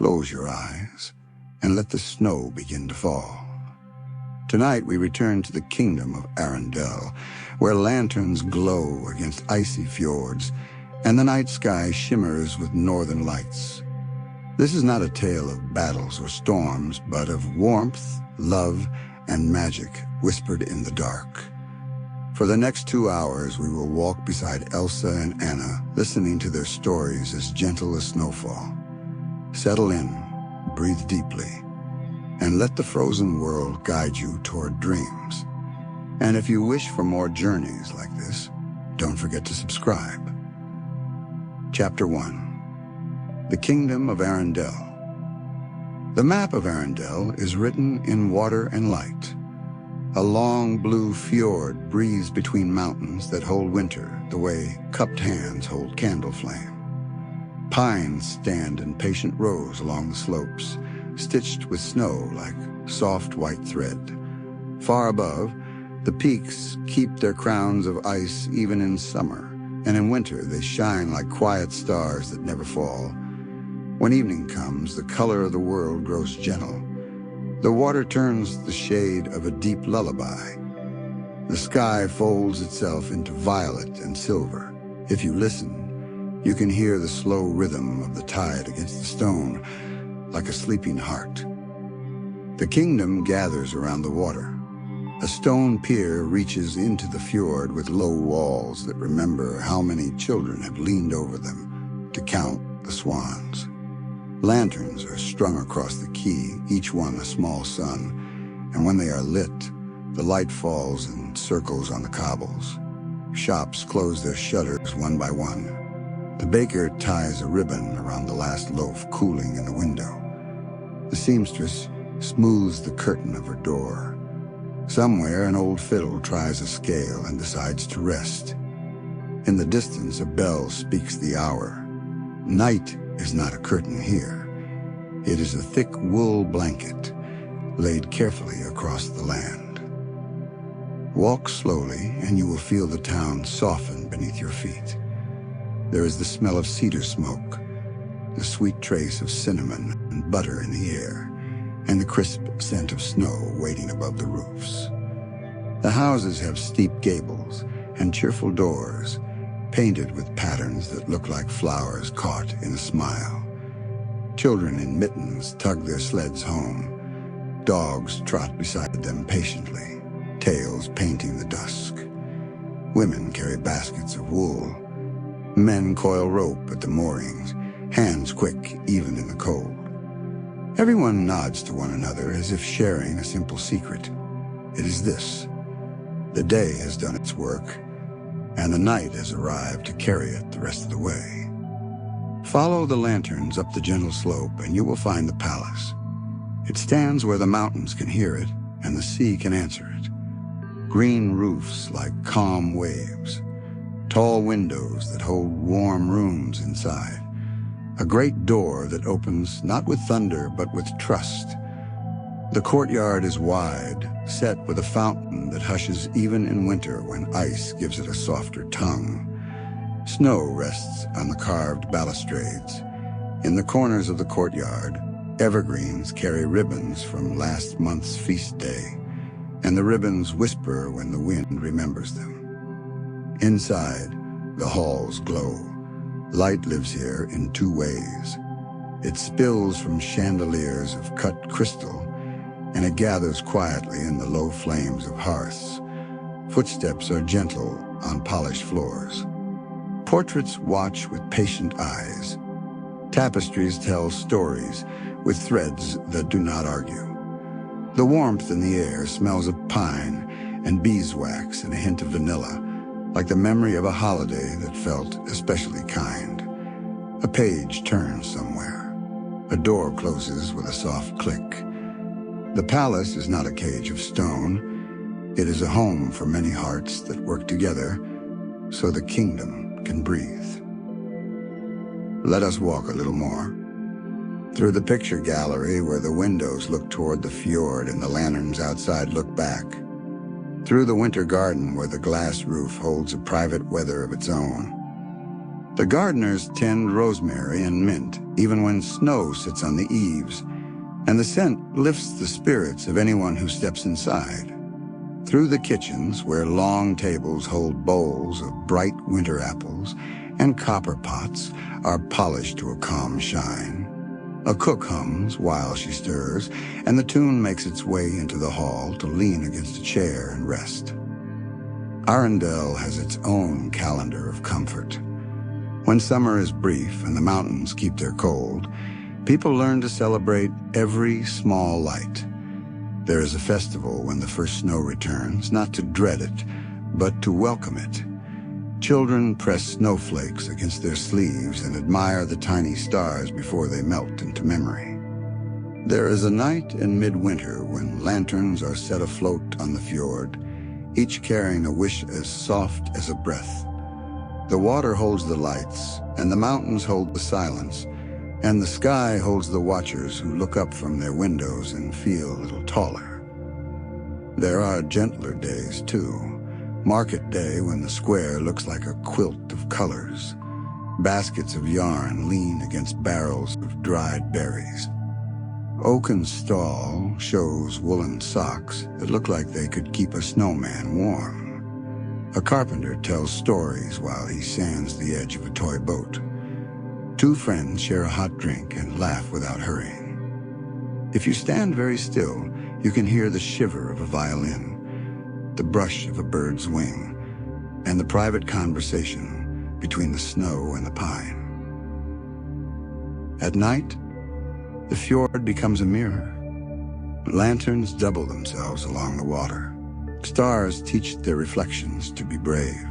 Close your eyes and let the snow begin to fall. Tonight we return to the kingdom of Arendelle, where lanterns glow against icy fjords and the night sky shimmers with northern lights. This is not a tale of battles or storms, but of warmth, love, and magic whispered in the dark. For the next 2 hours, we will walk beside Elsa and Anna, listening to their stories as gentle as snowfall. Settle in, breathe deeply, and let the frozen world guide you toward dreams. And if you wish for more journeys like this, don't forget to subscribe. Chapter 1. The Kingdom of Arendelle. The map of Arendelle is written in water and light. A long blue fjord breathes between mountains that hold winter the way cupped hands hold candle flame. Pines stand in patient rows along the slopes, stitched with snow like soft white thread. Far above, the peaks keep their crowns of ice even in summer, and in winter they shine like quiet stars that never fall. When evening comes, the color of the world grows gentle. The water turns the shade of a deep lullaby. The sky folds itself into violet and silver. If you listen, you can hear the slow rhythm of the tide against the stone, like a sleeping heart. The kingdom gathers around the water. A stone pier reaches into the fjord with low walls that remember how many children have leaned over them to count the swans. Lanterns are strung across the quay, each one a small sun, and when they are lit, the light falls in circles on the cobbles. Shops close their shutters one by one. The baker ties a ribbon around the last loaf cooling in the window. The seamstress smooths the curtain of her door. Somewhere, an old fiddle tries a scale and decides to rest. In the distance, a bell speaks the hour. Night is not a curtain here. It is a thick wool blanket laid carefully across the land. Walk slowly, and you will feel the town soften beneath your feet. There is the smell of cedar smoke, the sweet trace of cinnamon and butter in the air, and the crisp scent of snow waiting above the roofs. The houses have steep gables and cheerful doors, painted with patterns that look like flowers caught in a smile. Children in mittens tug their sleds home. Dogs trot beside them patiently, tails painting the dusk. Women carry baskets of wool. Men coil rope at the moorings, hands quick even in the cold. Everyone nods to one another as if sharing a simple secret. It is this: the day has done its work, and the night has arrived to carry it the rest of the way. Follow the lanterns up the gentle slope, and you will find the palace. It stands where the mountains can hear it, and the sea can answer it. Green roofs like calm waves, tall windows that hold warm rooms inside, a great door that opens not with thunder but with trust. The courtyard is wide, set with a fountain that hushes even in winter when ice gives it a softer tongue. Snow rests on the carved balustrades. In the corners of the courtyard, evergreens carry ribbons from last month's feast day, and the ribbons whisper when the wind remembers them. Inside, the halls glow. Light lives here in two ways. It spills from chandeliers of cut crystal, and it gathers quietly in the low flames of hearths. Footsteps are gentle on polished floors. Portraits watch with patient eyes. Tapestries tell stories with threads that do not argue. The warmth in the air smells of pine and beeswax and a hint of vanilla, like the memory of a holiday that felt especially kind. A page turns somewhere. A door closes with a soft click. The palace is not a cage of stone. It is a home for many hearts that work together so the kingdom can breathe. Let us walk a little more. Through the picture gallery where the windows look toward the fjord and the lanterns outside look back. Through the winter garden where the glass roof holds a private weather of its own. The gardeners tend rosemary and mint even when snow sits on the eaves, and the scent lifts the spirits of anyone who steps inside. Through the kitchens, where long tables hold bowls of bright winter apples and copper pots are polished to a calm shine, a cook hums while she stirs, and the tune makes its way into the hall to lean against a chair and rest. Arendelle has its own calendar of comfort. When summer is brief and the mountains keep their cold, people learn to celebrate every small light. There is a festival when the first snow returns, not to dread it, but to welcome it. Children press snowflakes against their sleeves and admire the tiny stars before they melt into memory. There is a night in midwinter when lanterns are set afloat on the fjord, each carrying a wish as soft as a breath. The water holds the lights, and the mountains hold the silence, and the sky holds the watchers who look up from their windows and feel a little taller. There are gentler days, too. Market day when the square looks like a quilt of colors. Baskets of yarn lean against barrels of dried berries. Oaken stall shows woolen socks that look like they could keep a snowman warm. A carpenter tells stories while he sands the edge of a toy boat. Two friends share a hot drink and laugh without hurrying. If you stand very still, you can hear the shiver of a violin, the brush of a bird's wing, and the private conversation between the snow and the pine. At night, the fjord becomes a mirror. Lanterns double themselves along the water. Stars teach their reflections to be brave.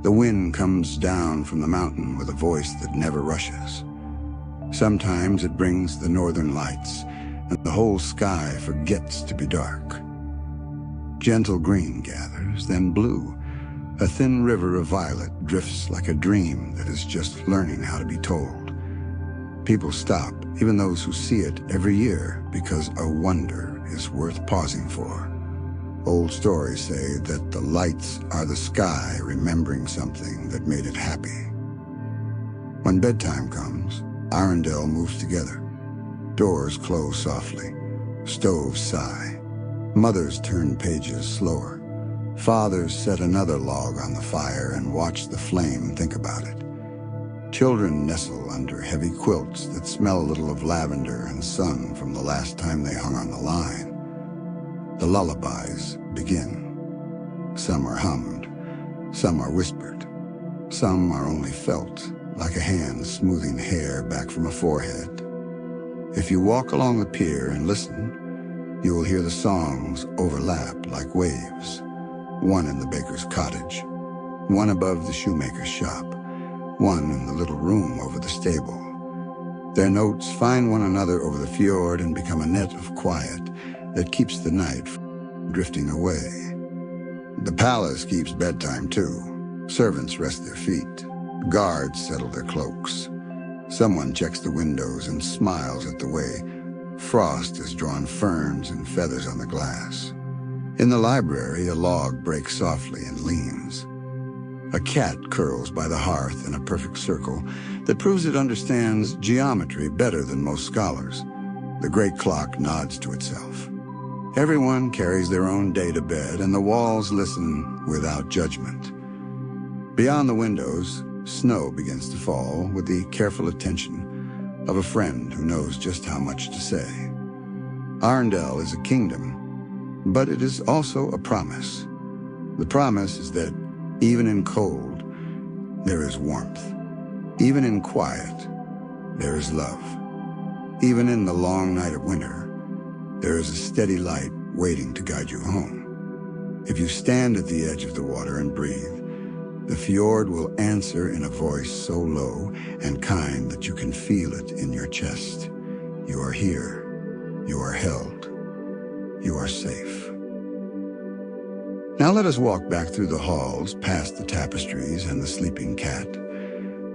The wind comes down from the mountain with a voice that never rushes. Sometimes it brings the northern lights, and the whole sky forgets to be dark. Gentle green gathers, then blue. A thin river of violet drifts like a dream that is just learning how to be told. People stop, even those who see it every year, because a wonder is worth pausing for. Old stories say that the lights are the sky remembering something that made it happy. When bedtime comes, Arendelle moves together. Doors close softly. Stoves sigh. Mothers turn pages slower. Fathers set another log on the fire and watch the flame think about it. Children nestle under heavy quilts that smell a little of lavender and sun from the last time they hung on the line. The lullabies begin. Some are hummed, some are whispered, some are only felt, like a hand smoothing hair back from a forehead. If you walk along the pier and listen, you will hear the songs overlap like waves. One in the baker's cottage, one above the shoemaker's shop, one in the little room over the stable. Their notes find one another over the fjord and become a net of quiet that keeps the night from drifting away. The palace keeps bedtime too. Servants rest their feet. Guards settle their cloaks. Someone checks the windows and smiles at the way frost has drawn ferns and feathers on the glass. In the library, a log breaks softly and leans. A cat curls by the hearth in a perfect circle that proves it understands geometry better than most scholars. The great clock nods to itself. Everyone carries their own day to bed, and the walls listen without judgment. Beyond the windows, snow begins to fall with the careful attention of a friend who knows just how much to say. Arendelle is a kingdom, but it is also a promise. The promise is that even in cold, there is warmth. Even in quiet, there is love. Even in the long night of winter, there is a steady light waiting to guide you home. If you stand at the edge of the water and breathe, the fjord will answer in a voice so low and kind that you can feel it in your chest. You are here. You are held. You are safe. Now let us walk back through the halls, past the tapestries and the sleeping cat,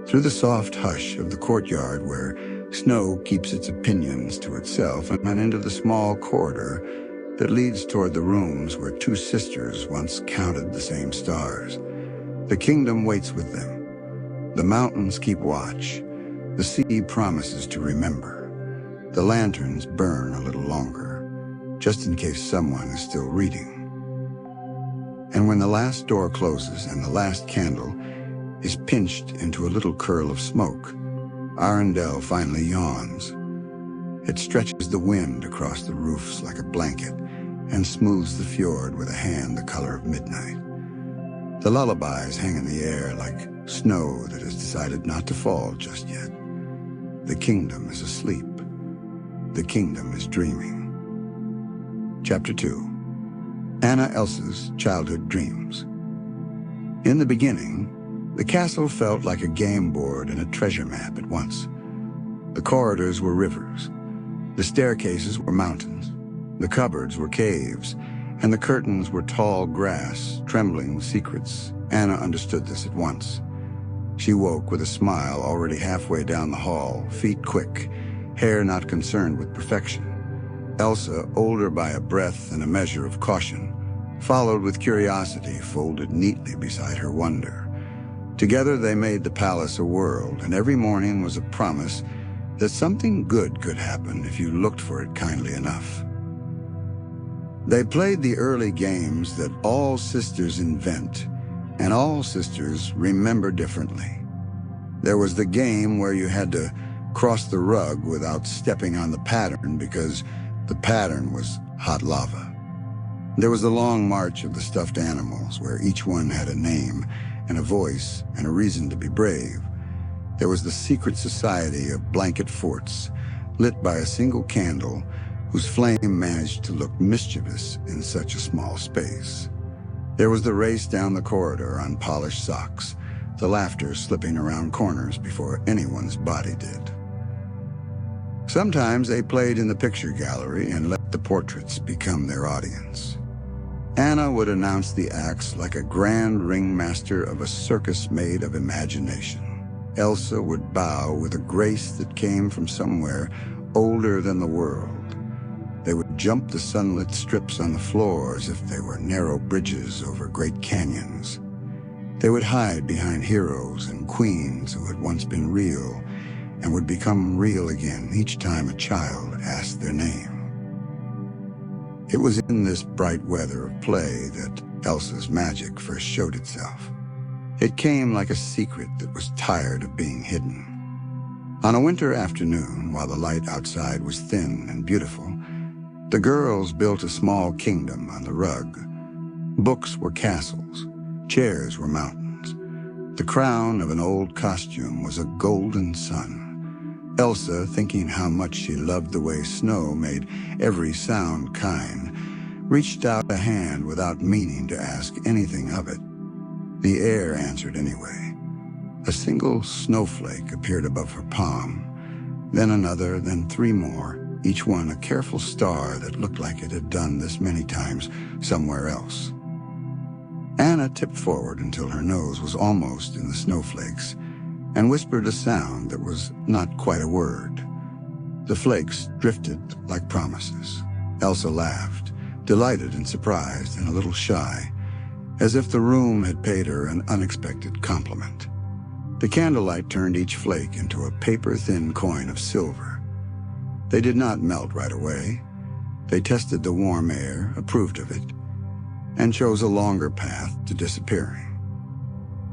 through the soft hush of the courtyard where snow keeps its opinions to itself, and into the small corridor that leads toward the rooms where two sisters once counted the same stars. The kingdom waits with them. The mountains keep watch. The sea promises to remember. The lanterns burn a little longer, just in case someone is still reading. And when the last door closes and the last candle is pinched into a little curl of smoke, Arendelle finally yawns. It stretches the wind across the roofs like a blanket and smooths the fjord with a hand the color of midnight. The lullabies hang in the air like snow that has decided not to fall just yet. The kingdom is asleep. The kingdom is dreaming. Chapter 2. Anna Elsa's Childhood Dreams. In the beginning, the castle felt like a game board and a treasure map at once. The corridors were rivers. The staircases were mountains. The cupboards were caves. And the curtains were tall grass, trembling with secrets. Anna understood this at once. She woke with a smile already halfway down the hall, feet quick, hair not concerned with perfection. Elsa, older by a breath and a measure of caution, followed with curiosity folded neatly beside her wonder. Together they made the palace a world, and every morning was a promise that something good could happen if you looked for it kindly enough. They played the early games that all sisters invent, and all sisters remember differently. There was the game where you had to cross the rug without stepping on the pattern because the pattern was hot lava. There was the long march of the stuffed animals where each one had a name and a voice and a reason to be brave. There was the secret society of blanket forts, lit by a single candle whose flame managed to look mischievous in such a small space. There was the race down the corridor on polished socks, the laughter slipping around corners before anyone's body did. Sometimes they played in the picture gallery and let the portraits become their audience. Anna would announce the acts like a grand ringmaster of a circus made of imagination. Elsa would bow with a grace that came from somewhere older than the world. They would jump the sunlit strips on the floor as if they were narrow bridges over great canyons. They would hide behind heroes and queens who had once been real and would become real again each time a child asked their name. It was in this bright weather of play that Elsa's magic first showed itself. It came like a secret that was tired of being hidden. On a winter afternoon, while the light outside was thin and beautiful, the girls built a small kingdom on the rug. Books were castles, chairs were mountains. The crown of an old costume was a golden sun. Elsa, thinking how much she loved the way snow made every sound kind, reached out a hand without meaning to ask anything of it. The air answered anyway. A single snowflake appeared above her palm, then another, then three more, each one a careful star that looked like it had done this many times somewhere else. Anna tipped forward until her nose was almost in the snowflakes and whispered a sound that was not quite a word. The flakes drifted like promises. Elsa laughed, delighted and surprised and a little shy, as if the room had paid her an unexpected compliment. The candlelight turned each flake into a paper-thin coin of silver. They did not melt right away. They tested the warm air, approved of it, and chose a longer path to disappearing.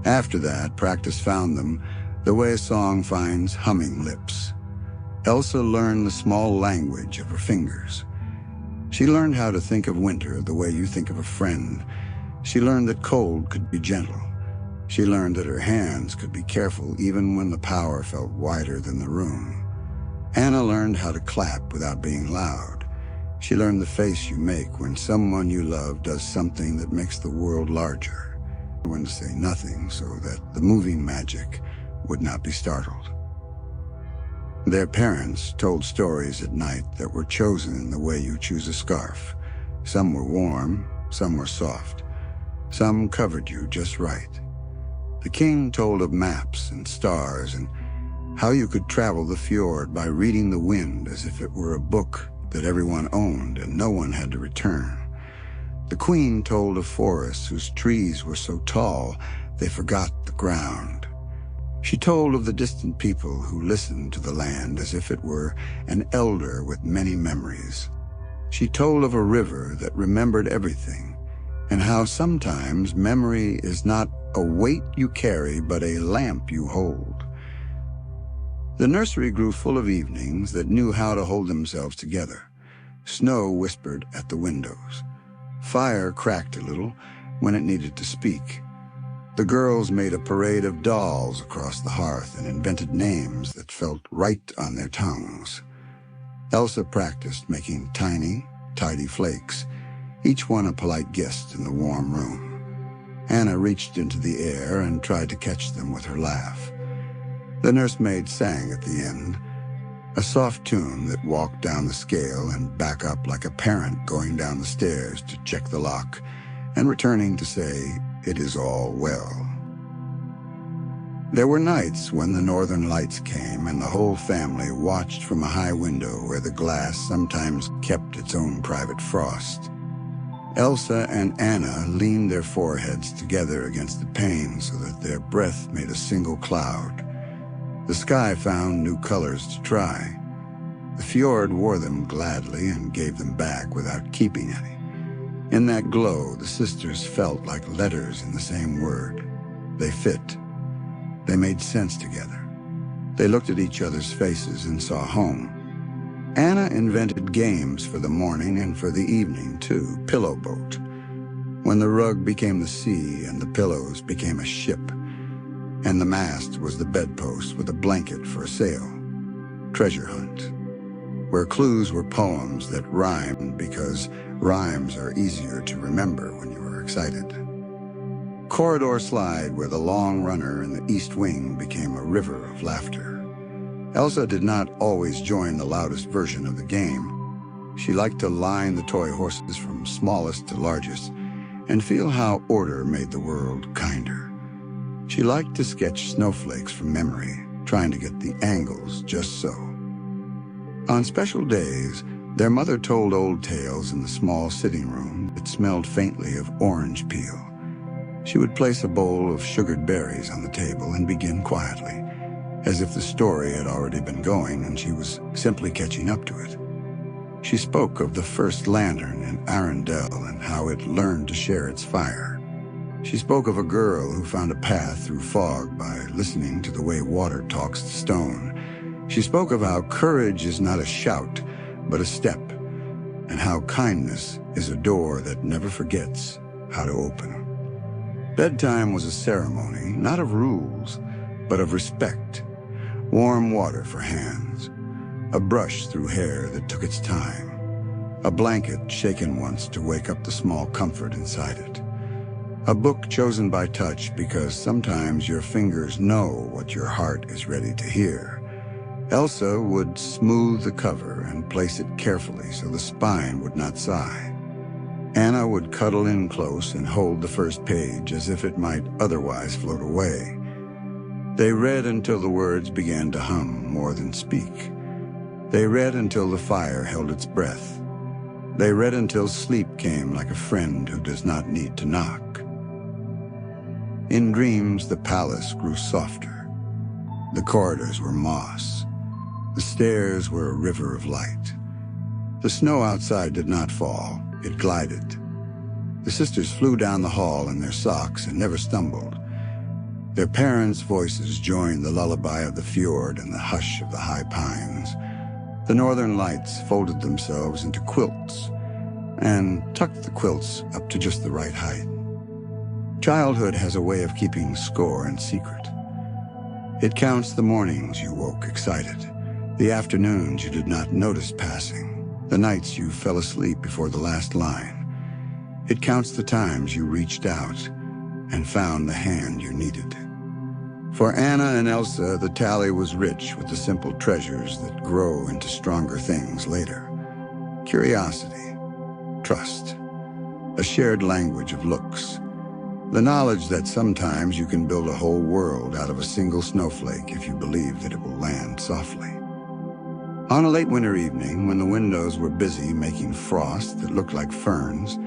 After that, practice found them the way a song finds humming lips. Elsa learned the small language of her fingers. She learned how to think of winter the way you think of a friend. She learned that cold could be gentle. She learned that her hands could be careful even when the power felt wider than the room. Anna learned how to clap without being loud. She learned the face you make when someone you love does something that makes the world larger. When to say nothing so that the moving magic would not be startled. Their parents told stories at night that were chosen in the way you choose a scarf. Some were warm, some were soft. Some covered you just right. The king told of maps and stars and how you could travel the fjord by reading the wind as if it were a book that everyone owned and no one had to return. The queen told of forests whose trees were so tall they forgot the ground. She told of the distant people who listened to the land as if it were an elder with many memories. She told of a river that remembered everything, and how sometimes memory is not a weight you carry, but a lamp you hold. The nursery grew full of evenings that knew how to hold themselves together. Snow whispered at the windows. Fire cracked a little when it needed to speak. The girls made a parade of dolls across the hearth and invented names that felt right on their tongues. Elsa practiced making tiny, tidy flakes, each one a polite guest in the warm room. Anna reached into the air and tried to catch them with her laugh. The nursemaid sang at the end, a soft tune that walked down the scale and back up like a parent going down the stairs to check the lock and returning to say, "It is all well." There were nights when the northern lights came and the whole family watched from a high window where the glass sometimes kept its own private frost. Elsa and Anna leaned their foreheads together against the pane so that their breath made a single cloud. The sky found new colors to try. The fjord wore them gladly and gave them back without keeping any. In that glow, the sisters felt like letters in the same word. They fit. They made sense together. They looked at each other's faces and saw home. Anna invented games for the morning and for the evening, too. Pillow boat. When the rug became the sea and the pillows became a ship, and the mast was the bedpost with a blanket for a sail. Treasure hunt, where clues were poems that rhymed because rhymes are easier to remember when you are excited. Corridor slide, where the long runner in the east wing became a river of laughter. Elsa did not always join the loudest version of the game. She liked to line the toy horses from smallest to largest and feel how order made the world kinder. She liked to sketch snowflakes from memory, trying to get the angles just so. On special days, their mother told old tales in the small sitting room that smelled faintly of orange peel. She would place a bowl of sugared berries on the table and begin quietly, as if the story had already been going and she was simply catching up to it. She spoke of the first lantern in Arendelle and how it learned to share its fire. She spoke of a girl who found a path through fog by listening to the way water talks to stone. She spoke of how courage is not a shout, but a step, and how kindness is a door that never forgets how to open. Bedtime was a ceremony, not of rules, but of respect. Warm water for hands, a brush through hair that took its time, a blanket shaken once to wake up the small comfort inside it. A book chosen by touch because sometimes your fingers know what your heart is ready to hear. Elsa would smooth the cover and place it carefully so the spine would not sigh. Anna would cuddle in close and hold the first page as if it might otherwise float away. They read until the words began to hum more than speak. They read until the fire held its breath. They read until sleep came like a friend who does not need to knock. In dreams, the palace grew softer. The corridors were moss. The stairs were a river of light. The snow outside did not fall, it glided. The sisters flew down the hall in their socks and never stumbled. Their parents' voices joined the lullaby of the fjord and the hush of the high pines. The northern lights folded themselves into quilts and tucked the quilts up to just the right height. Childhood has a way of keeping score in secret. It counts the mornings you woke excited, the afternoons you did not notice passing, the nights you fell asleep before the last line. It counts the times you reached out and found the hand you needed. For Anna and Elsa, the tally was rich with the simple treasures that grow into stronger things later. Curiosity, trust, a shared language of looks, the knowledge that sometimes you can build a whole world out of a single snowflake if you believe that it will land softly. On a late winter evening, when the windows were busy making frost that looked like ferns,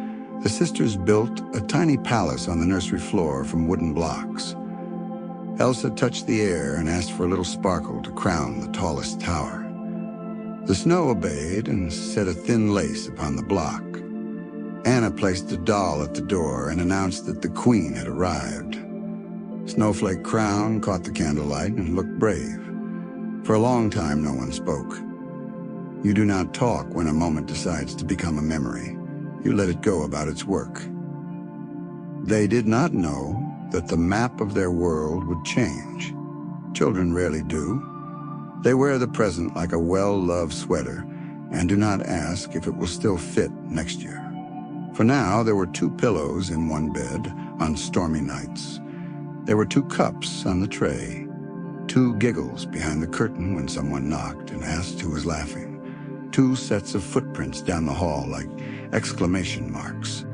the sisters built a tiny palace on the nursery floor from wooden blocks. Elsa touched the air and asked for a little sparkle to crown the tallest tower. The snow obeyed and set a thin lace upon the block. Anna placed a doll at the door and announced that the queen had arrived. Snowflake Crown caught the candlelight and looked brave. For a long time, no one spoke. You do not talk when a moment decides to become a memory. You let it go about its work. They did not know that the map of their world would change. Children rarely do. They wear the present like a well-loved sweater and do not ask if it will still fit next year. For now, there were 2 pillows in one bed on stormy nights. There were 2 cups on the tray, 2 giggles behind the curtain when someone knocked and asked who was laughing, 2 sets of footprints down the hall like exclamation marks,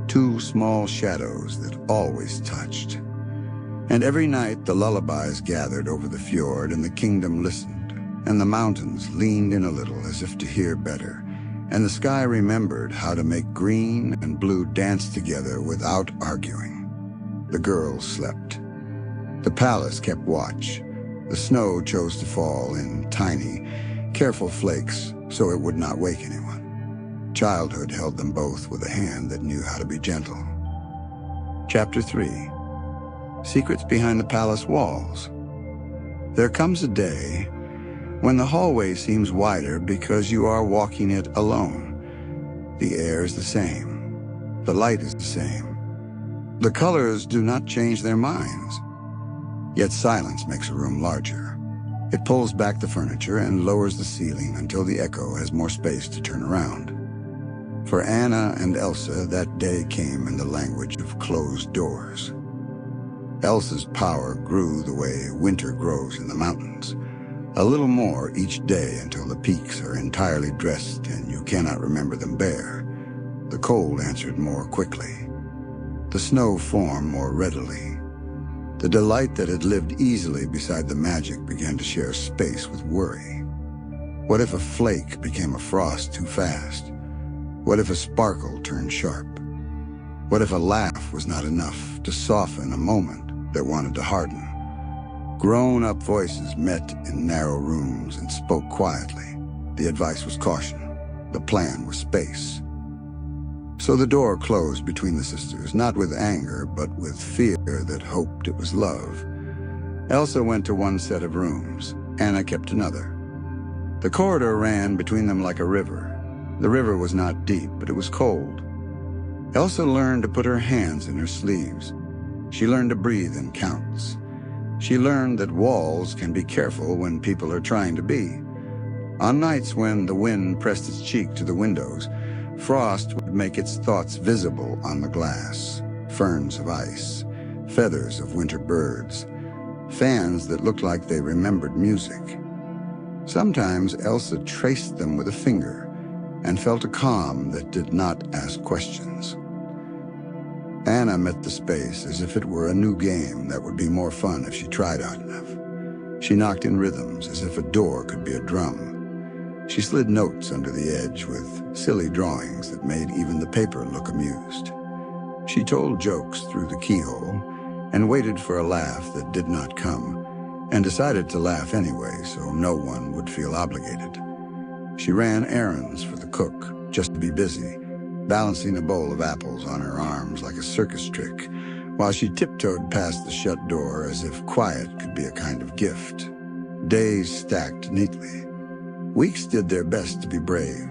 2 small shadows that always touched. And every night the lullabies gathered over the fjord and the kingdom listened, and the mountains leaned in a little as if to hear better, and the sky remembered how to make green and blue dance together without arguing. The girls slept. The palace kept watch. The snow chose to fall in tiny, careful flakes so it would not wake anyone. Childhood held them both with a hand that knew how to be gentle. Chapter 3. Secrets behind the palace walls. There comes a day when the hallway seems wider because you are walking it alone. The air is the same. The light is the same. The colors do not change their minds. Yet silence makes a room larger. It pulls back the furniture and lowers the ceiling until the echo has more space to turn around. For Anna and Elsa, that day came in the language of closed doors. Elsa's power grew the way winter grows in the mountains. A little more each day until the peaks are entirely dressed and you cannot remember them bare. The cold answered more quickly. The snow formed more readily. The delight that had lived easily beside the magic began to share space with worry. What if a flake became a frost too fast? What if a sparkle turned sharp? What if a laugh was not enough to soften a moment that wanted to harden? Grown-up voices met in narrow rooms and spoke quietly. The advice was caution. The plan was space. So the door closed between the sisters, not with anger, but with fear that hoped it was love. Elsa went to one set of rooms. Anna kept another. The corridor ran between them like a river. The river was not deep, but it was cold. Elsa learned to put her hands in her sleeves. She learned to breathe in counts. She learned that walls can be careful when people are trying to be. On nights when the wind pressed its cheek to the windows, frost would make its thoughts visible on the glass. Ferns of ice, feathers of winter birds, fans that looked like they remembered music. Sometimes Elsa traced them with a finger and felt a calm that did not ask questions. Anna met the space as if it were a new game that would be more fun if she tried hard enough. She knocked in rhythms as if a door could be a drum. She slid notes under the edge with silly drawings that made even the paper look amused. She told jokes through the keyhole and waited for a laugh that did not come, and decided to laugh anyway so no one would feel obligated. She ran errands for the cook, just to be busy, balancing a bowl of apples on her arms like a circus trick, while she tiptoed past the shut door as if quiet could be a kind of gift. Days stacked neatly. Weeks did their best to be brave.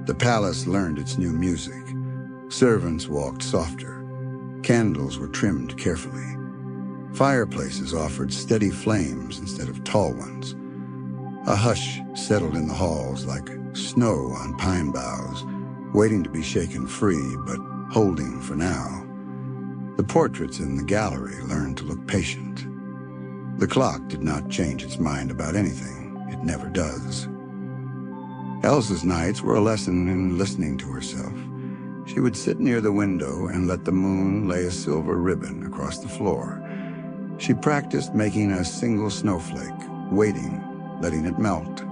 The palace learned its new music. Servants walked softer. Candles were trimmed carefully. Fireplaces offered steady flames instead of tall ones. A hush settled in the halls like snow on pine boughs, waiting to be shaken free, but holding for now. The portraits in the gallery learned to look patient. The clock did not change its mind about anything. It never does. Elsa's nights were a lesson in listening to herself. She would sit near the window and let the moon lay a silver ribbon across the floor. She practiced making a single snowflake, waiting, letting it melt,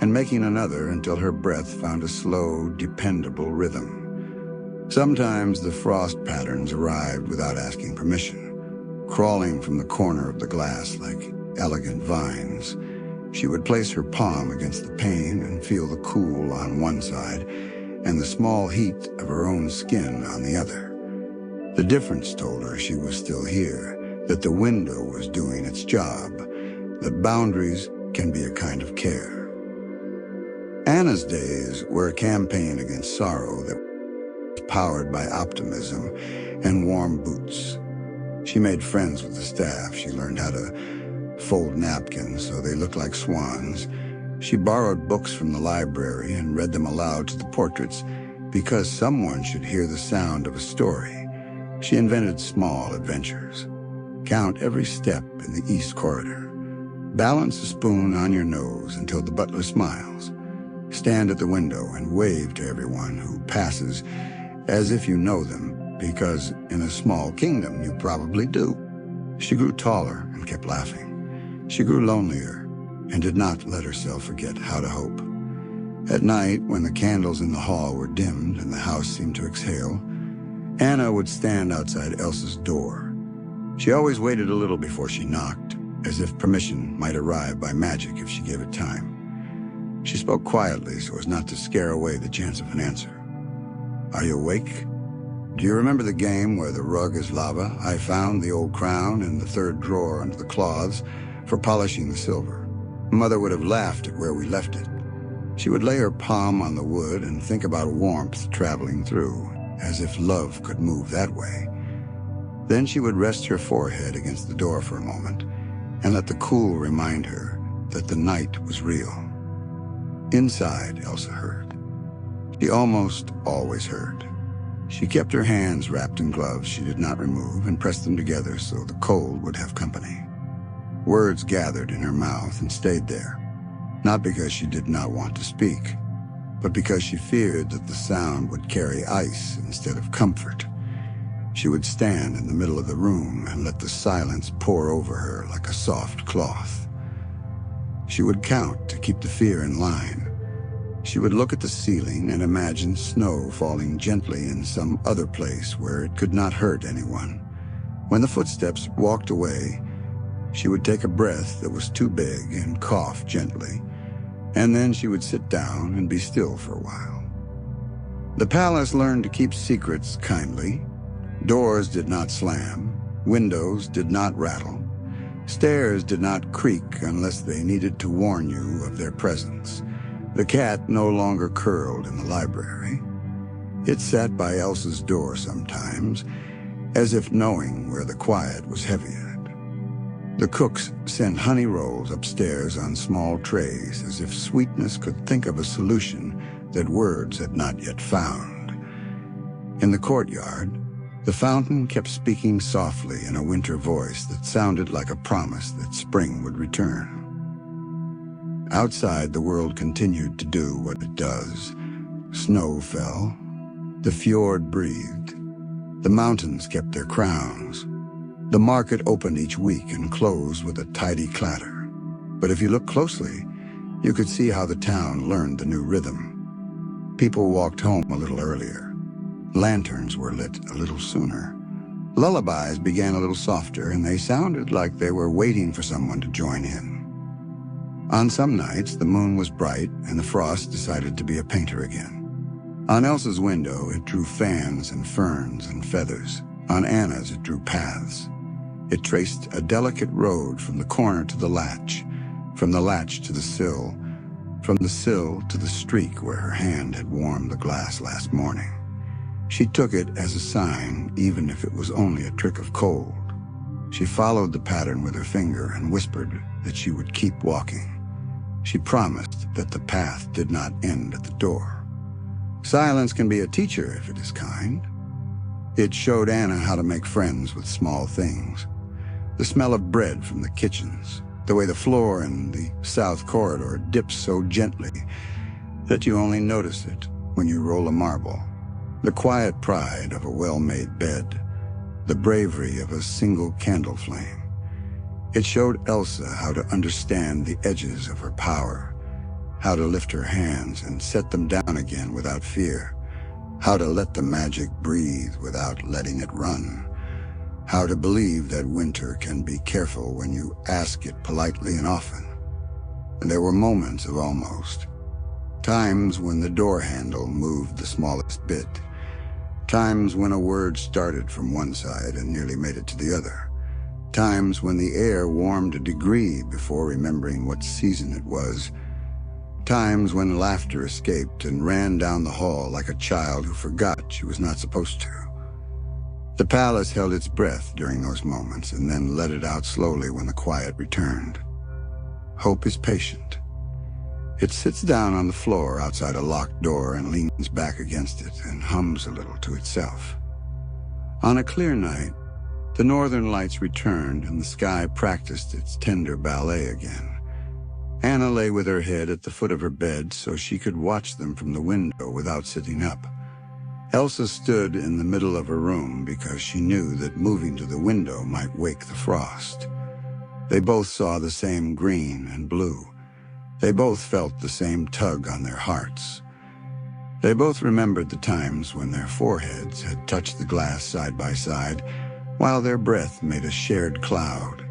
and making another until her breath found a slow, dependable rhythm. Sometimes the frost patterns arrived without asking permission, crawling from the corner of the glass like elegant vines. She would place her palm against the pane and feel the cool on one side and the small heat of her own skin on the other. The difference told her she was still here, that the window was doing its job, that boundaries can be a kind of care. Anna's days were a campaign against sorrow that was powered by optimism and warm boots. She made friends with the staff. She learned how to fold napkins so they looked like swans. She borrowed books from the library and read them aloud to the portraits because someone should hear the sound of a story. She invented small adventures. Count every step in the East Corridor. Balance a spoon on your nose until the butler smiles. Stand at the window and wave to everyone who passes as if you know them, because in a small kingdom you probably do. She grew taller and kept laughing. She grew lonelier and did not let herself forget how to hope. At night, when the candles in the hall were dimmed and the house seemed to exhale, Anna would stand outside Elsa's door. She always waited a little before she knocked, as if permission might arrive by magic if she gave it time. She spoke quietly so as not to scare away the chance of an answer. "Are you awake? Do you remember the game where the rug is lava? I found the old crown in the third drawer under the cloths for polishing the silver. Mother would have laughed at where we left it." She would lay her palm on the wood and think about warmth traveling through, as if love could move that way. Then she would rest her forehead against the door for a moment and let the cool remind her that the night was real. Inside, Elsa heard. She almost always heard. She kept her hands wrapped in gloves she did not remove and pressed them together so the cold would have company. Words gathered in her mouth and stayed there, not because she did not want to speak, but because she feared that the sound would carry ice instead of comfort. She would stand in the middle of the room and let the silence pour over her like a soft cloth. She would count to keep the fear in line. She would look at the ceiling and imagine snow falling gently in some other place where it could not hurt anyone. When the footsteps walked away, she would take a breath that was too big and cough gently, and then she would sit down and be still for a while. The palace learned to keep secrets kindly. Doors did not slam, windows did not rattle, stairs did not creak unless they needed to warn you of their presence. The cat no longer curled in the library. It sat by Elsa's door sometimes, as if knowing where the quiet was heaviest. The cooks sent honey rolls upstairs on small trays, as if sweetness could think of a solution that words had not yet found. In the courtyard, the fountain kept speaking softly in a winter voice that sounded like a promise that spring would return. Outside, the world continued to do what it does. Snow fell. The fjord breathed. The mountains kept their crowns. The market opened each week and closed with a tidy clatter. But if you looked closely, you could see how the town learned the new rhythm. People walked home a little earlier. Lanterns were lit a little sooner. Lullabies began a little softer, and they sounded like they were waiting for someone to join in. On some nights, the moon was bright, and the frost decided to be a painter again. On Elsa's window, it drew fans and ferns and feathers. On Anna's, it drew paths. It traced a delicate road from the corner to the latch, from the latch to the sill, from the sill to the streak where her hand had warmed the glass last morning. She took it as a sign, even if it was only a trick of cold. She followed the pattern with her finger and whispered that she would keep walking. She promised that the path did not end at the door. Silence can be a teacher if it is kind. It showed Anna how to make friends with small things. The smell of bread from the kitchens, the way the floor in the south corridor dips so gently that you only notice it when you roll a marble. The quiet pride of a well-made bed, the bravery of a single candle flame. It showed Elsa how to understand the edges of her power, how to lift her hands and set them down again without fear, how to let the magic breathe without letting it run, how to believe that winter can be careful when you ask it politely and often. And there were moments of almost. Times when the door handle moved the smallest bit. Times when a word started from one side and nearly made it to the other. Times when the air warmed a degree before remembering what season it was. Times when laughter escaped and ran down the hall like a child who forgot she was not supposed to. The palace held its breath during those moments and then let it out slowly when the quiet returned. Hope is patient. It sits down on the floor outside a locked door and leans back against it and hums a little to itself. On a clear night, the northern lights returned and the sky practiced its tender ballet again. Anna lay with her head at the foot of her bed so she could watch them from the window without sitting up. Elsa stood in the middle of her room because she knew that moving to the window might wake the frost. They both saw the same green and blue. They both felt the same tug on their hearts. They both remembered the times when their foreheads had touched the glass side by side, while their breath made a shared cloud.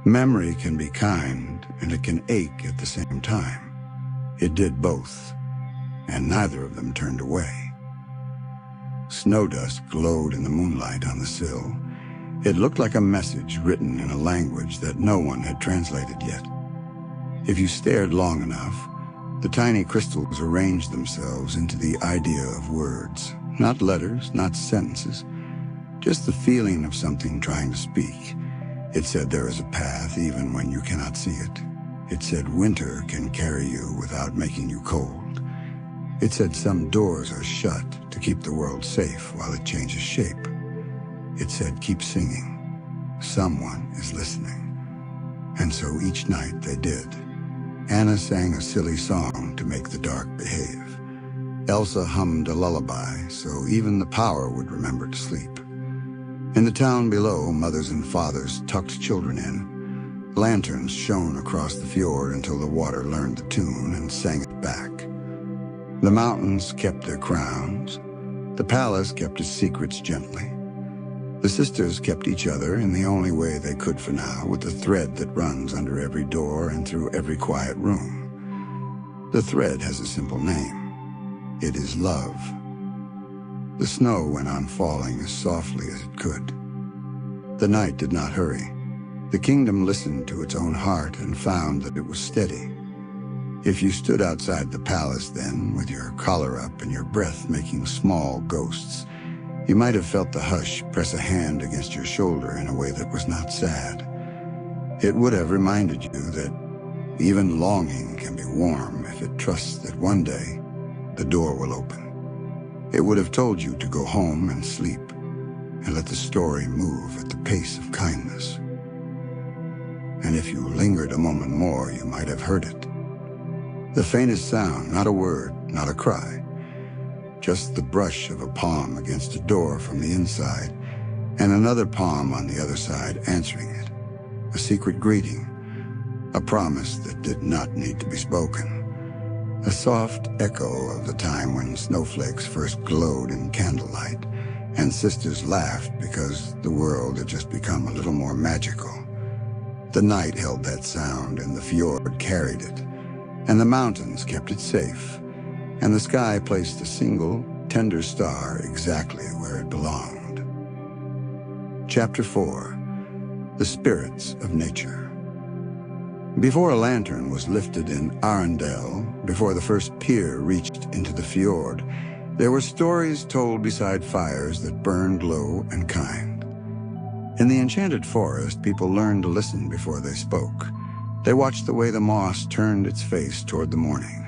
Memory can be kind, and it can ache at the same time. It did both, and neither of them turned away. Snow dust glowed in the moonlight on the sill. It looked like a message written in a language that no one had translated yet. If you stared long enough, the tiny crystals arranged themselves into the idea of words. Not letters, not sentences, just the feeling of something trying to speak. It said there is a path even when you cannot see it. It said winter can carry you without making you cold. It said some doors are shut to keep the world safe while it changes shape. It said keep singing. Someone is listening. And so each night they did. Anna sang a silly song to make the dark behave. Elsa hummed a lullaby so even the power would remember to sleep. In the town below, mothers and fathers tucked children in. Lanterns shone across the fjord until the water learned the tune and sang it back. The mountains kept their crowns. The palace kept its secrets gently. The sisters kept each other in the only way they could for now, with the thread that runs under every door and through every quiet room. The thread has a simple name. It is love. The snow went on falling as softly as it could. The night did not hurry. The kingdom listened to its own heart and found that it was steady. If you stood outside the palace then, with your collar up and your breath making small ghosts, you might have felt the hush press a hand against your shoulder in a way that was not sad. It would have reminded you that even longing can be warm if it trusts that one day the door will open. It would have told you to go home and sleep and let the story move at the pace of kindness. And if you lingered a moment more, you might have heard it. The faintest sound, not a word, not a cry. Just the brush of a palm against a door from the inside, and another palm on the other side answering it. A secret greeting, a promise that did not need to be spoken. A soft echo of the time when snowflakes first glowed in candlelight, and sisters laughed because the world had just become a little more magical. The night held that sound, and the fjord carried it, and the mountains kept it safe, and the sky placed a single, tender star exactly where it belonged. Chapter 4. The Spirits of Nature. Before a lantern was lifted in Arendelle, before the first pier reached into the fjord, there were stories told beside fires that burned low and kind. In the enchanted forest, people learned to listen before they spoke. They watched the way the moss turned its face toward the morning.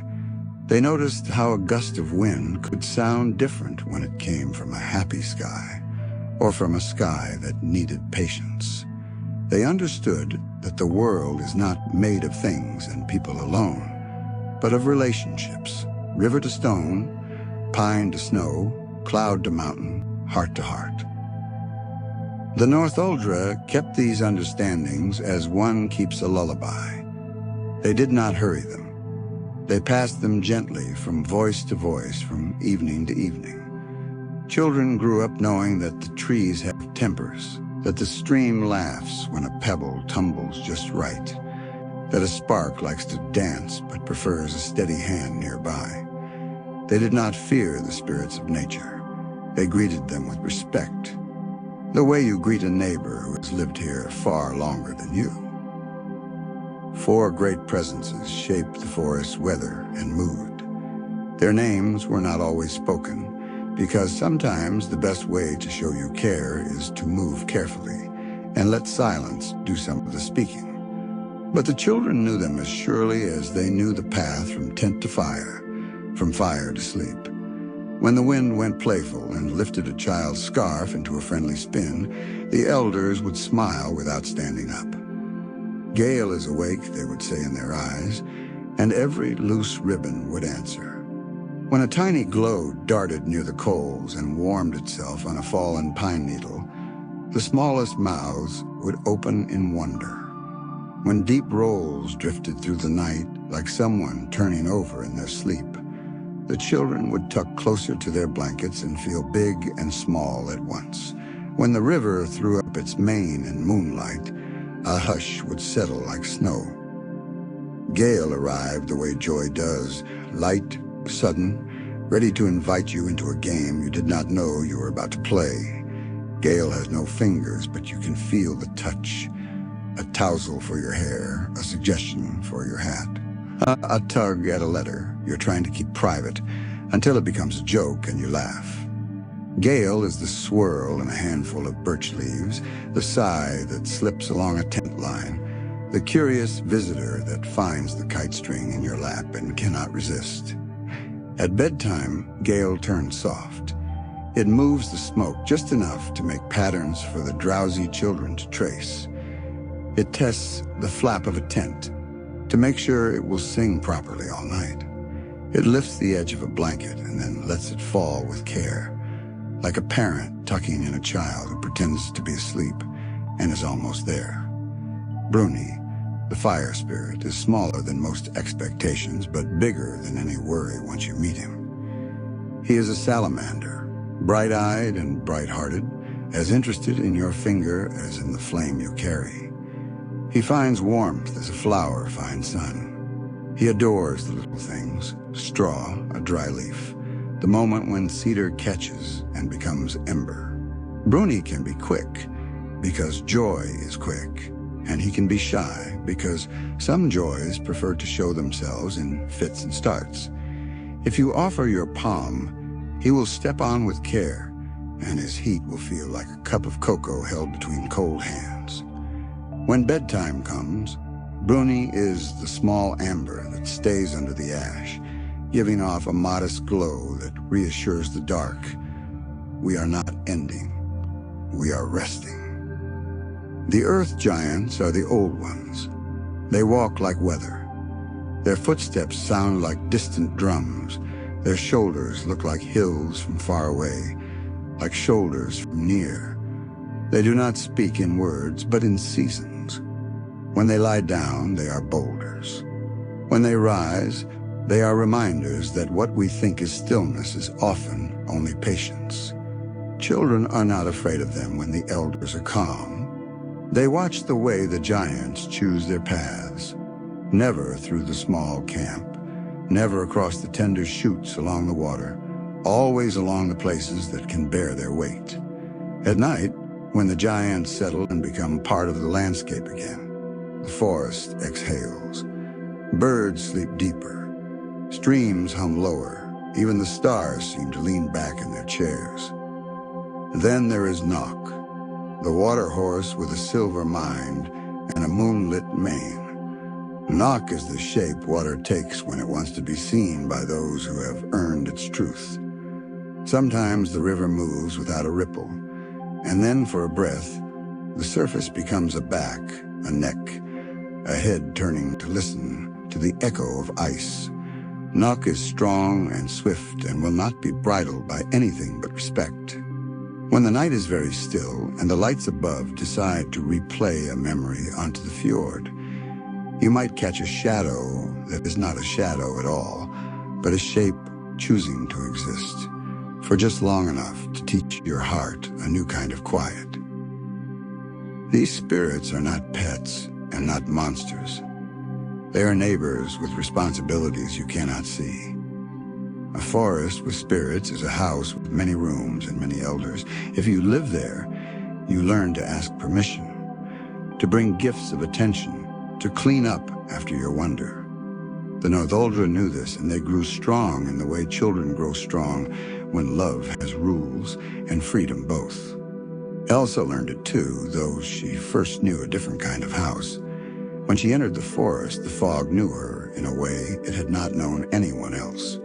They noticed how a gust of wind could sound different when it came from a happy sky, or from a sky that needed patience. They understood that the world is not made of things and people alone, but of relationships, river to stone, pine to snow, cloud to mountain, heart to heart. The North Uldra kept these understandings as one keeps a lullaby. They did not hurry them. They passed them gently from voice to voice, from evening to evening. Children grew up knowing that the trees have tempers, that the stream laughs when a pebble tumbles just right, that a spark likes to dance but prefers a steady hand nearby. They did not fear the spirits of nature. They greeted them with respect, the way you greet a neighbor who has lived here far longer than you. 4 great presences shaped the forest's weather and mood. Their names were not always spoken, because sometimes the best way to show you care is to move carefully and let silence do some of the speaking. But the children knew them as surely as they knew the path from tent to fire, from fire to sleep. When the wind went playful and lifted a child's scarf into a friendly spin, the elders would smile without standing up. "Gale is awake," they would say in their eyes, and every loose ribbon would answer. When a tiny glow darted near the coals and warmed itself on a fallen pine needle, the smallest mouths would open in wonder. When deep rolls drifted through the night like someone turning over in their sleep, the children would tuck closer to their blankets and feel big and small at once. When the river threw up its mane in moonlight, a hush would settle like snow. Gale arrived the way joy does, light, sudden, ready to invite you into a game you did not know you were about to play. Gale has no fingers, but you can feel the touch. A tousle for your hair, a suggestion for your hat. A tug at a letter you're trying to keep private until it becomes a joke and you laugh. Gale is the swirl in a handful of birch leaves, the sigh that slips along a tent line, the curious visitor that finds the kite string in your lap and cannot resist. At bedtime, Gale turns soft. It moves the smoke just enough to make patterns for the drowsy children to trace. It tests the flap of a tent to make sure it will sing properly all night. It lifts the edge of a blanket and then lets it fall with care, like a parent tucking in a child who pretends to be asleep and is almost there. Bruni, the fire spirit, is smaller than most expectations, but bigger than any worry once you meet him. He is a salamander, bright-eyed and bright-hearted, as interested in your finger as in the flame you carry. He finds warmth as a flower finds sun. He adores the little things, straw, a dry leaf, the moment when cedar catches and becomes ember. Bruni can be quick, because joy is quick, and he can be shy, because some joys prefer to show themselves in fits and starts. If you offer your palm, he will step on with care, and his heat will feel like a cup of cocoa held between cold hands. When bedtime comes, Bruni is the small amber that stays under the ash, giving off a modest glow that reassures the dark. We are not ending. We are resting. The earth giants are the old ones. They walk like weather. Their footsteps sound like distant drums. Their shoulders look like hills from far away, like shoulders from near. They do not speak in words, but in seasons. When they lie down, they are boulders. When they rise, they are reminders that what we think is stillness is often only patience. Children are not afraid of them when the elders are calm. They watch the way the giants choose their paths, never through the small camp, never across the tender shoots along the water, always along the places that can bear their weight. At night, when the giants settle and become part of the landscape again, the forest exhales. Birds sleep deeper. Streams hum lower. Even the stars seem to lean back in their chairs. Then there is Nock, the water horse with a silver mind and a moonlit mane. Nock is the shape water takes when it wants to be seen by those who have earned its truth. Sometimes the river moves without a ripple, and then for a breath, the surface becomes a back, a neck, a head turning to listen to the echo of ice. Nock is strong and swift and will not be bridled by anything but respect. When the night is very still and the lights above decide to replay a memory onto the fjord, you might catch a shadow that is not a shadow at all, but a shape choosing to exist, for just long enough to teach your heart a new kind of quiet. These spirits are not pets and not monsters. They are neighbors with responsibilities you cannot see. A forest with spirits is a house with many rooms and many elders. If you live there, you learn to ask permission, to bring gifts of attention, to clean up after your wonder. The Northuldra knew this, and they grew strong in the way children grow strong when love has rules and freedom both. Elsa learned it too, though she first knew a different kind of house. When she entered the forest, the fog knew her in a way it had not known anyone else.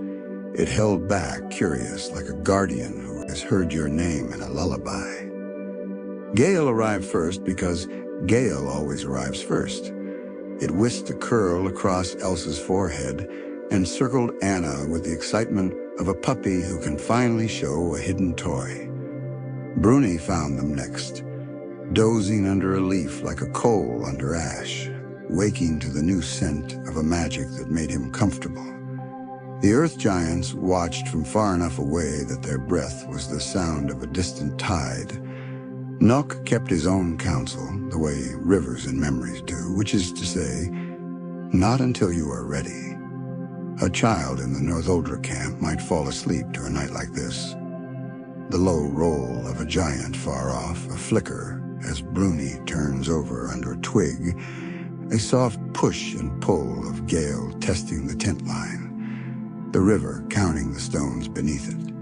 It held back, curious, like a guardian who has heard your name in a lullaby. Gale arrived first because Gale always arrives first. It whisked a curl across Elsa's forehead and circled Anna with the excitement of a puppy who can finally show a hidden toy. Bruni found them next, dozing under a leaf like a coal under ash, waking to the new scent of a magic that made him comfortable. The earth giants watched from far enough away that their breath was the sound of a distant tide. Nock kept his own counsel, the way rivers and memories do, which is to say, not until you are ready. A child in the Northuldra camp might fall asleep to a night like this. The low roll of a giant far off, a flicker as Bruni turns over under a twig, a soft push and pull of Gale testing the tent line, the river counting the stones beneath it.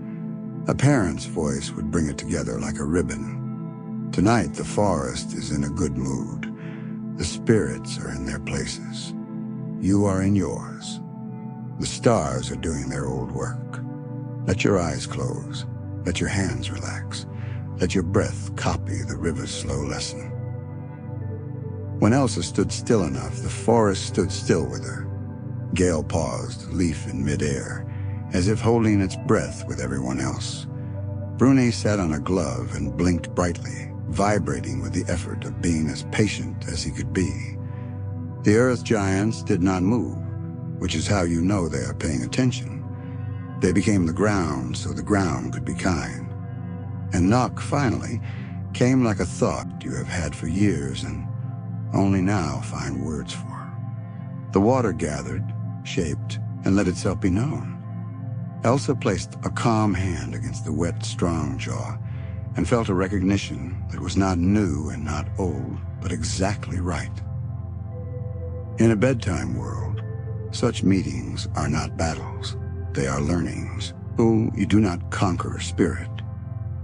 A parent's voice would bring it together like a ribbon. Tonight, the forest is in a good mood. The spirits are in their places. You are in yours. The stars are doing their old work. Let your eyes close. Let your hands relax. Let your breath copy the river's slow lesson. When Elsa stood still enough, the forest stood still with her. Gale paused, leaf in midair, as if holding its breath with everyone else. Bruni sat on a glove and blinked brightly, vibrating with the effort of being as patient as he could be. The earth giants did not move, which is how you know they are paying attention. They became the ground so the ground could be kind. And Nock, finally, came like a thought you have had for years and only now find words for. The water gathered, shaped, and let itself be known. Elsa placed a calm hand against the wet, strong jaw and felt a recognition that was not new and not old, but exactly right. In a bedtime world, such meetings are not battles. They are learnings. Oh, you do not conquer a spirit.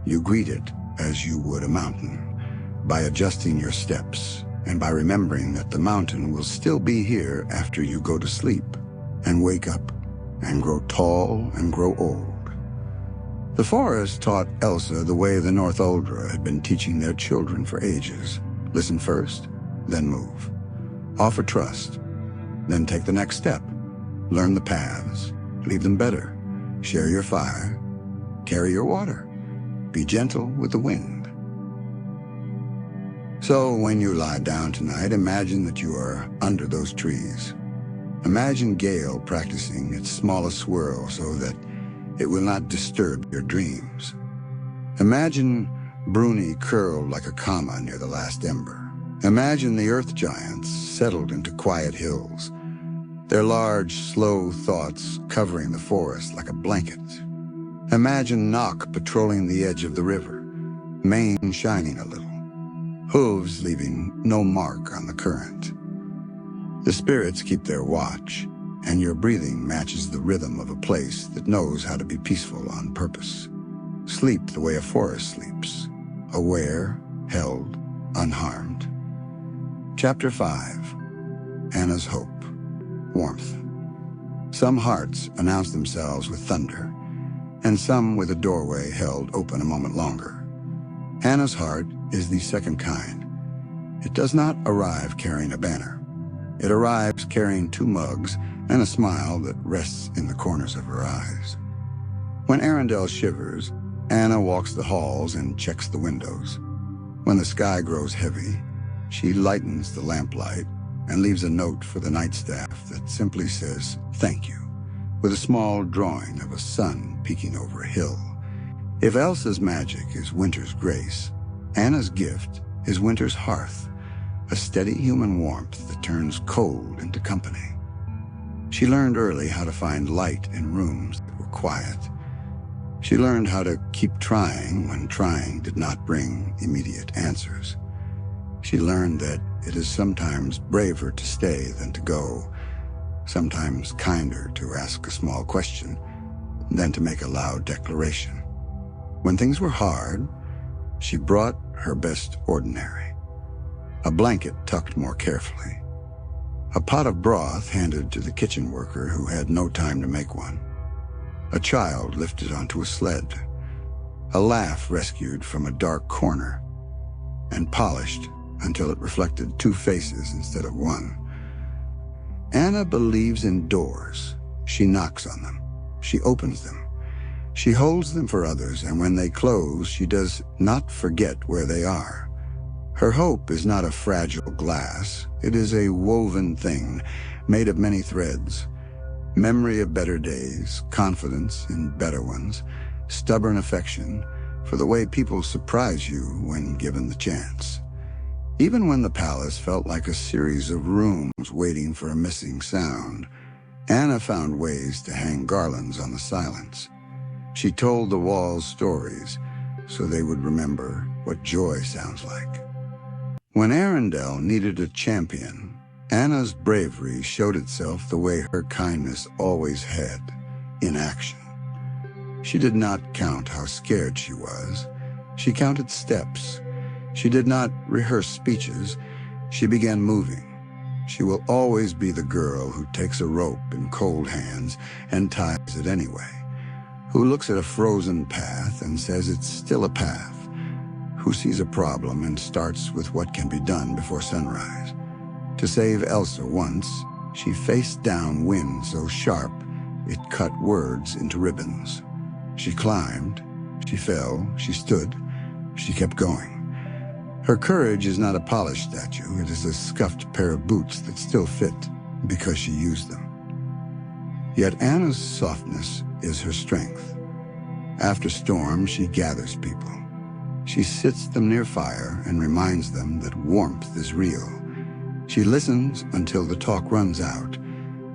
You greet it as you would a mountain, by adjusting your steps and by remembering that the mountain will still be here after you go to sleep and wake up and grow tall and grow old. The forest taught Elsa the way the Northuldra had been teaching their children for ages. Listen first, then move. Offer trust, then take the next step. Learn the paths, leave them better. Share your fire, carry your water. Be gentle with the wind. So when you lie down tonight, imagine that you are under those trees. Imagine Gale practicing its smallest swirl so that it will not disturb your dreams. Imagine Bruni curled like a comma near the last ember. Imagine the earth giants settled into quiet hills, their large, slow thoughts covering the forest like a blanket. Imagine Nock patrolling the edge of the river, mane shining a little, hooves leaving no mark on the current. The spirits keep their watch, and your breathing matches the rhythm of a place that knows how to be peaceful on purpose. Sleep the way a forest sleeps, aware, held, unharmed. Chapter 5. Anna's Hope. Warmth. Some hearts announce themselves with thunder, and some with a doorway held open a moment longer. Anna's heart is the second kind. It does not arrive carrying a banner. It arrives carrying 2 mugs and a smile that rests in the corners of her eyes. When Arendelle shivers, Anna walks the halls and checks the windows. When the sky grows heavy, she lightens the lamplight and leaves a note for the nightstaff that simply says, "Thank you," with a small drawing of a sun peeking over a hill. If Elsa's magic is winter's grace, Anna's gift is winter's hearth, a steady human warmth that turns cold into company. She learned early how to find light in rooms that were quiet. She learned how to keep trying when trying did not bring immediate answers. She learned that it is sometimes braver to stay than to go, sometimes kinder to ask a small question than to make a loud declaration. When things were hard, she brought her best ordinary. A blanket tucked more carefully. A pot of broth handed to the kitchen worker who had no time to make one. A child lifted onto a sled. A laugh rescued from a dark corner and polished until it reflected two faces instead of one. Anna believes in doors. She knocks on them. She opens them. She holds them for others, and when they close, she does not forget where they are. Her hope is not a fragile glass. It is a woven thing made of many threads. Memory of better days, confidence in better ones, stubborn affection for the way people surprise you when given the chance. Even when the palace felt like a series of rooms waiting for a missing sound, Anna found ways to hang garlands on the silence. She told the walls stories so they would remember what joy sounds like. When Arendelle needed a champion, Anna's bravery showed itself the way her kindness always had, in action. She did not count how scared she was. She counted steps. She did not rehearse speeches. She began moving. She will always be the girl who takes a rope in cold hands and ties it anyway, who looks at a frozen path and says it's still a path, who sees a problem and starts with what can be done before sunrise. To save Elsa once, she faced down wind so sharp it cut words into ribbons. She climbed, she fell, she stood, she kept going. Her courage is not a polished statue, it is a scuffed pair of boots that still fit because she used them. Yet Anna's softness is her strength. After storm, she gathers people. She sits them near fire and reminds them that warmth is real. She listens until the talk runs out,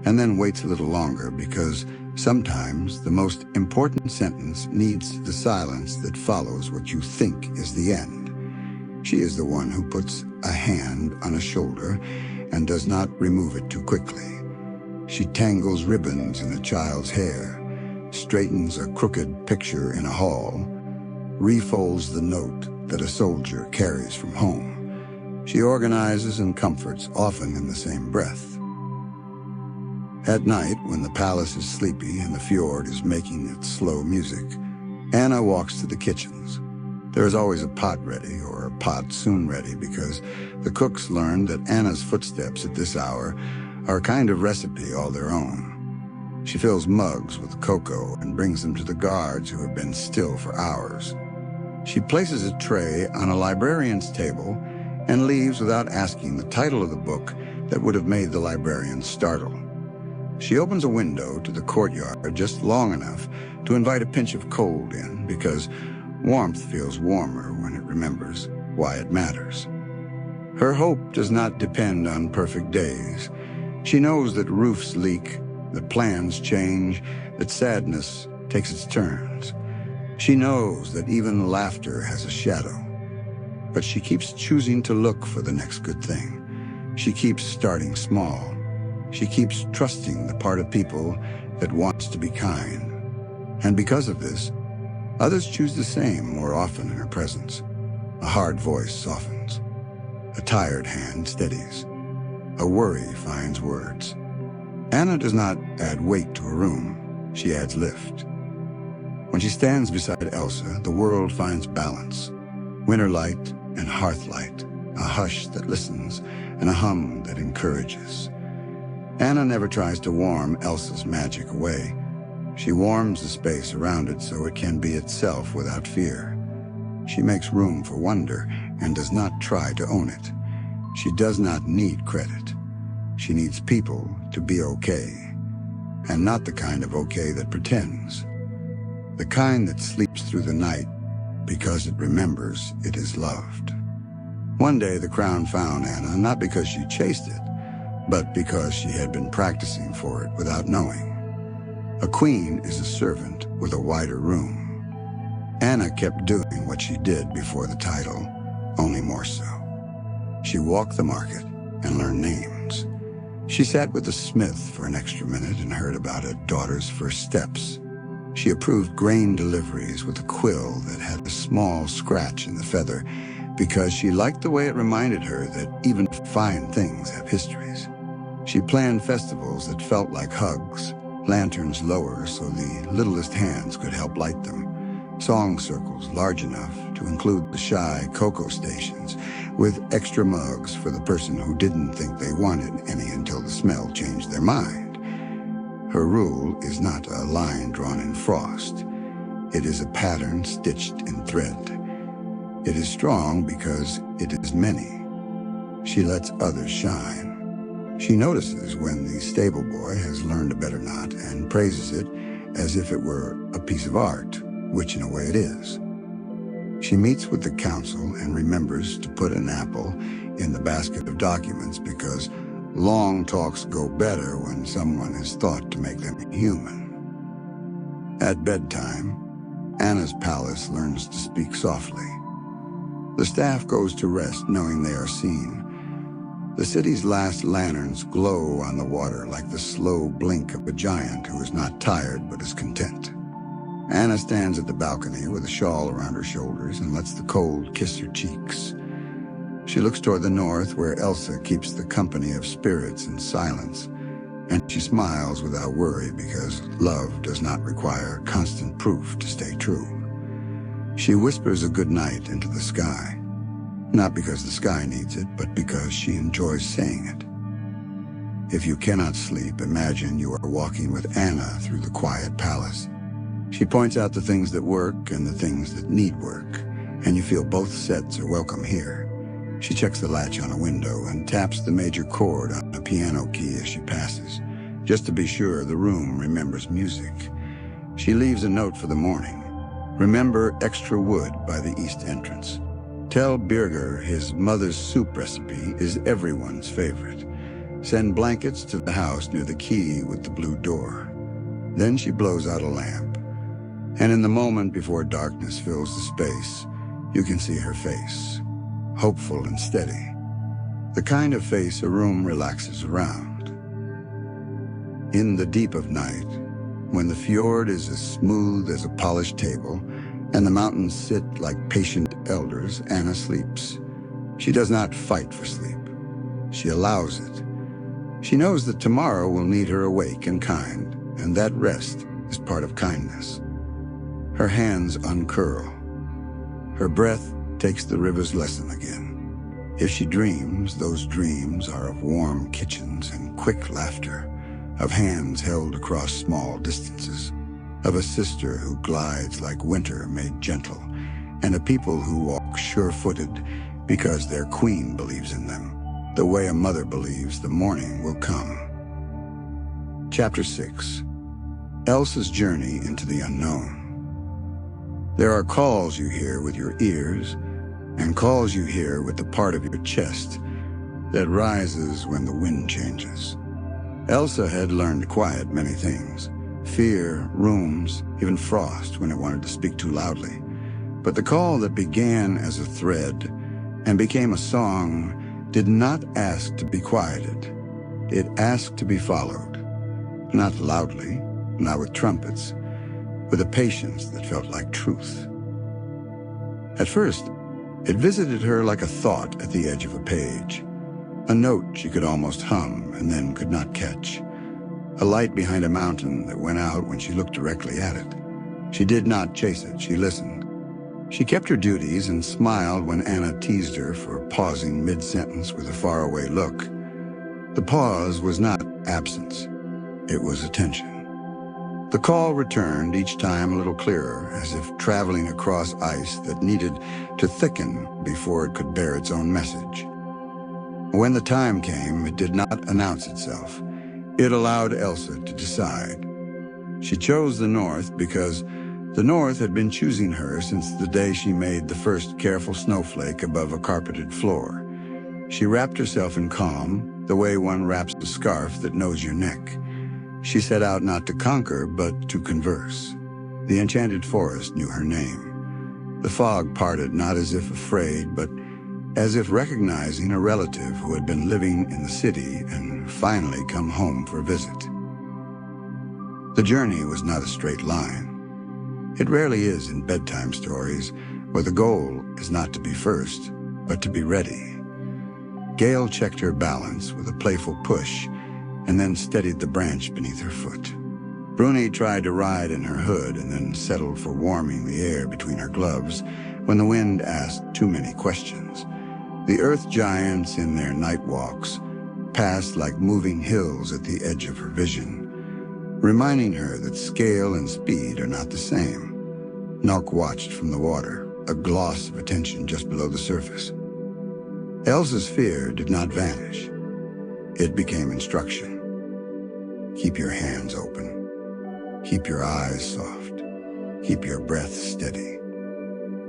and then waits a little longer because sometimes the most important sentence needs the silence that follows what you think is the end. She is the one who puts a hand on a shoulder and does not remove it too quickly. She tangles ribbons in a child's hair, straightens a crooked picture in a hall, refolds the note that a soldier carries from home. She organizes and comforts, often in the same breath. At night, when the palace is sleepy and the fjord is making its slow music, Anna walks to the kitchens. There is always a pot ready, or a pot soon ready, because the cooks learned that Anna's footsteps at this hour are a kind of recipe all their own. She fills mugs with cocoa and brings them to the guards who have been still for hours. She places a tray on a librarian's table and leaves without asking the title of the book that would have made the librarian startle. She opens a window to the courtyard just long enough to invite a pinch of cold in, because warmth feels warmer when it remembers why it matters. Her hope does not depend on perfect days. She knows that roofs leak, that plans change, that sadness takes its turns. She knows that even laughter has a shadow. But she keeps choosing to look for the next good thing. She keeps starting small. She keeps trusting the part of people that wants to be kind. And because of this, others choose the same more often in her presence. A hard voice softens. A tired hand steadies. A worry finds words. Anna does not add weight to a room. She adds lift. When she stands beside Elsa, the world finds balance. Winter light and hearth light, a hush that listens, and a hum that encourages. Anna never tries to warm Elsa's magic away. She warms the space around it so it can be itself without fear. She makes room for wonder and does not try to own it. She does not need credit. She needs people to be okay, and not the kind of okay that pretends. The kind that sleeps through the night because it remembers it is loved. One day the crown found Anna, not because she chased it, but because she had been practicing for it without knowing. A queen is a servant with a wider room. Anna kept doing what she did before the title, only more so. She walked the market and learned names. She sat with the smith for an extra minute and heard about her daughter's first steps. She approved grain deliveries with a quill that had a small scratch in the feather because she liked the way it reminded her that even fine things have histories. She planned festivals that felt like hugs, lanterns lower so the littlest hands could help light them, song circles large enough to include the shy cocoa stations with extra mugs for the person who didn't think they wanted any until the smell changed their mind. Her rule is not a line drawn in frost. It is a pattern stitched in thread. It is strong because it is many. She lets others shine. She notices when the stable boy has learned a better knot and praises it as if it were a piece of art, which in a way it is. She meets with the council and remembers to put an apple in the basket of documents because long talks go better when someone is thought to make them human. At bedtime, Anna's palace learns to speak softly. The staff goes to rest knowing they are seen. The city's last lanterns glow on the water like the slow blink of a giant who is not tired but is content. Anna stands at the balcony with a shawl around her shoulders and lets the cold kiss her cheeks. She looks toward the north where Elsa keeps the company of spirits in silence, and she smiles without worry because love does not require constant proof to stay true. She whispers a good night into the sky, not because the sky needs it, but because she enjoys saying it. If you cannot sleep, imagine you are walking with Anna through the quiet palace. She points out the things that work and the things that need work, and you feel both sets are welcome here. She checks the latch on a window and taps the major chord on a piano key as she passes, just to be sure the room remembers music. She leaves a note for the morning. Remember extra wood by the east entrance. Tell Birger his mother's soup recipe is everyone's favorite. Send blankets to the house near the key with the blue door. Then she blows out a lamp. And in the moment before darkness fills the space, you can see her face, hopeful and steady. The kind of face a room relaxes around. In the deep of night, when the fjord is as smooth as a polished table and the mountains sit like patient elders, Anna sleeps. She does not fight for sleep. She allows it. She knows that tomorrow will need her awake and kind, and that rest is part of kindness. Her hands uncurl. Her breath takes the river's lesson again. If she dreams, those dreams are of warm kitchens and quick laughter, of hands held across small distances, of a sister who glides like winter made gentle, and a people who walk sure-footed because their queen believes in them, the way a mother believes the morning will come. Chapter 6. Elsa's Journey into the Unknown. There are calls you hear with your ears, and calls you hear with the part of your chest that rises when the wind changes. Elsa had learned to quiet many things, fear, rooms, even frost when it wanted to speak too loudly. But the call that began as a thread and became a song did not ask to be quieted. It asked to be followed, not loudly, not with trumpets, with a patience that felt like truth. At first, it visited her like a thought at the edge of a page, a note she could almost hum and then could not catch, a light behind a mountain that went out when she looked directly at it. She did not chase it, she listened. She kept her duties and smiled when Anna teased her for pausing mid-sentence with a faraway look. The pause was not absence, it was attention. The call returned each time a little clearer, as if traveling across ice that needed to thicken before it could bear its own message. When the time came, it did not announce itself. It allowed Elsa to decide. She chose the north because The North had been choosing her since the day she made the first careful snowflake above a carpeted floor. She wrapped herself in calm, the way one wraps a scarf that knows your neck. She set out not to conquer, but to converse. The enchanted forest knew her name. The fog parted not as if afraid, but as if recognizing a relative who had been living in the city and finally come home for a visit. The journey was not a straight line. It rarely is in bedtime stories, where the goal is not to be first, but to be ready. Gale checked her balance with a playful push, and then steadied the branch beneath her foot. Bruni tried to ride in her hood and then settled for warming the air between her gloves when the wind asked too many questions. The earth giants in their night walks passed like moving hills at the edge of her vision, reminding her that scale and speed are not the same. Nock watched from the water, a gloss of attention just below the surface. Elsa's fear did not vanish. It became instruction. Keep your hands open. Keep your eyes soft. Keep your breath steady.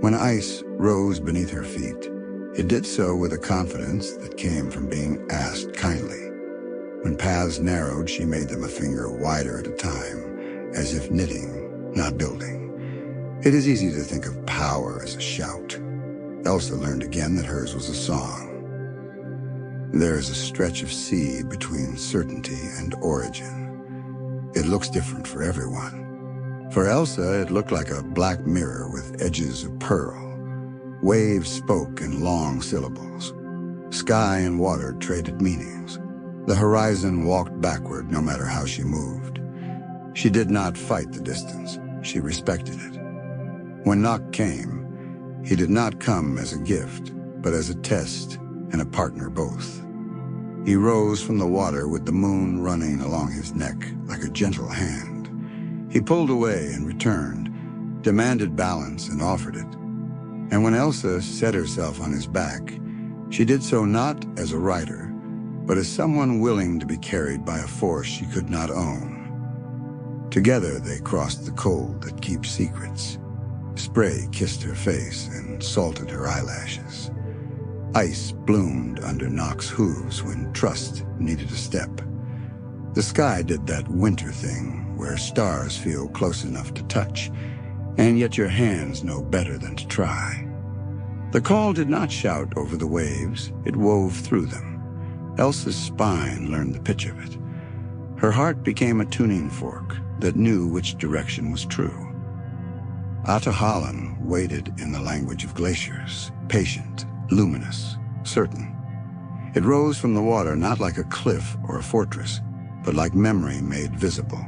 When ice rose beneath her feet, it did so with a confidence that came from being asked kindly. When paths narrowed, she made them a finger wider at a time, as if knitting, not building. It is easy to think of power as a shout. Elsa learned again that hers was a song. There is a stretch of sea between certainty and origin. It looks different for everyone. For Elsa, it looked like a black mirror with edges of pearl. Waves spoke in long syllables. Sky and water traded meanings. The horizon walked backward no matter how she moved. She did not fight the distance. She respected it. When Nock came, he did not come as a gift, but as a test and a partner both. He rose from the water with the moon running along his neck like a gentle hand. He pulled away and returned, demanded balance and offered it. And when Elsa set herself on his back, she did so not as a rider, but as someone willing to be carried by a force she could not own. Together they crossed the cold that keeps secrets. Spray kissed her face and salted her eyelashes. Ice bloomed under Nock's hooves when trust needed a step. The sky did that winter thing where stars feel close enough to touch, and yet your hands know better than to try. The call did not shout over the waves, it wove through them. Elsa's spine learned the pitch of it. Her heart became a tuning fork that knew which direction was true. Atahalan waited in the language of glaciers, patient, luminous, certain. It rose from the water not like a cliff or a fortress, but like memory made visible.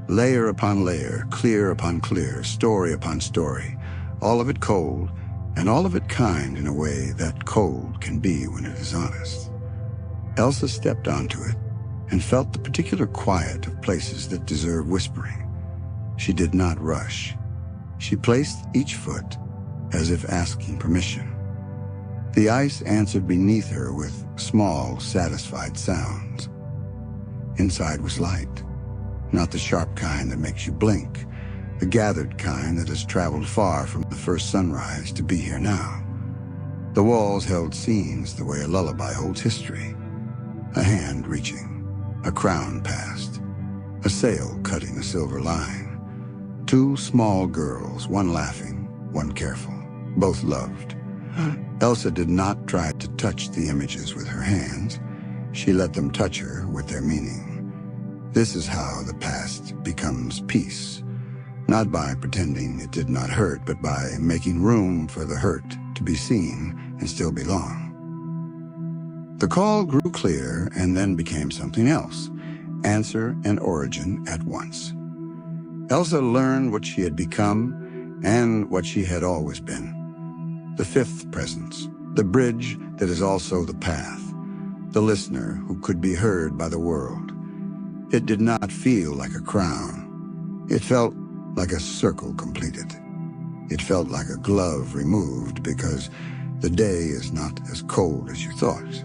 Layer upon layer, clear upon clear, story upon story, all of it cold, and all of it kind in a way that cold can be when it is honest. Elsa stepped onto it and felt the particular quiet of places that deserve whispering. She did not rush. She placed each foot as if asking permission. The ice answered beneath her with small, satisfied sounds. Inside was light, not the sharp kind that makes you blink, the gathered kind that has traveled far from the first sunrise to be here now. The walls held scenes the way a lullaby holds history. A hand reaching, a crown passed, a sail cutting a silver line. Two small girls, one laughing, one careful, both loved. Elsa did not try to touch the images with her hands. She let them touch her with their meaning. This is how the past becomes peace, not by pretending it did not hurt, but by making room for the hurt to be seen and still belong. The call grew clear and then became something else, answer and origin at once. Elsa learned what she had become and what she had always been. The fifth presence, the bridge that is also the path, the listener who could be heard by the world. It did not feel like a crown. It felt like a circle completed. It felt like a glove removed because the day is not as cold as you thought.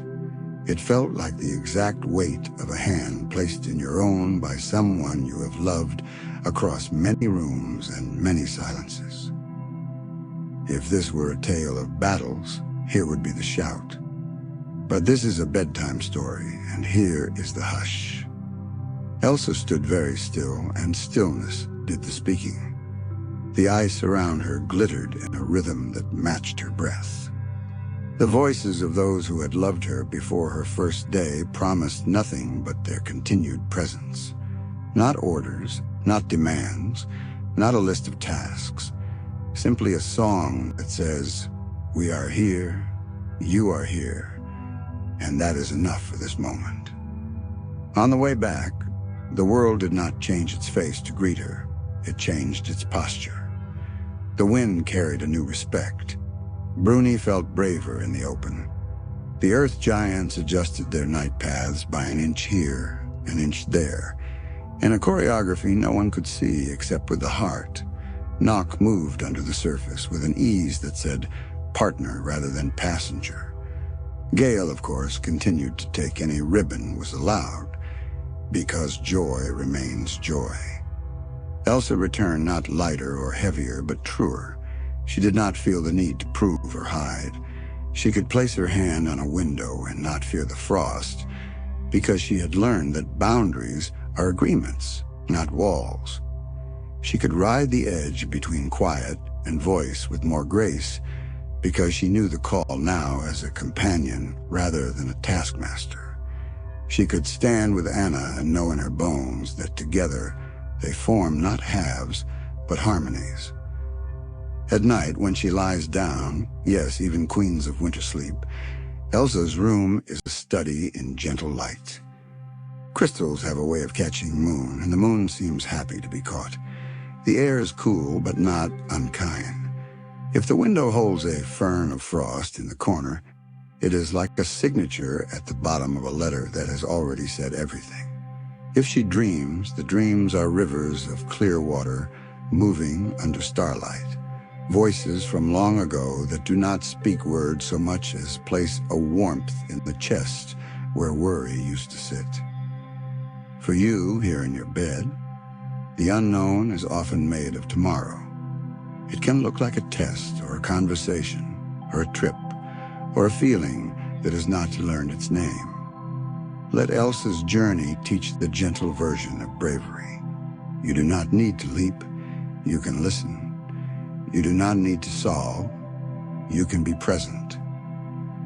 It felt like the exact weight of a hand placed in your own by someone you have loved across many rooms and many silences. If this were a tale of battles, here would be the shout. But this is a bedtime story, and here is the hush. Elsa stood very still, and stillness did the speaking. The ice around her glittered in a rhythm that matched her breath. The voices of those who had loved her before her first day promised nothing but their continued presence. Not orders, not demands, not a list of tasks. Simply a song that says, "We are here, you are here, and that is enough for this moment." On the way back, the world did not change its face to greet her. It changed its posture. The wind carried a new respect. Bruni felt braver in the open. The earth giants adjusted their night paths by an inch here, an inch there. In a choreography no one could see except with the heart. Nock moved under the surface with an ease that said partner rather than passenger. Gale, of course, continued to take any ribbon was allowed, because joy remains joy. Elsa returned not lighter or heavier, but truer. She did not feel the need to prove or hide. She could place her hand on a window and not fear the frost, because she had learned that boundaries are agreements, not walls. She could ride the edge between quiet and voice with more grace, because she knew the call now as a companion rather than a taskmaster. She could stand with Anna and know in her bones that together they form not halves, but harmonies. At night, when she lies down, yes, even queens of winter sleep, Elsa's room is a study in gentle light. Crystals have a way of catching moon, and the moon seems happy to be caught. The air is cool, but not unkind. If the window holds a fern of frost in the corner, it is like a signature at the bottom of a letter that has already said everything. If she dreams, the dreams are rivers of clear water moving under starlight. Voices from long ago that do not speak words so much as place a warmth in the chest where worry used to sit. For you, here in your bed, the unknown is often made of tomorrow. It can look like a test or a conversation or a trip or a feeling that has not learned its name. Let Elsa's journey teach the gentle version of bravery. You do not need to leap. You can listen. You do not need to solve. You can be present.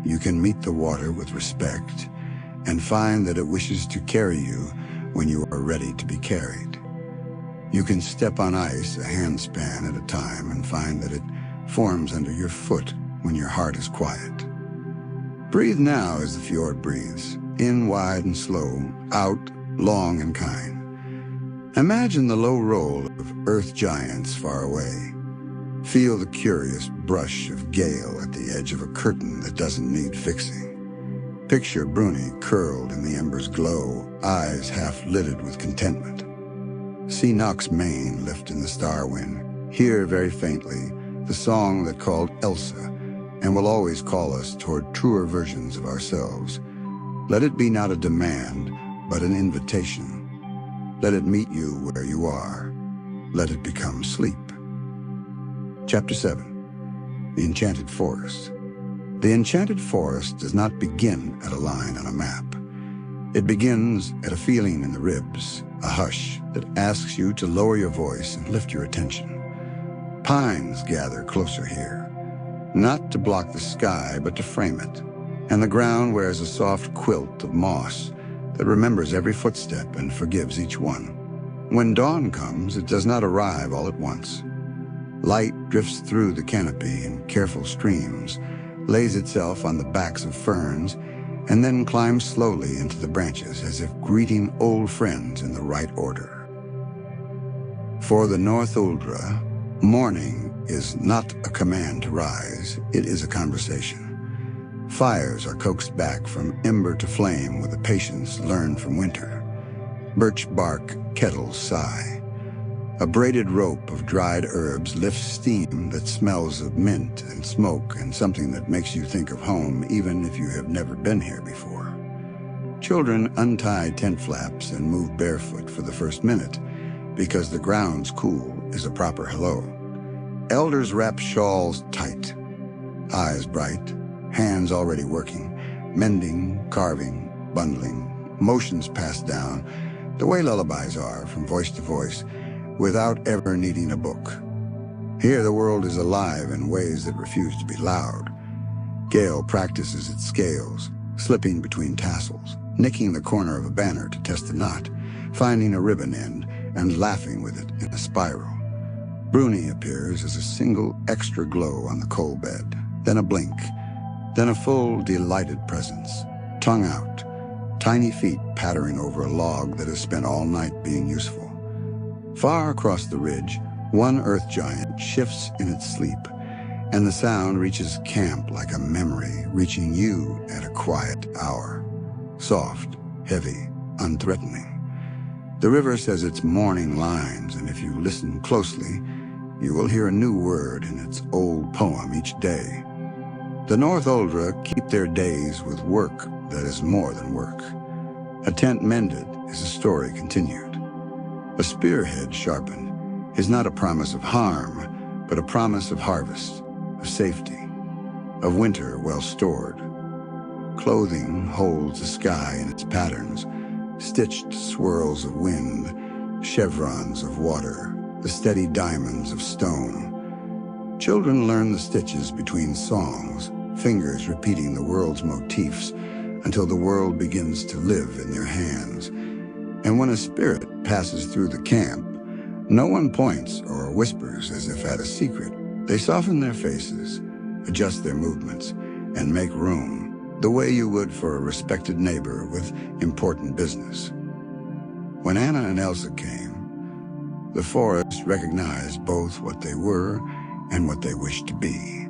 You can meet the water with respect and find that it wishes to carry you when you are ready to be carried. You can step on ice a handspan at a time and find that it forms under your foot when your heart is quiet. Breathe now as the fjord breathes, in wide and slow, out long and kind. Imagine the low roll of earth giants far away. Feel the curious brush of gale at the edge of a curtain that doesn't need fixing. Picture Bruni curled in the ember's glow, eyes half-lidded with contentment. See Nock's mane lift in the star wind. Hear very faintly the song that called Elsa and will always call us toward truer versions of ourselves. Let it be not a demand, but an invitation. Let it meet you where you are. Let it become sleep. Chapter 7. The Enchanted Forest. The Enchanted Forest does not begin at a line on a map. It begins at a feeling in the ribs, a hush that asks you to lower your voice and lift your attention. Pines gather closer here, not to block the sky, but to frame it, and the ground wears a soft quilt of moss that remembers every footstep and forgives each one. When dawn comes, it does not arrive all at once. Light drifts through the canopy in careful streams, lays itself on the backs of ferns, and then climbs slowly into the branches as if greeting old friends in the right order. For the North Uldra, morning is not a command to rise, it is a conversation. Fires are coaxed back from ember to flame with a patience learned from winter. Birch bark kettles sigh. A braided rope of dried herbs lifts steam that smells of mint and smoke and something that makes you think of home even if you have never been here before. Children untie tent flaps and move barefoot for the first minute, because the ground's cool is a proper hello. Elders wrap shawls tight, eyes bright, hands already working, mending, carving, bundling, motions passed down, the way lullabies are from voice to voice, without ever needing a book. Here the world is alive in ways that refuse to be loud. Gale practices its scales, slipping between tassels, nicking the corner of a banner to test a knot, finding a ribbon end, and laughing with it in a spiral. Bruni appears as a single extra glow on the coal bed, then a blink, then a full, delighted presence, tongue out, tiny feet pattering over a log that has spent all night being useful. Far across the ridge, one earth giant shifts in its sleep, and the sound reaches camp like a memory reaching you at a quiet hour. Soft, heavy, unthreatening. The river says its morning lines, and if you listen closely, you will hear a new word in its old poem each day. The North Uldra keep their days with work that is more than work. A tent mended is a story continued. A spearhead sharpened is not a promise of harm, but a promise of harvest, of safety, of winter well stored. Clothing holds the sky in its patterns, stitched swirls of wind, chevrons of water, the steady diamonds of stone. Children learn the stitches between songs, fingers repeating the world's motifs until the world begins to live in their hands. And when a spirit passes through the camp, no one points or whispers as if at a secret. They soften their faces, adjust their movements, and make room, the way you would for a respected neighbor with important business. When Anna and Elsa came, the forest recognized both what they were and what they wished to be.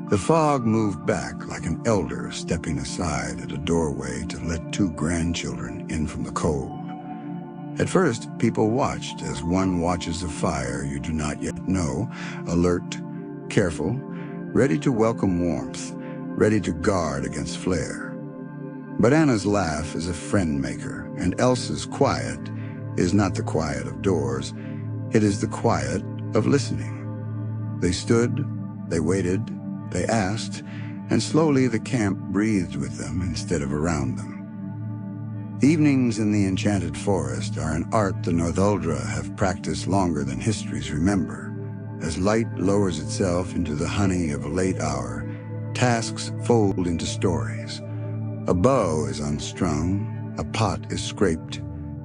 The fog moved back like an elder stepping aside at a doorway to let two grandchildren in from the cold. At first, people watched as one watches a fire you do not yet know, alert, careful, ready to welcome warmth, ready to guard against flare. But Anna's laugh is a friend maker, and Elsa's quiet is not the quiet of doors, it is the quiet of listening. They stood, they waited, they asked, and slowly the camp breathed with them instead of around them. Evenings in the enchanted forest are an art the Northuldra have practiced longer than histories remember. As light lowers itself into the honey of a late hour, tasks fold into stories. A bow is unstrung, a pot is scraped,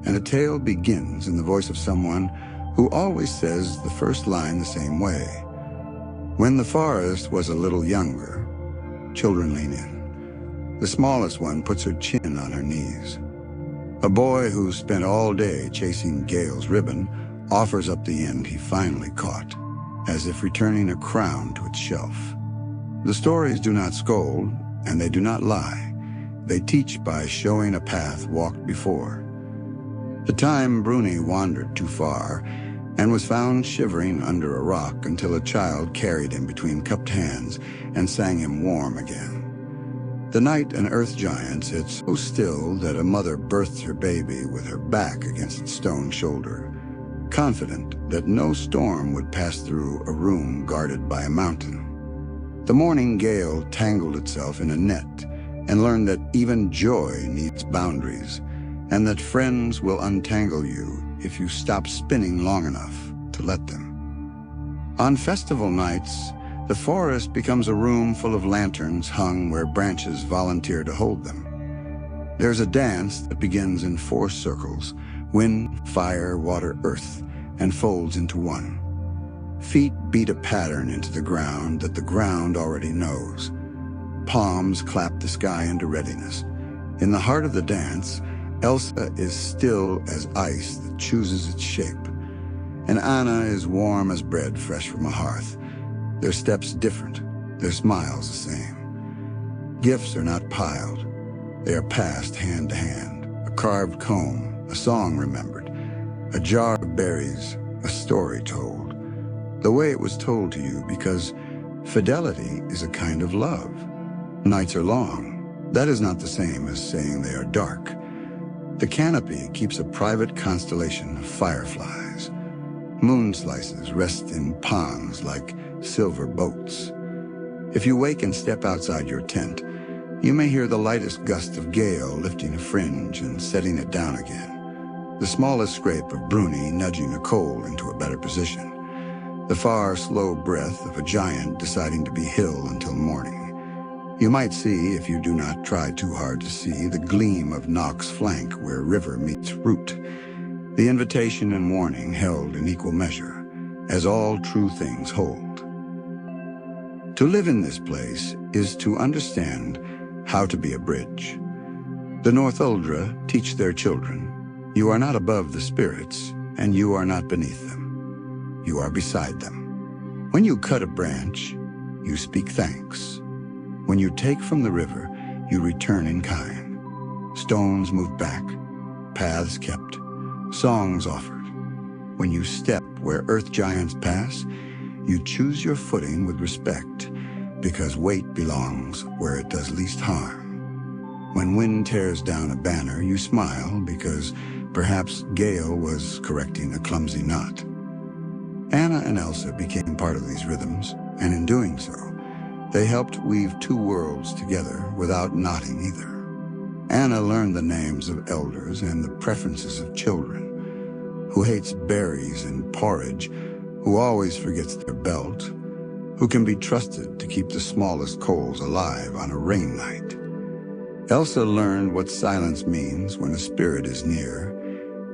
and a tale begins in the voice of someone who always says the first line the same way. When the forest was a little younger, children lean in. The smallest one puts her chin on her knees. A boy who spent all day chasing Gale's ribbon offers up the end he finally caught, as if returning a crown to its shelf. The stories do not scold, and they do not lie. They teach by showing a path walked before. The time Bruni wandered too far and was found shivering under a rock until a child carried him between cupped hands and sang him warm again. The night an earth giant sits so still that a mother births her baby with her back against its stone shoulder, confident that no storm would pass through a room guarded by a mountain. The morning gale tangled itself in a net and learned that even joy needs boundaries, and that friends will untangle you if you stop spinning long enough to let them. On festival nights, the forest becomes a room full of lanterns hung where branches volunteer to hold them. There's a dance that begins in 4 circles, wind, fire, water, earth, and folds into one. Feet beat a pattern into the ground that the ground already knows. Palms clap the sky into readiness. In the heart of the dance, Elsa is still as ice that chooses its shape, and Anna is warm as bread fresh from a hearth. Their steps different, their smiles the same. Gifts are not piled. They are passed hand to hand. A carved comb, a song remembered, a jar of berries, a story told. The way it was told to you, because fidelity is a kind of love. Nights are long. That is not the same as saying they are dark. The canopy keeps a private constellation of fireflies. Moon slices rest in ponds like silver boats. If you wake and step outside your tent, you may hear the lightest gust of gale lifting a fringe and setting it down again. The smallest scrape of Bruni nudging a coal into a better position. The far, slow breath of a giant deciding to be hill until morning. You might see, if you do not try too hard to see, the gleam of Nock's flank where river meets root. The invitation and warning held in equal measure, as all true things hold. To live in this place is to understand how to be a bridge. The North Uldra teach their children, you are not above the spirits, and you are not beneath them. You are beside them. When you cut a branch, you speak thanks. When you take from the river, you return in kind. Stones moved back, paths kept, songs offered. When you step where earth giants pass, you choose your footing with respect, because weight belongs where it does least harm. When wind tears down a banner, you smile, because perhaps Gale was correcting a clumsy knot. Anna and Elsa became part of these rhythms, and in doing so, they helped weave two worlds together without knotting either. Anna learned the names of elders and the preferences of children, who hates berries and porridge, who always forgets their belt, who can be trusted to keep the smallest coals alive on a rain night. Elsa learned what silence means when a spirit is near,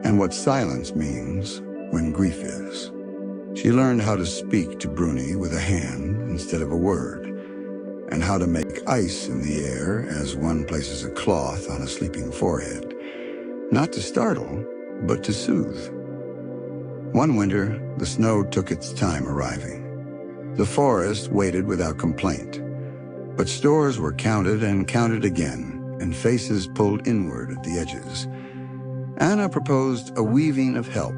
and what silence means when grief is. She learned how to speak to Bruni with a hand instead of a word, and how to make ice in the air as one places a cloth on a sleeping forehead, not to startle, but to soothe. One winter, the snow took its time arriving. The forest waited without complaint, but stores were counted and counted again, and faces pulled inward at the edges. Anna proposed a weaving of help,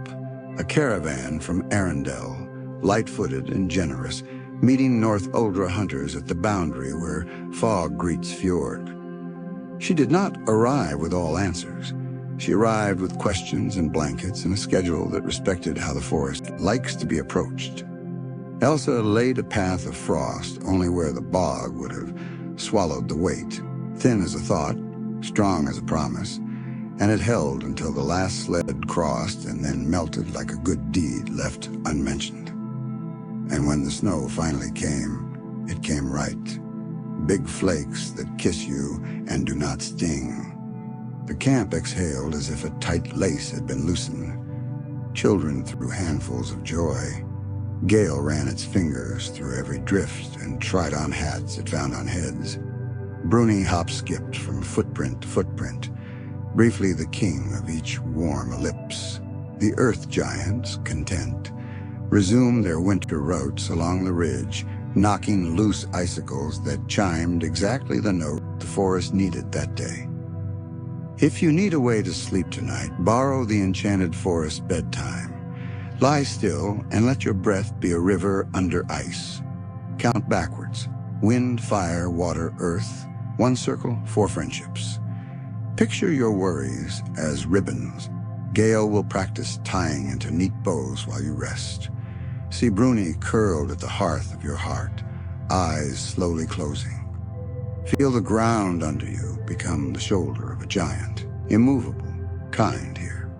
a caravan from Arendelle, light-footed and generous, meeting North Uldra hunters at the boundary where fog greets fjord. She did not arrive with all answers. She arrived with questions and blankets and a schedule that respected how the forest likes to be approached. Elsa laid a path of frost only where the bog would have swallowed the weight, thin as a thought, strong as a promise, and it held until the last sled crossed and then melted like a good deed left unmentioned. And when the snow finally came, it came right. Big flakes that kiss you and do not sting. The camp exhaled as if a tight lace had been loosened. Children threw handfuls of joy. Gale ran its fingers through every drift and tried on hats it found on heads. Bruni hop-skipped from footprint to footprint, briefly the king of each warm ellipse. The earth giants, content, resumed their winter routes along the ridge, knocking loose icicles that chimed exactly the note the forest needed that day. If you need a way to sleep tonight, borrow the enchanted forest bedtime. Lie still and let your breath be a river under ice. Count backwards. Wind, fire, water, earth. 1 circle, 4 friendships. Picture your worries as ribbons. Gale will practice tying into neat bows while you rest. See Bruni curled at the hearth of your heart, eyes slowly closing. Feel the ground under you become the shoulder of a giant, immovable, kind here.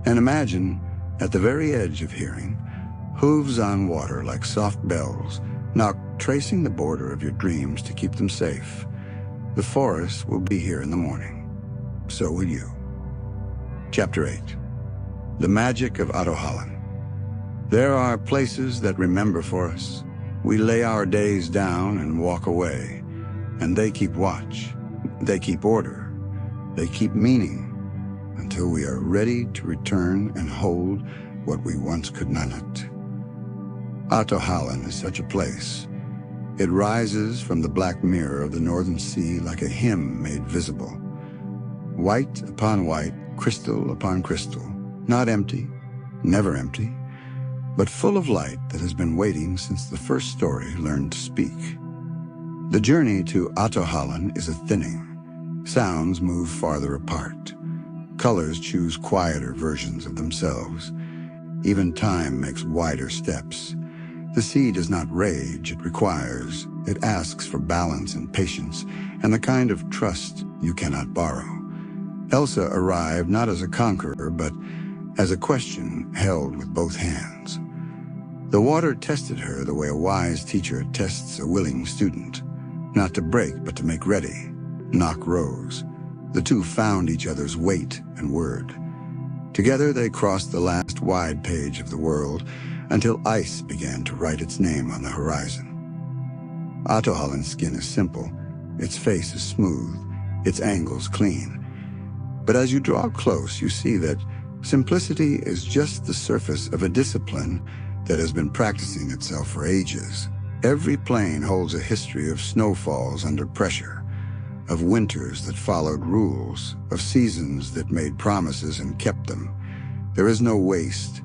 And imagine, at the very edge of hearing, hooves on water like soft bells, Nock tracing the border of your dreams to keep them safe. The forest will be here in the morning. So will you. Chapter 8. The Magic of Ottohallan. There are places that remember for us. We lay our days down and walk away, and they keep watch. They keep order. They keep meaning, until we are ready to return and hold what we once could not. Ottohallan is such a place. It rises from the black mirror of the northern sea like a hymn made visible. White upon white, crystal upon crystal, not empty, never empty, but full of light that has been waiting since the first story learned to speak. The journey to Ottohallan is a thinning. Sounds move farther apart. colors choose quieter versions of themselves. Even time makes wider steps. The sea does not rage, it requires. It asks for balance and patience, and the kind of trust you cannot borrow. Elsa arrived not as a conqueror, but as a question held with both hands. The water tested her the way a wise teacher tests a willing student. Not to break, but to make ready. Knock rose. The two found each other's weight and word. Together they crossed the last wide page of the world until ice began to write its name on the horizon. Ahtohallan's skin is simple, its face is smooth, its angles clean. But as you draw close, you see that simplicity is just the surface of a discipline that has been practicing itself for ages. Every plane holds a history of snowfalls under pressure, of winters that followed rules, of seasons that made promises and kept them. There is no waste.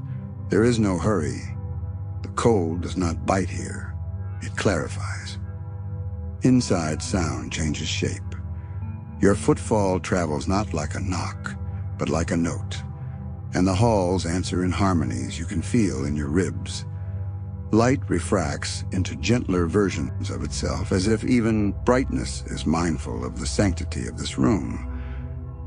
There is no hurry. The cold does not bite here. It clarifies. Inside, sound changes shape. Your footfall travels not like a knock, but like a note. And the halls answer in harmonies you can feel in your ribs. Light refracts into gentler versions of itself, as if even brightness is mindful of the sanctity of this room.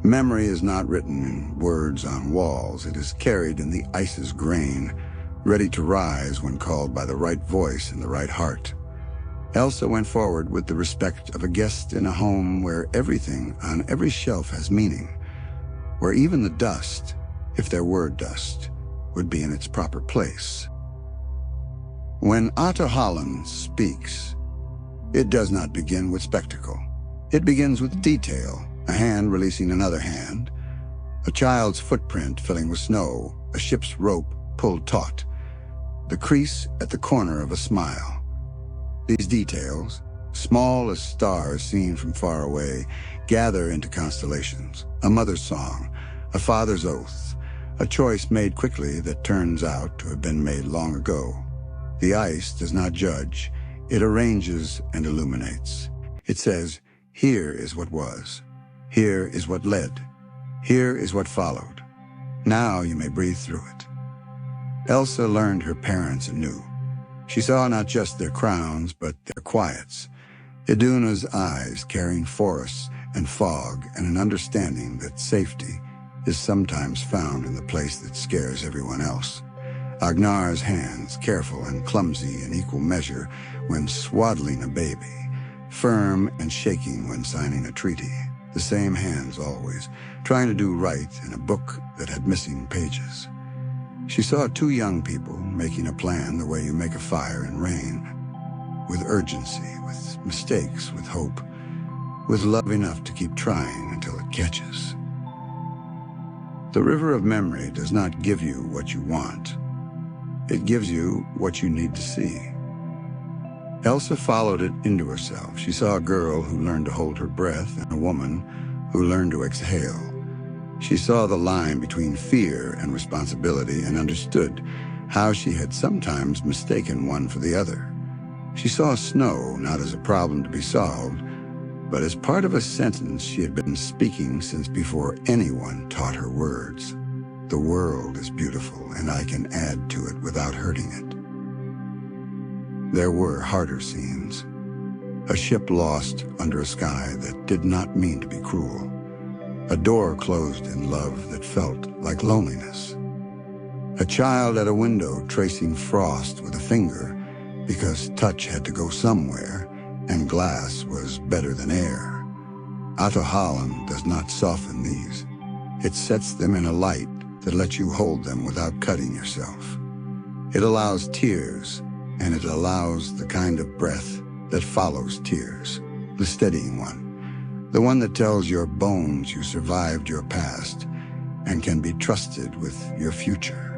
Memory is not written in words on walls. It is carried in the ice's grain, ready to rise when called by the right voice and the right heart. Elsa went forward with the respect of a guest in a home where everything on every shelf has meaning, where even the dust, if there were dust, would be in its proper place. When Ahtohallan speaks, it does not begin with spectacle. It begins with detail, a hand releasing another hand, a child's footprint filling with snow, a ship's rope pulled taut, the crease at the corner of a smile. These details, small as stars seen from far away, gather into constellations, a mother's song, a father's oath, a choice made quickly that turns out to have been made long ago. The ice does not judge. It arranges and illuminates. It says, here is what was. Here is what led. Here is what followed. Now you may breathe through it. Elsa learned her parents anew. She saw not just their crowns, but their quiets. Iduna's eyes carrying forests and fog and an understanding that safety is sometimes found in the place that scares everyone else. Agnar's hands, careful and clumsy in equal measure when swaddling a baby, firm and shaking when signing a treaty. The same hands always, trying to do right in a book that had missing pages. She saw two young people making a plan the way you make a fire in rain, with urgency, with mistakes, with hope, with love enough to keep trying until it catches. The river of memory does not give you what you want. It gives you what you need to see. Elsa followed it into herself. She saw a girl who learned to hold her breath and a woman who learned to exhale. She saw the line between fear and responsibility and understood how she had sometimes mistaken one for the other. She saw snow not as a problem to be solved, but as part of a sentence she had been speaking since before anyone taught her words. The world is beautiful, and I can add to it without hurting it. There were harder scenes. A ship lost under a sky that did not mean to be cruel. A door closed in love that felt like loneliness. A child at a window tracing frost with a finger because touch had to go somewhere and glass was better than air. Ahtohallan does not soften these. It sets them in a light that lets you hold them without cutting yourself. It allows tears, and it allows the kind of breath that follows tears, the steadying one. The one that tells your bones you survived your past and can be trusted with your future.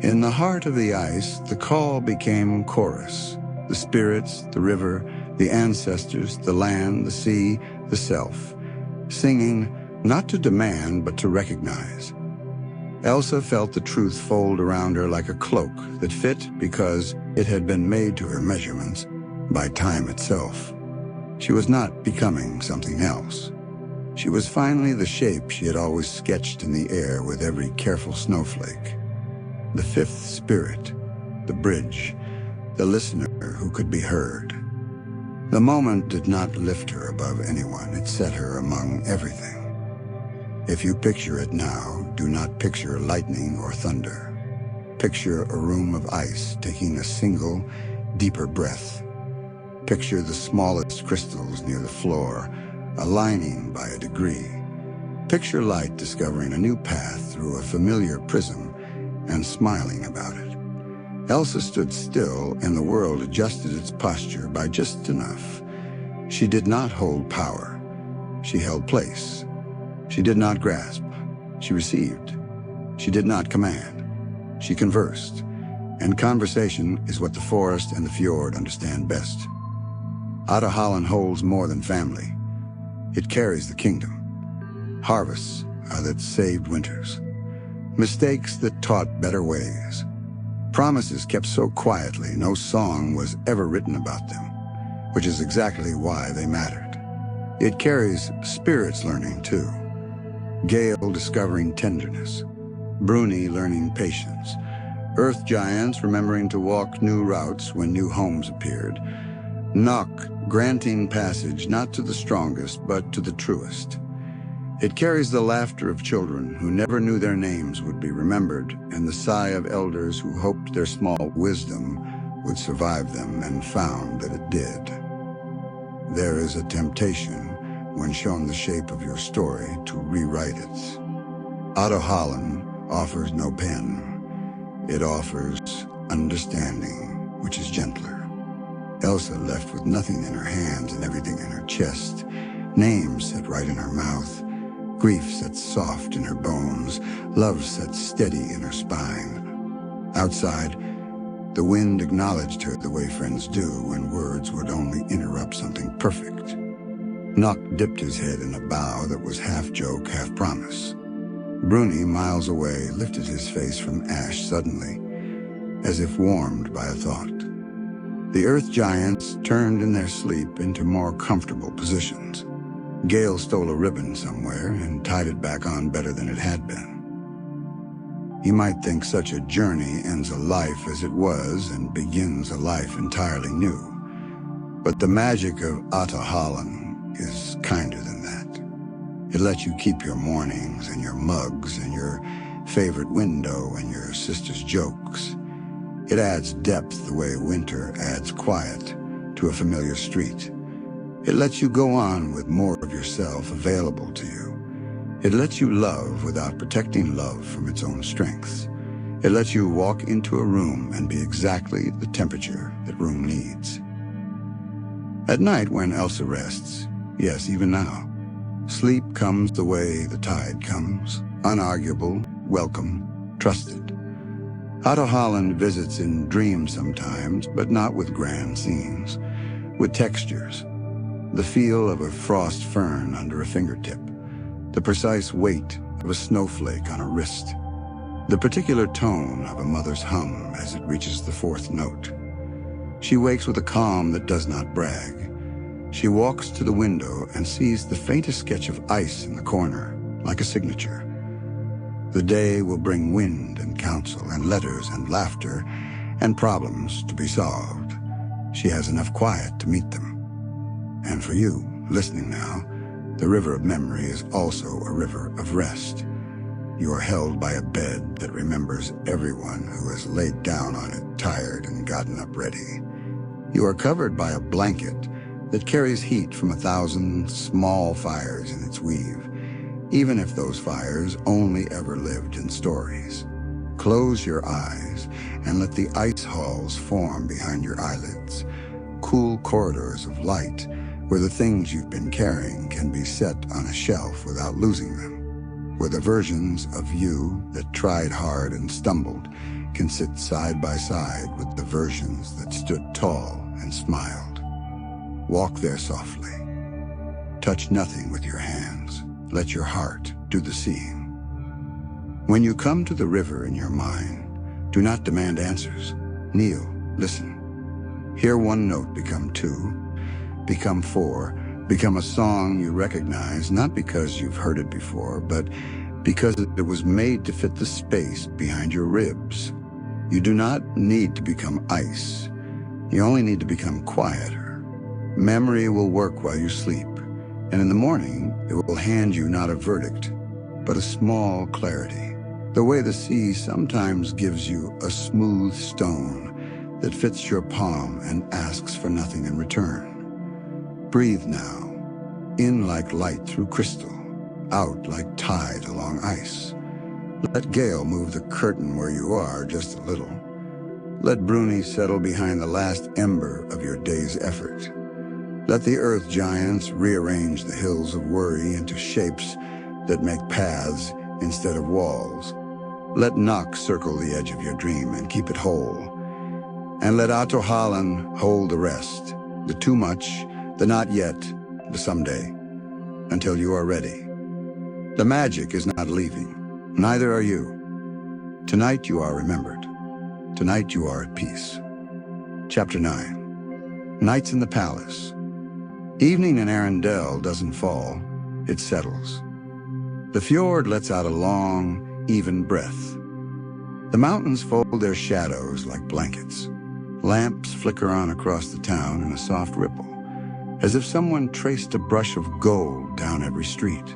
In the heart of the ice, the call became chorus. The spirits, the river, the ancestors, the land, the sea, the self, singing not to demand but to recognize. Elsa felt the truth fold around her like a cloak that fit because it had been made to her measurements by time itself. She was not becoming something else. She was finally the shape she had always sketched in the air with every careful snowflake. The fifth spirit, the bridge, the listener who could be heard. The moment did not lift her above anyone, it set her among everything. If you picture it now, do not picture lightning or thunder. Picture a room of ice taking a single, deeper breath. Picture the smallest crystals near the floor, aligning by a degree. Picture light discovering a new path through a familiar prism and smiling about it. Elsa stood still, and the world adjusted its posture by just enough. She did not hold power. She held place. She did not grasp. She received. She did not command. She conversed. And conversation is what the forest and the fjord understand best. Ahtohallan holds more than family. It carries the kingdom. Harvests are that saved winters. Mistakes that taught better ways. Promises kept so quietly no song was ever written about them, which is exactly why they mattered. It carries spirits learning too. Gale discovering tenderness. Bruni learning patience. Earth giants remembering to walk new routes when new homes appeared. Nock granting passage not to the strongest, but to the truest. It carries the laughter of children who never knew their names would be remembered, and the sigh of elders who hoped their small wisdom would survive them and found that it did. There is a temptation, when shown the shape of your story, to rewrite it. Ahtohallan offers no pen. It offers understanding, which is gentler. Elsa left with nothing in her hands and everything in her chest. Names set right in her mouth. Grief sat soft in her bones, love sat steady in her spine. Outside, the wind acknowledged her the way friends do when words would only interrupt something perfect. Nock dipped his head in a bow that was half joke, half promise. Bruni, miles away, lifted his face from ash suddenly, as if warmed by a thought. The earth giants turned in their sleep into more comfortable positions. Gale stole a ribbon somewhere and tied it back on better than it had been. You might think such a journey ends a life as it was and begins a life entirely new. But the magic of Ahtohallan is kinder than that. It lets you keep your mornings and your mugs and your favorite window and your sister's jokes. It adds depth the way winter adds quiet to a familiar street. It lets you go on with more of yourself available to you. It lets you love without protecting love from its own strengths. It lets you walk into a room and be exactly the temperature that room needs. At night when Elsa rests, yes, even now, sleep comes the way the tide comes, unarguable, welcome, trusted. Ahtohallan visits in dreams sometimes, but not with grand scenes, with textures. The feel of a frost fern under a fingertip, the precise weight of a snowflake on a wrist, the particular tone of a mother's hum as it reaches the fourth note. She wakes with a calm that does not brag. She walks to the window and sees the faintest sketch of ice in the corner, like a signature. The day will bring wind and counsel and letters and laughter and problems to be solved. She has enough quiet to meet them. And for you, listening now, the river of memory is also a river of rest. You are held by a bed that remembers everyone who has laid down on it tired and gotten up ready. You are covered by a blanket that carries heat from 1,000 small fires in its weave, even if those fires only ever lived in stories. Close your eyes and let the ice halls form behind your eyelids, cool corridors of light where the things you've been carrying can be set on a shelf without losing them, where the versions of you that tried hard and stumbled can sit side by side with the versions that stood tall and smiled. Walk there softly. Touch nothing with your hands. Let your heart do the seeing. When you come to the river in your mind, do not demand answers. Kneel, listen. Hear one note become two, become four, Become a song you recognize, not because you've heard it before, but because it was made to fit the space behind your ribs. You do not need to become ice. You only need to become quieter. Memory will work while you sleep, and in the morning, it will hand you not a verdict, but a small clarity. The way the sea sometimes gives you a smooth stone that fits your palm and asks for nothing in return. Breathe now, in like light through crystal, out like tide along ice. Let Gale move the curtain where you are just a little. Let Bruni settle behind the last ember of your day's effort. Let the earth giants rearrange the hills of worry into shapes that make paths instead of walls. Let Nox circle the edge of your dream and keep it whole. And let Atohalan hold the rest, the too much, the not yet, the someday, until you are ready. The magic is not leaving. Neither are you. Tonight you are remembered. Tonight you are at peace. Chapter 9. Nights in the Palace. Evening in Arendelle doesn't fall, it settles. The fjord lets out a long, even breath. The mountains fold their shadows like blankets. Lamps flicker on across the town in a soft ripple, as if someone traced a brush of gold down every street.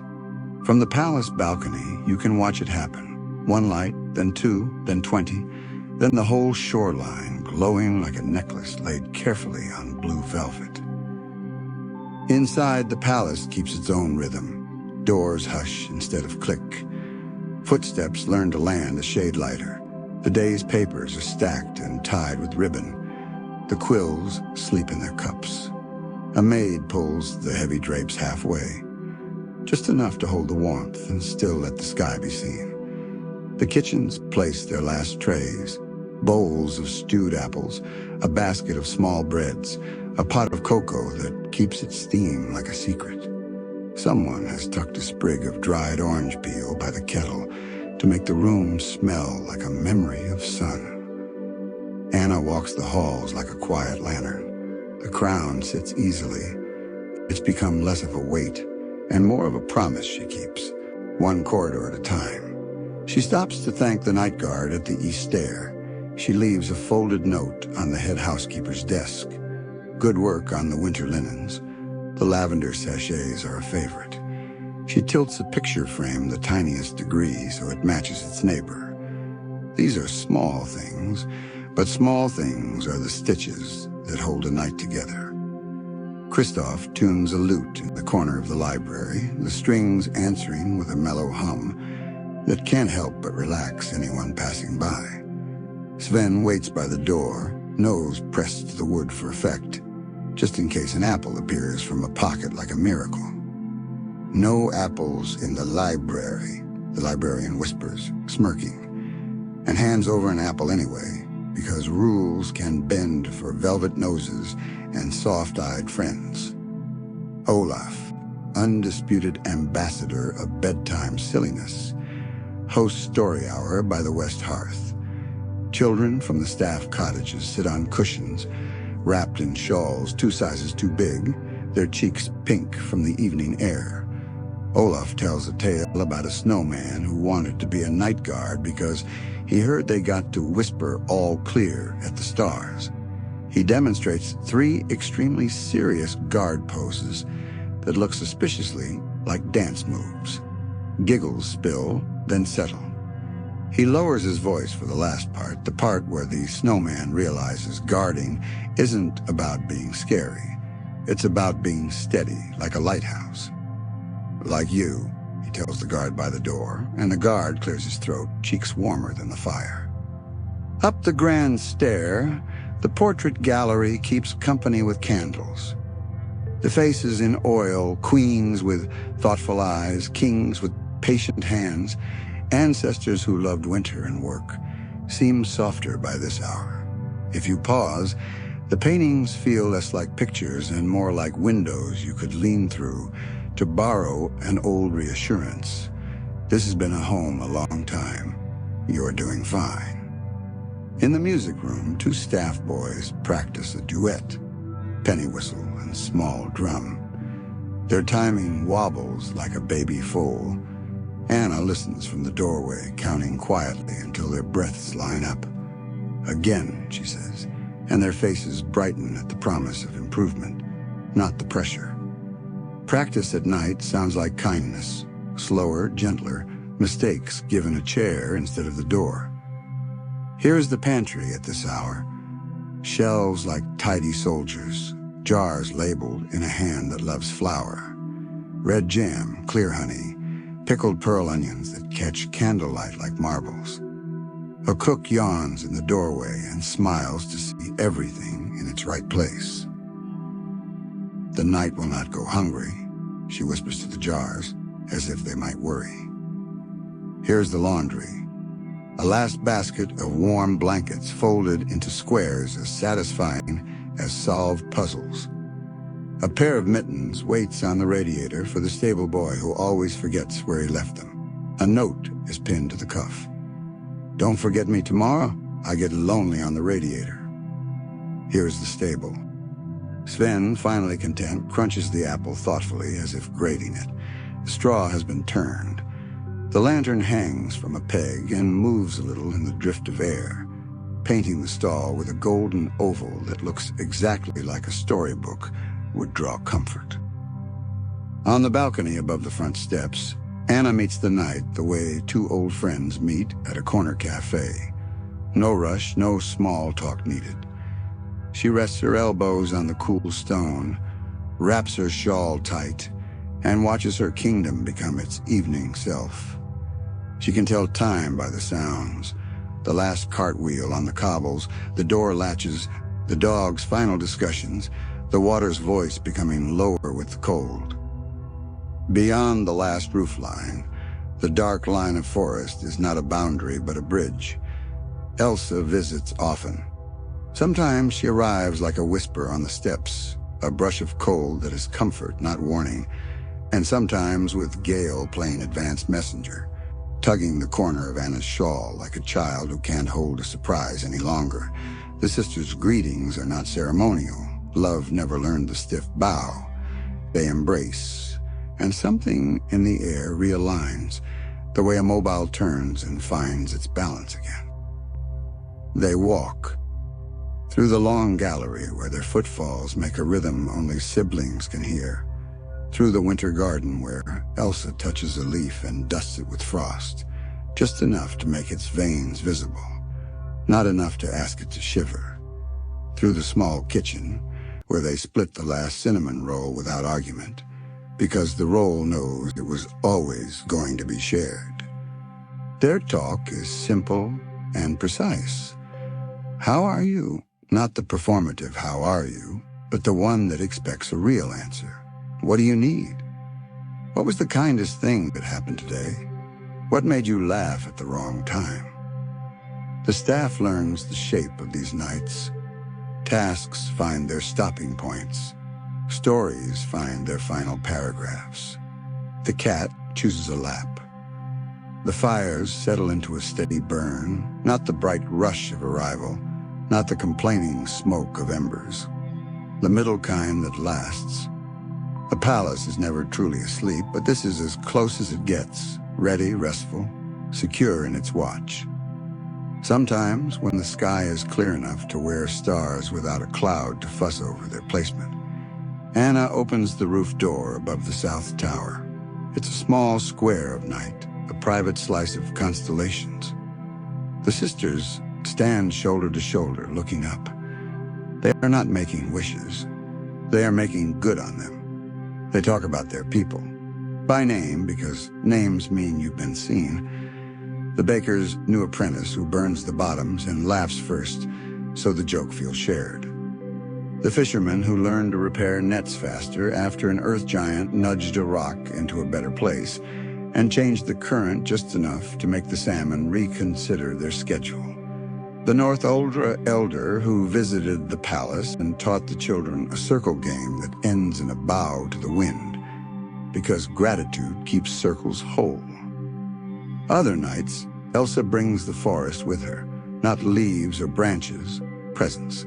From the palace balcony, you can watch it happen. One light, then two, then 20, then the whole shoreline glowing like a necklace laid carefully on blue velvet. Inside, the palace keeps its own rhythm. Doors hush instead of click. Footsteps learn to land a shade lighter. The day's papers are stacked and tied with ribbon. The quills sleep in their cups. A maid pulls the heavy drapes halfway, just enough to hold the warmth and still let the sky be seen. The kitchens place their last trays, bowls of stewed apples, a basket of small breads, a pot of cocoa that keeps its steam like a secret. Someone has tucked a sprig of dried orange peel by the kettle to make the room smell like a memory of sun. Anna walks the halls like a quiet lantern. The crown sits easily. It's become less of a weight and more of a promise she keeps, one corridor at a time. She stops to thank the night guard at the east stair. She leaves a folded note on the head housekeeper's desk. Good work on the winter linens. The lavender sachets are a favorite. She tilts a picture frame the tiniest degree so it matches its neighbor. These are small things, but small things are the stitches that hold a night together. Christoph tunes a lute in the corner of the library, the strings answering with a mellow hum that can't help but relax anyone passing by. Sven waits by the door, nose pressed to the wood for effect, just in case an apple appears from a pocket like a miracle. No apples in the library, the librarian whispers, smirking, and hands over an apple anyway, because rules can bend for velvet noses and soft-eyed friends. Olaf, undisputed ambassador of bedtime silliness, hosts story hour by the west hearth. Children from the staff cottages sit on cushions, wrapped in shawls 2 sizes too big, their cheeks pink from the evening air. Olaf tells a tale about a snowman who wanted to be a night guard because he heard they got to whisper all clear at the stars. He demonstrates 3 extremely serious guard poses that look suspiciously like dance moves. Giggles spill, then settle. He lowers his voice for the last part, the part where the snowman realizes guarding isn't about being scary. It's about being steady, like a lighthouse. Like you, he tells the guard by the door, and the guard clears his throat, cheeks warmer than the fire. Up the grand stair, the portrait gallery keeps company with candles. The faces in oil, queens with thoughtful eyes, kings with patient hands, ancestors who loved winter and work, seem softer by this hour. If you pause, the paintings feel less like pictures and more like windows you could lean through to borrow an old reassurance. This has been a home a long time. You're doing fine. In the music room, 2 staff boys practice a duet, penny whistle and small drum. Their timing wobbles like a baby foal. Anna listens from the doorway, counting quietly until their breaths line up. Again, she says, and their faces brighten at the promise of improvement, not the pressure. Practice at night sounds like kindness, slower, gentler, mistakes given a chair instead of the door. Here's the pantry at this hour. Shelves like tidy soldiers, jars labeled in a hand that loves flour. Red jam, clear honey, pickled pearl onions that catch candlelight like marbles. A cook yawns in the doorway and smiles to see everything in its right place. The night will not go hungry, she whispers to the jars, as if they might worry. Here's the laundry. A last basket of warm blankets folded into squares as satisfying as solved puzzles. A pair of mittens waits on the radiator for the stable boy who always forgets where he left them. A note is pinned to the cuff. Don't forget me tomorrow, I get lonely on the radiator. Here's the stable. Sven, finally content, crunches the apple thoughtfully as if grating it. The straw has been turned. The lantern hangs from a peg and moves a little in the drift of air, painting the stall with a golden oval that looks exactly like a storybook would draw comfort. On the balcony above the front steps, Anna meets the night the way two old friends meet at a corner cafe. No rush, no small talk needed. She rests her elbows on the cool stone, wraps her shawl tight, and watches her kingdom become its evening self. She can tell time by the sounds, the last cartwheel on the cobbles, the door latches, the dog's final discussions, the water's voice becoming lower with the cold. Beyond the last roofline, the dark line of forest is not a boundary but a bridge. Elsa visits often. Sometimes she arrives like a whisper on the steps, a brush of cold that is comfort, not warning, and sometimes with Gale playing advanced messenger, tugging the corner of Anna's shawl like a child who can't hold a surprise any longer. The sisters' greetings are not ceremonial. Love never learned the stiff bow. They embrace, and something in the air realigns, the way a mobile turns and finds its balance again. They walk through the long gallery where their footfalls make a rhythm only siblings can hear, through the winter garden where Elsa touches a leaf and dusts it with frost, just enough to make its veins visible, not enough to ask it to shiver, through the small kitchen where they split the last cinnamon roll without argument, because the roll knows it was always going to be shared. Their talk is simple and precise. How are you? Not the performative how are you, but the one that expects a real answer. What do you need? What was the kindest thing that happened today? What made you laugh at the wrong time? The staff learns the shape of these nights. Tasks find their stopping points. Stories find their final paragraphs. The cat chooses a lap. The fires settle into a steady burn, not the bright rush of arrival, not the complaining smoke of embers. The middle kind that lasts. The palace is never truly asleep, but this is as close as it gets, ready, restful, secure in its watch. Sometimes, when the sky is clear enough to wear stars without a cloud to fuss over their placement, Anna opens the roof door above the south tower. It's a small square of night, a private slice of constellations. The sisters stand shoulder to shoulder, looking up. They are not making wishes. They are making good on them. They talk about their people. By name, because names mean you've been seen. The baker's new apprentice who burns the bottoms and laughs first, so the joke feels shared. The fisherman who learned to repair nets faster after an earth giant nudged a rock into a better place and changed the current just enough to make the salmon reconsider their schedule. The North Uldra elder who visited the palace and taught the children a circle game that ends in a bow to the wind, because gratitude keeps circles whole. Other nights, Elsa brings the forest with her, not leaves or branches, presence.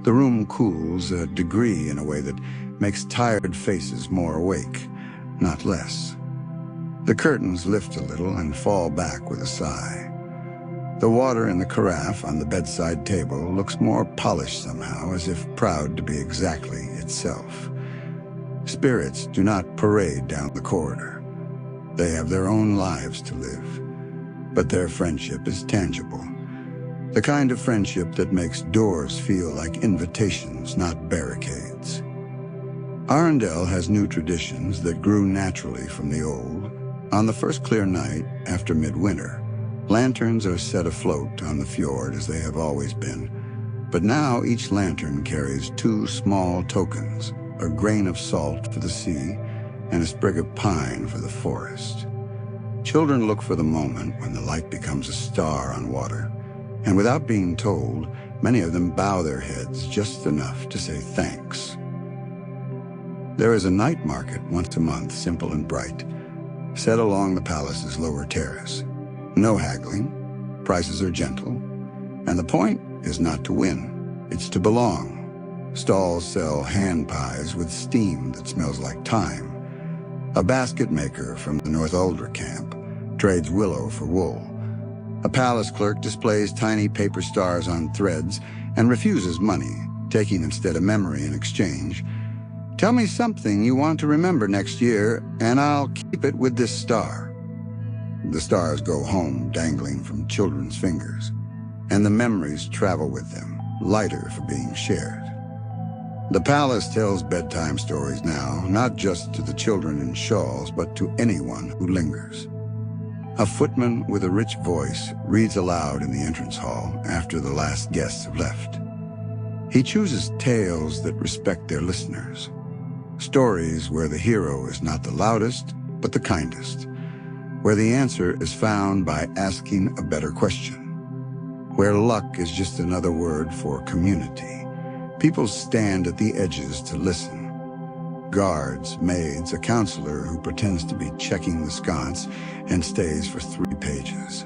The room cools a degree in a way that makes tired faces more awake, not less. The curtains lift a little and fall back with a sigh. The water in the carafe on the bedside table looks more polished somehow, as if proud to be exactly itself. Spirits do not parade down the corridor. They have their own lives to live, but their friendship is tangible. The kind of friendship that makes doors feel like invitations, not barricades. Arendelle has new traditions that grew naturally from the old. On the first clear night after midwinter, lanterns are set afloat on the fjord as they have always been. But now each lantern carries two small tokens, a grain of salt for the sea and a sprig of pine for the forest. Children look for the moment when the light becomes a star on water, and without being told, many of them bow their heads just enough to say thanks. There is a night market once a month, simple and bright, set along the palace's lower terrace. No haggling, prices are gentle, and the point is not to win, it's to belong. Stalls sell hand pies with steam that smells like thyme. A basket maker from the North Ulder camp trades willow for wool. A palace clerk displays tiny paper stars on threads and refuses money, taking instead a memory in exchange. Tell me something you want to remember next year, and I'll keep it with this star. The stars go home dangling from children's fingers, and the memories travel with them, lighter for being shared. The palace tells bedtime stories now, not just to the children in shawls, but to anyone who lingers. A footman with a rich voice reads aloud in the entrance hall after the last guests have left. He chooses tales that respect their listeners. Stories where the hero is not the loudest, but the kindest. Where the answer is found by asking a better question. Where luck is just another word for community. People stand at the edges to listen. Guards, maids, a counselor who pretends to be checking the sconce and stays for 3 pages.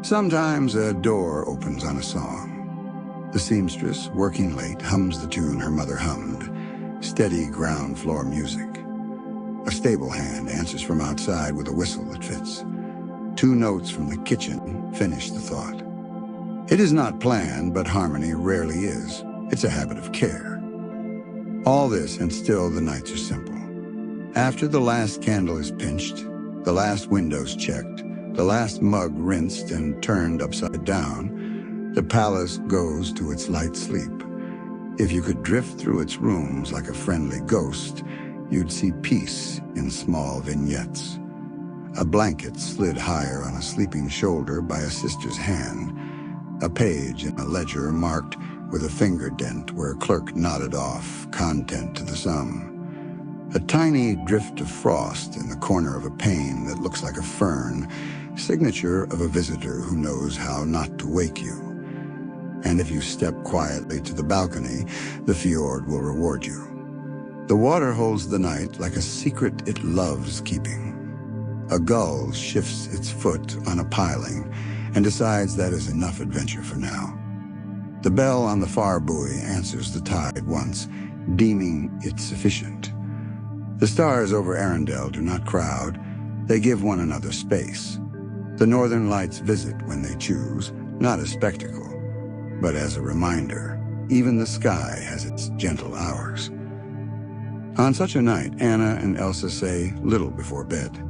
Sometimes a door opens on a song. The seamstress, working late, hums the tune her mother hummed. Steady ground floor music. A stable hand answers from outside with a whistle that fits. 2 notes from the kitchen finish the thought. It is not planned, but harmony rarely is. It's a habit of care. All this, and still the nights are simple. After the last candle is pinched, the last windows checked, the last mug rinsed and turned upside down, the palace goes to its light sleep. If you could drift through its rooms like a friendly ghost, you'd see peace in small vignettes. A blanket slid higher on a sleeping shoulder by a sister's hand. A page in a ledger marked with a finger dent where a clerk nodded off content to the sum. A tiny drift of frost in the corner of a pane that looks like a fern, signature of a visitor who knows how not to wake you. And if you step quietly to the balcony, the fjord will reward you. The water holds the night like a secret it loves keeping. A gull shifts its foot on a piling and decides that is enough adventure for now. The bell on the far buoy answers the tide once, deeming it sufficient. The stars over Arendelle do not crowd, they give one another space. The northern lights visit when they choose, not as spectacle, but as a reminder. Even the sky has its gentle hours. On such a night, Anna and Elsa say little before bed.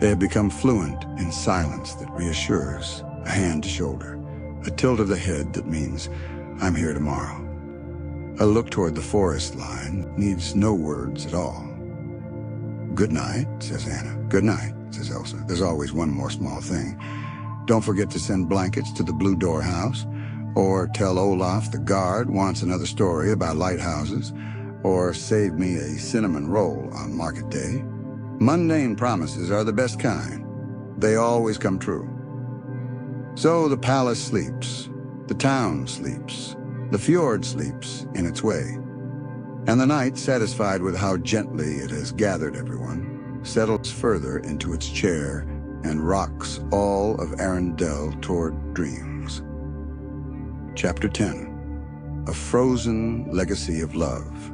They have become fluent in silence that reassures, a hand to shoulder, a tilt of the head that means, I'm here tomorrow. A look toward the forest line needs no words at all. Good night, says Anna. Good night, says Elsa. There's always one more small thing. Don't forget to send blankets to the Blue Door House, or tell Olaf the guard wants another story about lighthouses, or save me a cinnamon roll on market day. Mundane promises are the best kind. They always come true. So the palace sleeps, the town sleeps, the fjord sleeps in its way. And the night, satisfied with how gently it has gathered everyone, settles further into its chair and rocks all of Arendelle toward dreams. Chapter 10. a frozen legacy of love.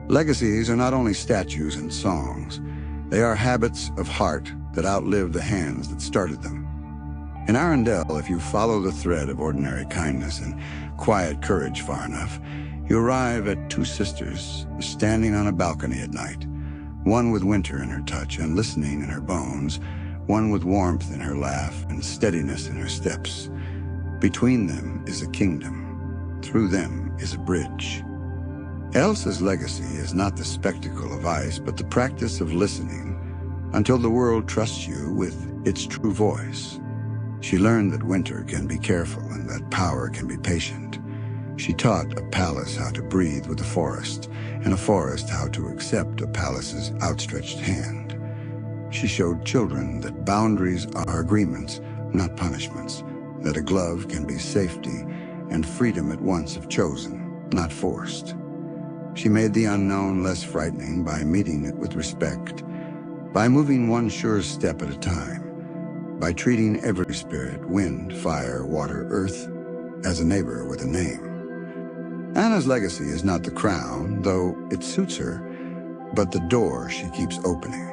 Legacies are not only statues and songs, they are habits of heart that outlive the hands that started them. In Arendelle, if you follow the thread of ordinary kindness and quiet courage far enough, you arrive at two sisters standing on a balcony at night, one with winter in her touch and listening in her bones, one with warmth in her laugh and steadiness in her steps. Between them is a kingdom. Through them is a bridge. Elsa's legacy is not the spectacle of ice, but the practice of listening until the world trusts you with its true voice. She learned that winter can be careful and that power can be patient. She taught a palace how to breathe with a forest, and a forest how to accept a palace's outstretched hand. She showed children that boundaries are agreements, not punishments, that a glove can be safety and freedom at once if chosen, not forced. She made the unknown less frightening by meeting it with respect, by moving one sure step at a time, by treating every spirit, wind, fire, water, earth, as a neighbor with a name. Anna's legacy is not the crown, though it suits her, but the door she keeps opening.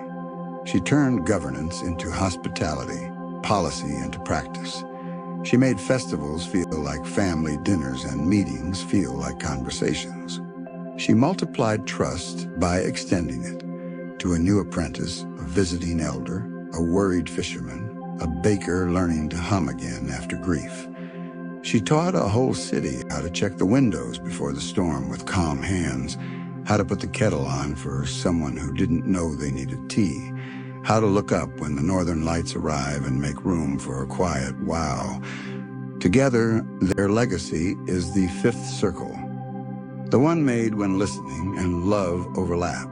She turned governance into hospitality, policy into practice. She made festivals feel like family dinners and meetings feel like conversations. She multiplied trust by extending it to a new apprentice, a visiting elder, a worried fisherman, a baker learning to hum again after grief. She taught a whole city how to check the windows before the storm with calm hands, how to put the kettle on for someone who didn't know they needed tea, how to look up when the northern lights arrive and make room for a quiet wow. Together, their legacy is the fifth circle, the one made when listening and love overlap.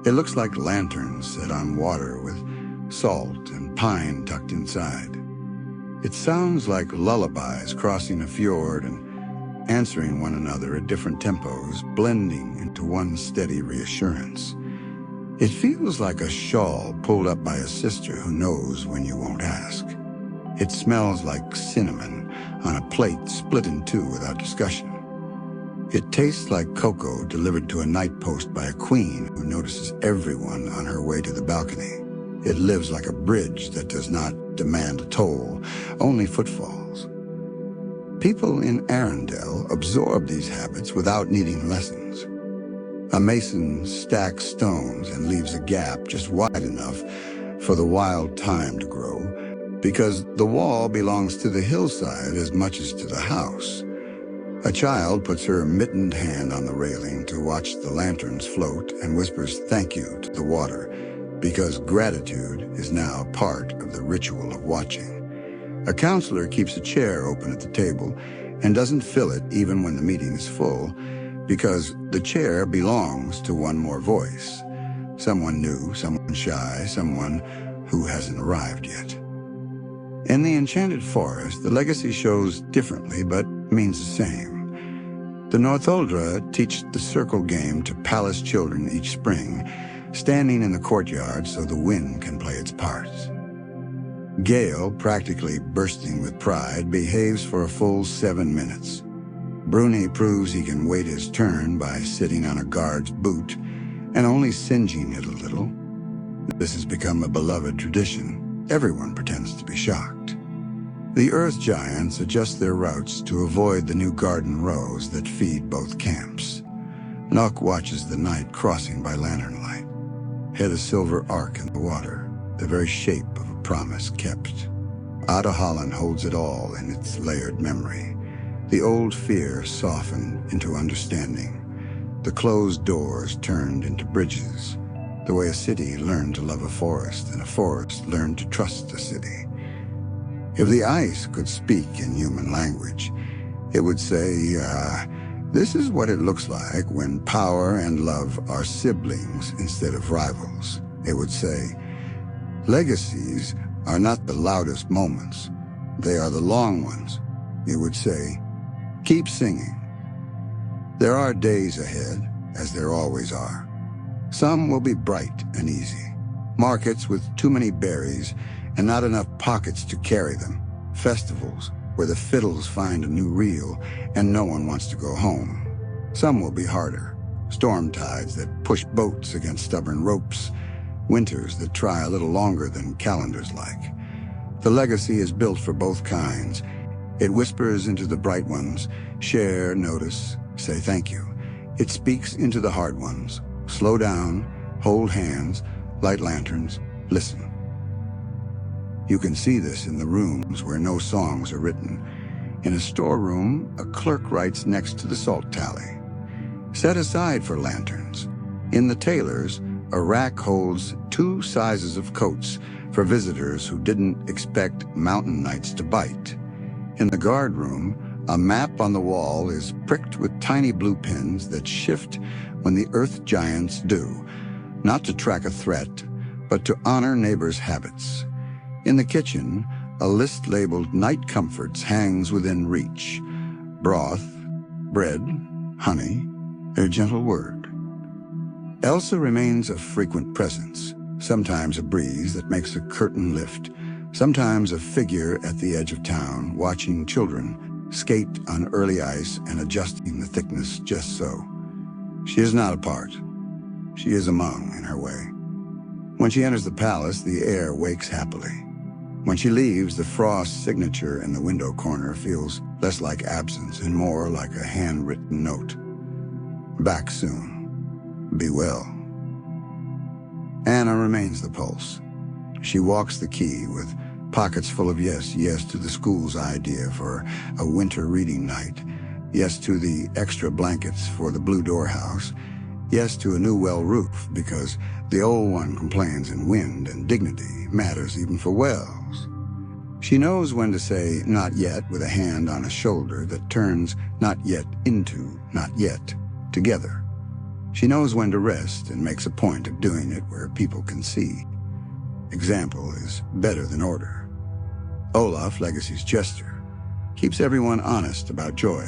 It looks like lanterns set on water with salt and pine tucked inside. It sounds like lullabies crossing a fjord and answering one another at different tempos, blending into one steady reassurance. It feels like a shawl pulled up by a sister who knows when you won't ask. It smells like cinnamon on a plate split in two without discussion. It tastes like cocoa delivered to a night post by a queen who notices everyone on her way to the balcony. It lives like a bridge that does not demand a toll, only footfalls. People in Arendelle absorb these habits without needing lessons. A mason stacks stones and leaves a gap just wide enough for the wild thyme to grow, because the wall belongs to the hillside as much as to the house. A child puts her mittened hand on the railing to watch the lanterns float and whispers thank you to the water, because gratitude is now part of the ritual of watching. A counselor keeps a chair open at the table and doesn't fill it even when the meeting is full, because the chair belongs to one more voice. Someone new, someone shy, someone who hasn't arrived yet. In the Enchanted Forest, the legacy shows differently but means the same. The Northuldra teach the circle game to palace children each spring, standing in the courtyard so the wind can play its part. Gale, practically bursting with pride, behaves for a full 7 minutes. Bruni proves he can wait his turn by sitting on a guard's boot and only singeing it a little. This has become a beloved tradition. Everyone pretends to be shocked. The Earth Giants adjust their routes to avoid the new garden rows that feed both camps. Nock watches the night crossing by lantern light. Head a silver arc in the water, the very shape of a promise kept. Ada Holland holds it all in its layered memory. The old fear softened into understanding. The closed doors turned into bridges, the way a city learned to love a forest and a forest learned to trust a city. If the ice could speak in human language, it would say, this is what it looks like when power and love are siblings instead of rivals. It would say, legacies are not the loudest moments. They are the long ones. It would say, keep singing. There are days ahead, as there always are. Some will be bright and easy. Markets with too many berries and not enough pockets to carry them. Festivals where the fiddles find a new reel and no one wants to go home. Some will be harder. Storm tides that push boats against stubborn ropes. Winters that try a little longer than calendars like. The legacy is built for both kinds. It whispers into the bright ones, share, notice, say thank you. It speaks into the hard ones, slow down, hold hands, light lanterns, listen. You can see this in the rooms where no songs are written. In a storeroom, a clerk writes next to the salt tally. Set aside for lanterns. In the tailor's, a rack holds 2 sizes of coats for visitors who didn't expect mountain nights to bite. In the guard room, a map on the wall is pricked with tiny blue pins that shift when the earth giants do, not to track a threat, but to honor neighbors' habits. In the kitchen, a list labeled Night Comforts hangs within reach. Broth, bread, honey, a gentle word. Elsa remains a frequent presence, sometimes a breeze that makes a curtain lift, sometimes a figure at the edge of town watching children skate on early ice and adjusting the thickness just so. She is not apart. She is among in her way. When she enters the palace, the air wakes happily. When she leaves, the frost signature in the window corner feels less like absence and more like a handwritten note. Back soon. Be well. Anna remains the pulse. She walks the quay with pockets full of yes to the school's idea for a winter reading night, yes to the extra blankets for the blue doorhouse, yes to a new well roof because the old one complains in wind and dignity matters even for wells. She knows when to say not yet with a hand on a shoulder that turns not yet into not yet together. She knows when to rest and makes a point of doing it where people can see. Example is better than order. Olaf, Legacy's jester, keeps everyone honest about joy.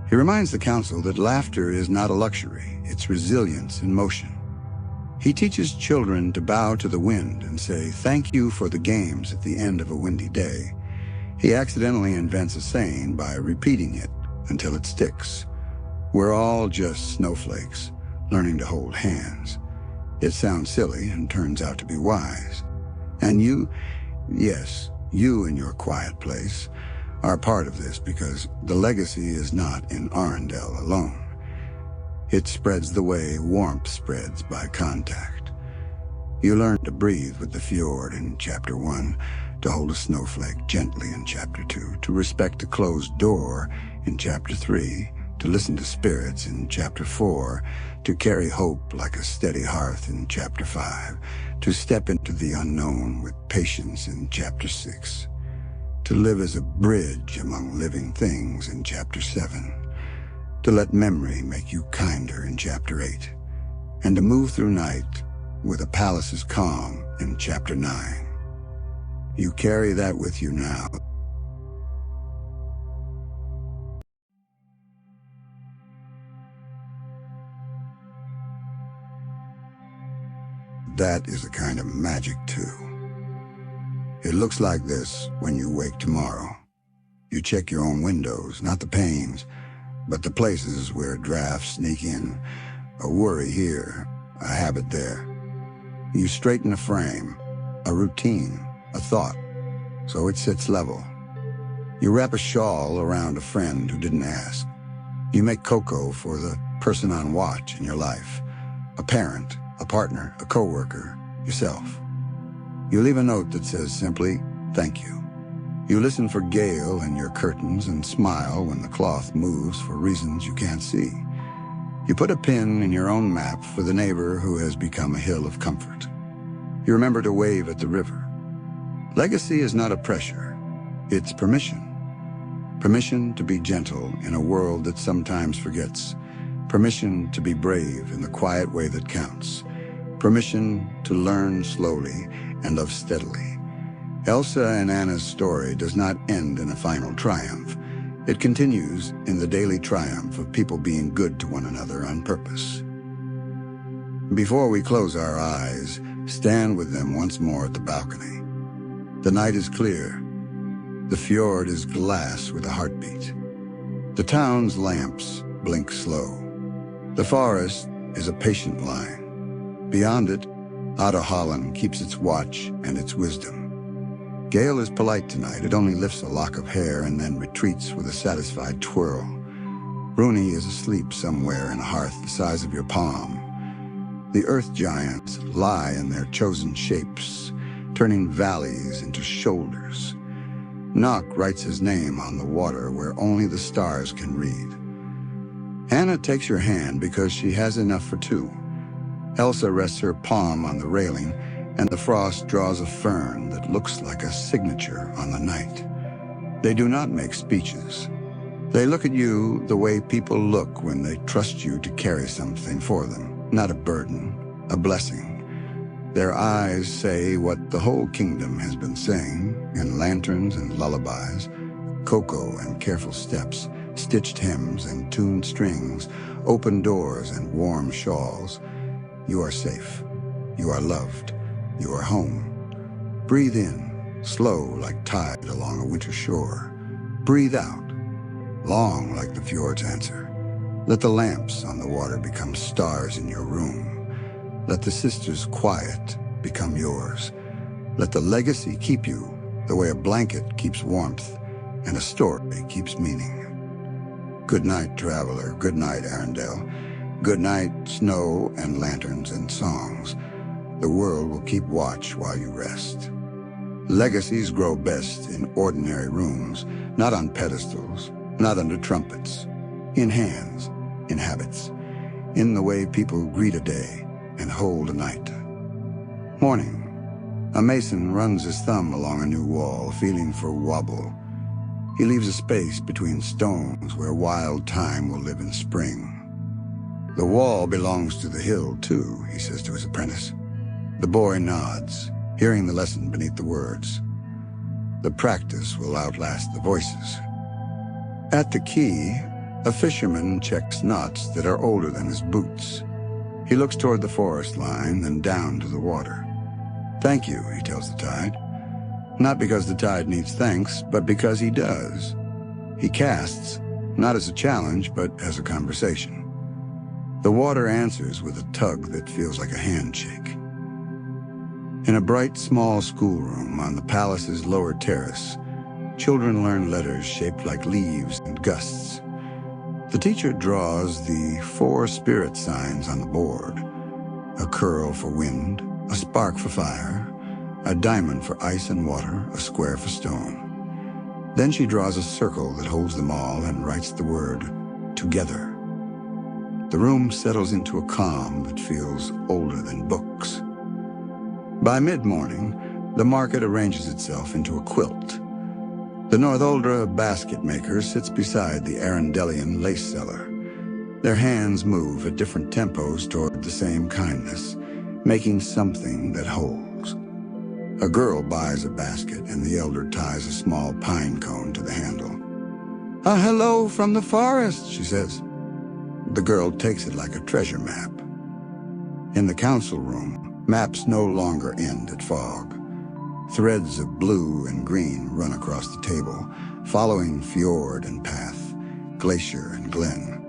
He reminds the council that laughter is not a luxury, it's resilience in motion. He teaches children to bow to the wind and say thank you for the games at the end of a windy day. He accidentally invents a saying by repeating it until it sticks. We're all just snowflakes, learning to hold hands. It sounds silly and turns out to be wise. And you, yes, you in your quiet place, are part of this because the legacy is not in Arendelle alone. It spreads the way warmth spreads by contact. You learn to breathe with the fjord in Chapter 1, to hold a snowflake gently in Chapter 2, to respect a closed door in Chapter 3, to listen to spirits in Chapter 4, to carry hope like a steady hearth in Chapter 5, to step into the unknown with patience in Chapter 6, to live as a bridge among living things in Chapter 7, to let memory make you kinder in Chapter 8, and to move through night with a palace's calm in Chapter 9. You carry that with you now. That is a kind of magic, too. It looks like this when you wake tomorrow. You check your own windows, not the panes, but the places where drafts sneak in. A worry here, a habit there. You straighten a frame, a routine, a thought, so it sits level. You wrap a shawl around a friend who didn't ask. You make cocoa for the person on watch in your life, a parent, a partner, a coworker, yourself. You leave a note that says simply, thank you. You listen for gale in your curtains and smile when the cloth moves for reasons you can't see. You put a pin in your own map for the neighbor who has become a hill of comfort. You remember to wave at the river. Legacy is not a pressure, it's permission. Permission to be gentle in a world that sometimes forgets. Permission to be brave in the quiet way that counts. Permission to learn slowly and love steadily. Elsa and Anna's story does not end in a final triumph. It continues in the daily triumph of people being good to one another on purpose. Before we close our eyes, stand with them once more at the balcony. The night is clear. The fjord is glass with a heartbeat. The town's lamps blink slow. The forest is a patient line. Beyond it, Ada Holland keeps its watch and its wisdom. Gale is polite tonight. It only lifts a lock of hair and then retreats with a satisfied twirl. Rooney is asleep somewhere in a hearth the size of your palm. The earth giants lie in their chosen shapes, turning valleys into shoulders. Nock writes his name on the water where only the stars can read. Anna takes your hand because she has enough for two. Elsa rests her palm on the railing, and the frost draws a fern that looks like a signature on the night. They do not make speeches. They look at you the way people look when they trust you to carry something for them, not a burden, a blessing. Their eyes say what the whole kingdom has been saying in lanterns and lullabies, cocoa and careful steps, stitched hems and tuned strings, open doors and warm shawls. You are safe. You are loved. You are home. Breathe in, slow like tide along a winter shore. Breathe out, long like the fjord's answer. Let the lamps on the water become stars in your room. Let the sisters' quiet become yours. Let the legacy keep you the way a blanket keeps warmth and a story keeps meaning. Good night, traveler. Good night, Arendelle. Good night, snow and lanterns and songs. The world will keep watch while you rest. Legacies grow best in ordinary rooms, not on pedestals, not under trumpets, in hands, in habits, in the way people greet a day and hold a night. Morning. A mason runs his thumb along a new wall, feeling for wobble. He leaves a space between stones where wild time will live in spring. The wall belongs to the hill, too, he says to his apprentice. The boy nods, hearing the lesson beneath the words. The practice will outlast the voices. At the quay, a fisherman checks knots that are older than his boots. He looks toward the forest line, then down to the water. Thank you, he tells the tide. Not because the tide needs thanks, but because he does. He casts, not as a challenge, but as a conversation. The water answers with a tug that feels like a handshake. In a bright, small schoolroom on the palace's lower terrace, children learn letters shaped like leaves and gusts. The teacher draws the 4 spirit signs on the board: a curl for wind, a spark for fire, a diamond for ice and water, a square for stone. Then she draws a circle that holds them all and writes the word, together. The room settles into a calm that feels older than books. By mid-morning, the market arranges itself into a quilt. The Northoldra basket maker sits beside the Arendellian lace seller. Their hands move at different tempos toward the same kindness, making something that holds. A girl buys a basket, and the elder ties a small pine cone to the handle. "A hello from the forest," she says. The girl takes it like a treasure map. In the council room, maps no longer end at fog. Threads of blue and green run across the table, following fjord and path, glacier and glen.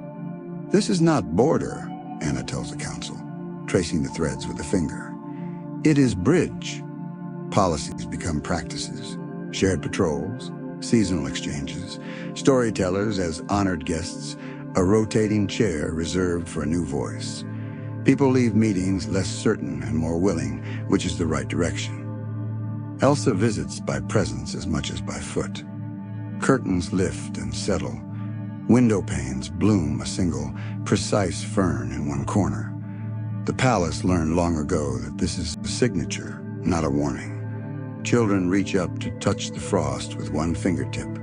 "This is not border," Anna tells the council, tracing the threads with a finger. "It is bridge." Policies become practices, shared patrols, seasonal exchanges, storytellers as honored guests, a rotating chair reserved for a new voice. People leave meetings less certain and more willing, which is the right direction. Elsa visits by presence as much as by foot. Curtains lift and settle. Window panes bloom a single, precise fern in one corner. The palace learned long ago that this is a signature, not a warning. Children reach up to touch the frost with one fingertip,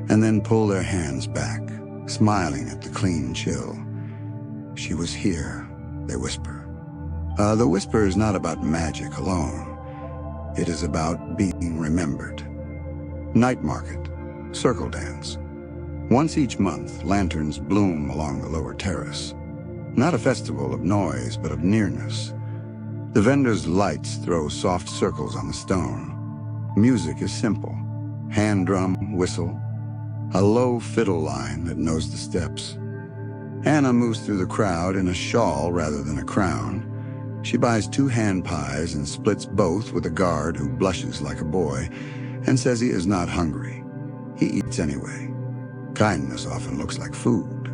and then pull their hands back, smiling at the clean chill. "She was here," they whisper. The whisper is not about magic alone. It is about being remembered. Night market, circle dance. Once each month, lanterns bloom along the lower terrace. Not a festival of noise, but of nearness. The vendors' lights throw soft circles on the stone. Music is simple. hand drum, whistle, a low fiddle line that knows the steps. Anna moves through the crowd in a shawl rather than a crown. She buys 2 hand pies and splits both with a guard who blushes like a boy and says he is not hungry. He eats anyway. Kindness often looks like food.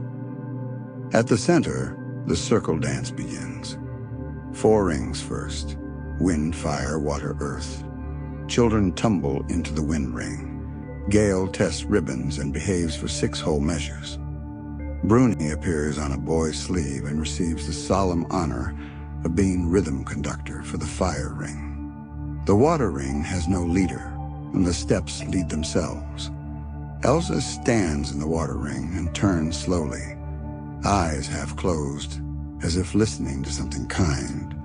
At the center, the circle dance begins. 4 rings first: wind, fire, water, earth. Children tumble into the wind ring. Gale tests ribbons and behaves for 6 whole measures. Bruni appears on a boy's sleeve and receives the solemn honor of being rhythm conductor for the fire ring. The water ring has no leader, and the steps lead themselves. Elsa stands in the water ring and turns slowly, eyes half closed, as if listening to something kind.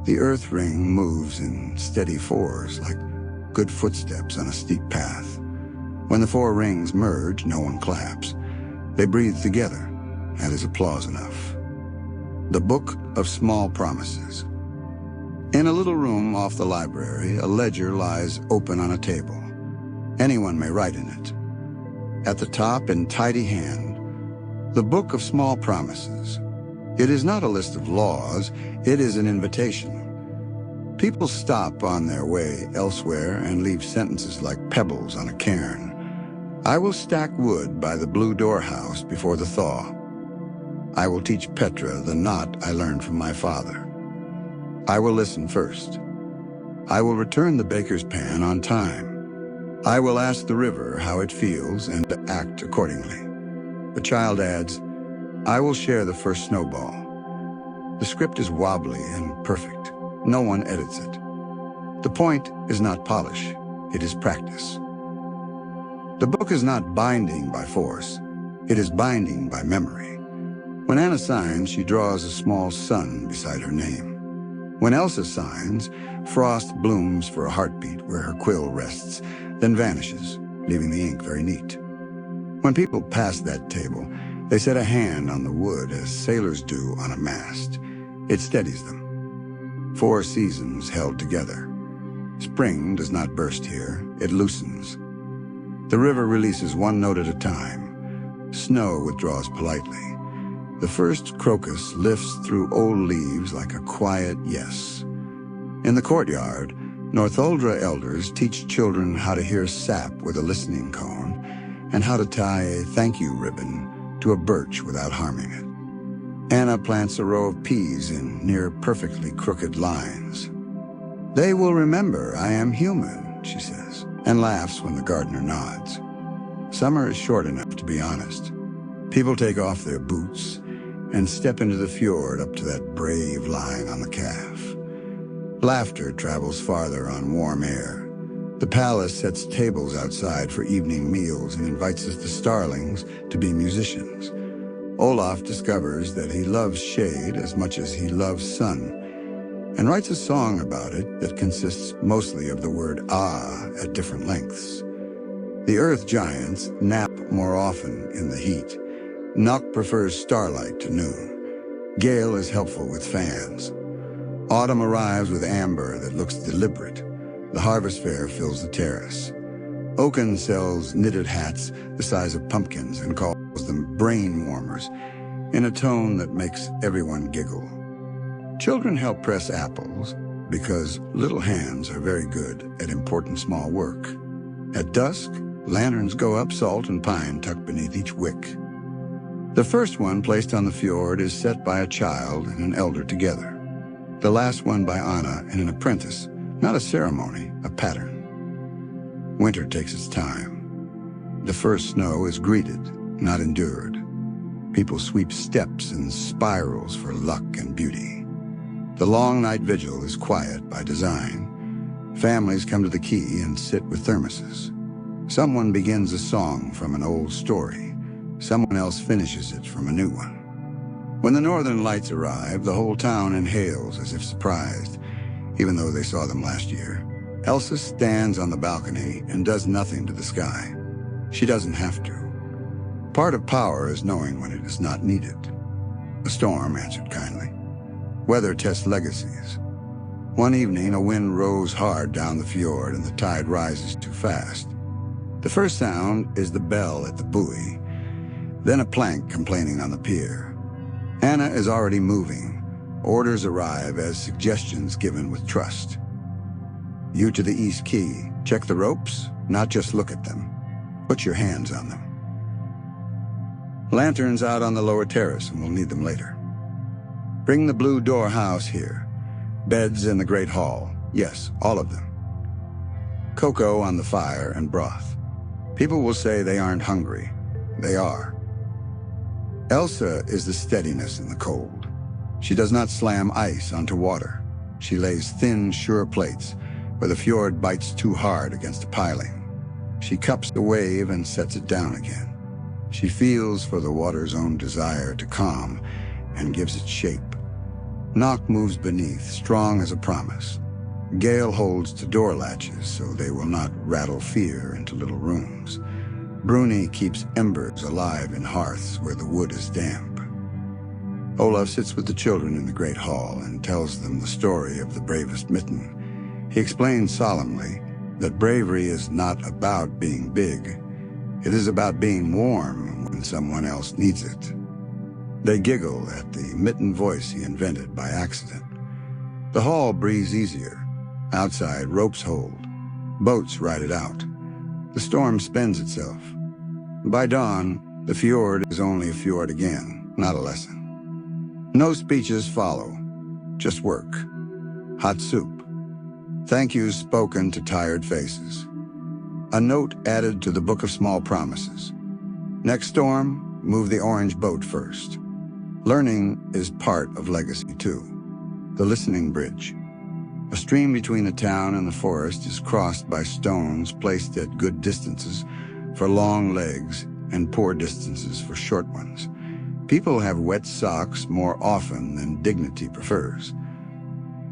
The earth ring moves in steady 4s, like good footsteps on a steep path. When the 4 rings merge, no one claps. They breathe together. That is applause enough. The Book of Small Promises. In a little room off the library, a ledger lies open on a table. Anyone may write in it. At the top, in tidy hand, the Book of Small Promises. It is not a list of laws, it is an invitation. People stop on their way elsewhere and leave sentences like pebbles on a cairn. I will stack wood by the blue doorhouse before the thaw. I will teach Petra the knot I learned from my father. I will listen first. I will return the baker's pan on time. I will ask the river how it feels and act accordingly. The child adds, I will share the first snowball. The script is wobbly and perfect. No one edits it. The point is not polish, it is practice. The book is not binding by force, it is binding by memory. When Anna signs, she draws a small sun beside her name. When Elsa signs, frost blooms for a heartbeat where her quill rests, then vanishes, leaving the ink very neat. When people pass that table, they set a hand on the wood as sailors do on a mast. It steadies them. 4 seasons held together. Spring does not burst here, it loosens. The river releases 1 note at a time. Snow withdraws politely. The first crocus lifts through old leaves like a quiet yes. In the courtyard, Northuldra elders teach children how to hear sap with a listening cone and how to tie a thank you ribbon to a birch without harming it. Anna plants a row of peas in near perfectly crooked lines. They will remember I am human, she says, and laughs when the gardener nods. Summer is short enough to be honest. People take off their boots and step into the fjord up to that brave lying on the calf. Laughter travels farther on warm air. The palace sets tables outside for evening meals and invites us the starlings to be musicians. Olaf discovers that he loves shade as much as he loves sun, and writes a song about it that consists mostly of the word ah at different lengths. The earth giants nap more often in the heat. Nock prefers starlight to noon. Gale is helpful with fans. Autumn arrives with amber that looks deliberate. The harvest fair fills the terrace. Oaken sells knitted hats the size of pumpkins and calls them brain warmers in a tone that makes everyone giggle. Children help press apples because little hands are very good at important small work. At dusk, lanterns go up salt and pine tucked beneath each wick. The first one placed on the fjord is set by a child and an elder together. The last one by Anna and an apprentice, not a ceremony, a pattern. Winter takes its time. The first snow is greeted, not endured. People sweep steps and spirals for luck and beauty. The long night vigil is quiet by design. Families come to the quay and sit with thermoses. Someone begins a song from an old story. Someone else finishes it from a new one. When the northern lights arrive, the whole town inhales as if surprised, even though they saw them last year. Elsa stands on the balcony and does nothing to the sky. She doesn't have to. Part of power is knowing when it is not needed. A storm answered kindly. Weather tests legacies. One evening, a wind rose hard down the fjord and the tide rises too fast. The first sound is the bell at the buoy, then a plank complaining on the pier. Anna is already moving. Orders arrive as suggestions given with trust. You to the East Quay. Check the ropes, not just look at them. Put your hands on them. Lanterns out on the lower terrace, and we'll need them later. Bring the blue door house here. Beds in the great hall. Yes, all of them. Cocoa on the fire and broth. People will say they aren't hungry. They are. Elsa is the steadiness in the cold. She does not slam ice onto water. She lays thin, sure plates where the fjord bites too hard against a piling. She cups the wave and sets it down again. She feels for the water's own desire to calm and gives it shape. Knock moves beneath, strong as a promise. Gale holds to door latches so they will not rattle fear into little rooms. Bruni keeps embers alive in hearths where the wood is damp. Olaf sits with the children in the great hall and tells them the story of the bravest mitten. He explains solemnly that bravery is not about being big. It is about being warm when someone else needs it. They giggle at the mitten voice he invented by accident. The hall breathes easier. Outside, ropes hold. Boats ride it out. The storm spends itself. By dawn, the fjord is only a fjord again, not a lesson. No speeches follow, just work. Hot soup. Thank yous spoken to tired faces. A note added to the Book of Small Promises. Next storm, move the orange boat first. Learning is part of legacy too. The listening bridge. A stream between the town and the forest is crossed by stones placed at good distances for long legs and poor distances for short ones. People have wet socks more often than dignity prefers.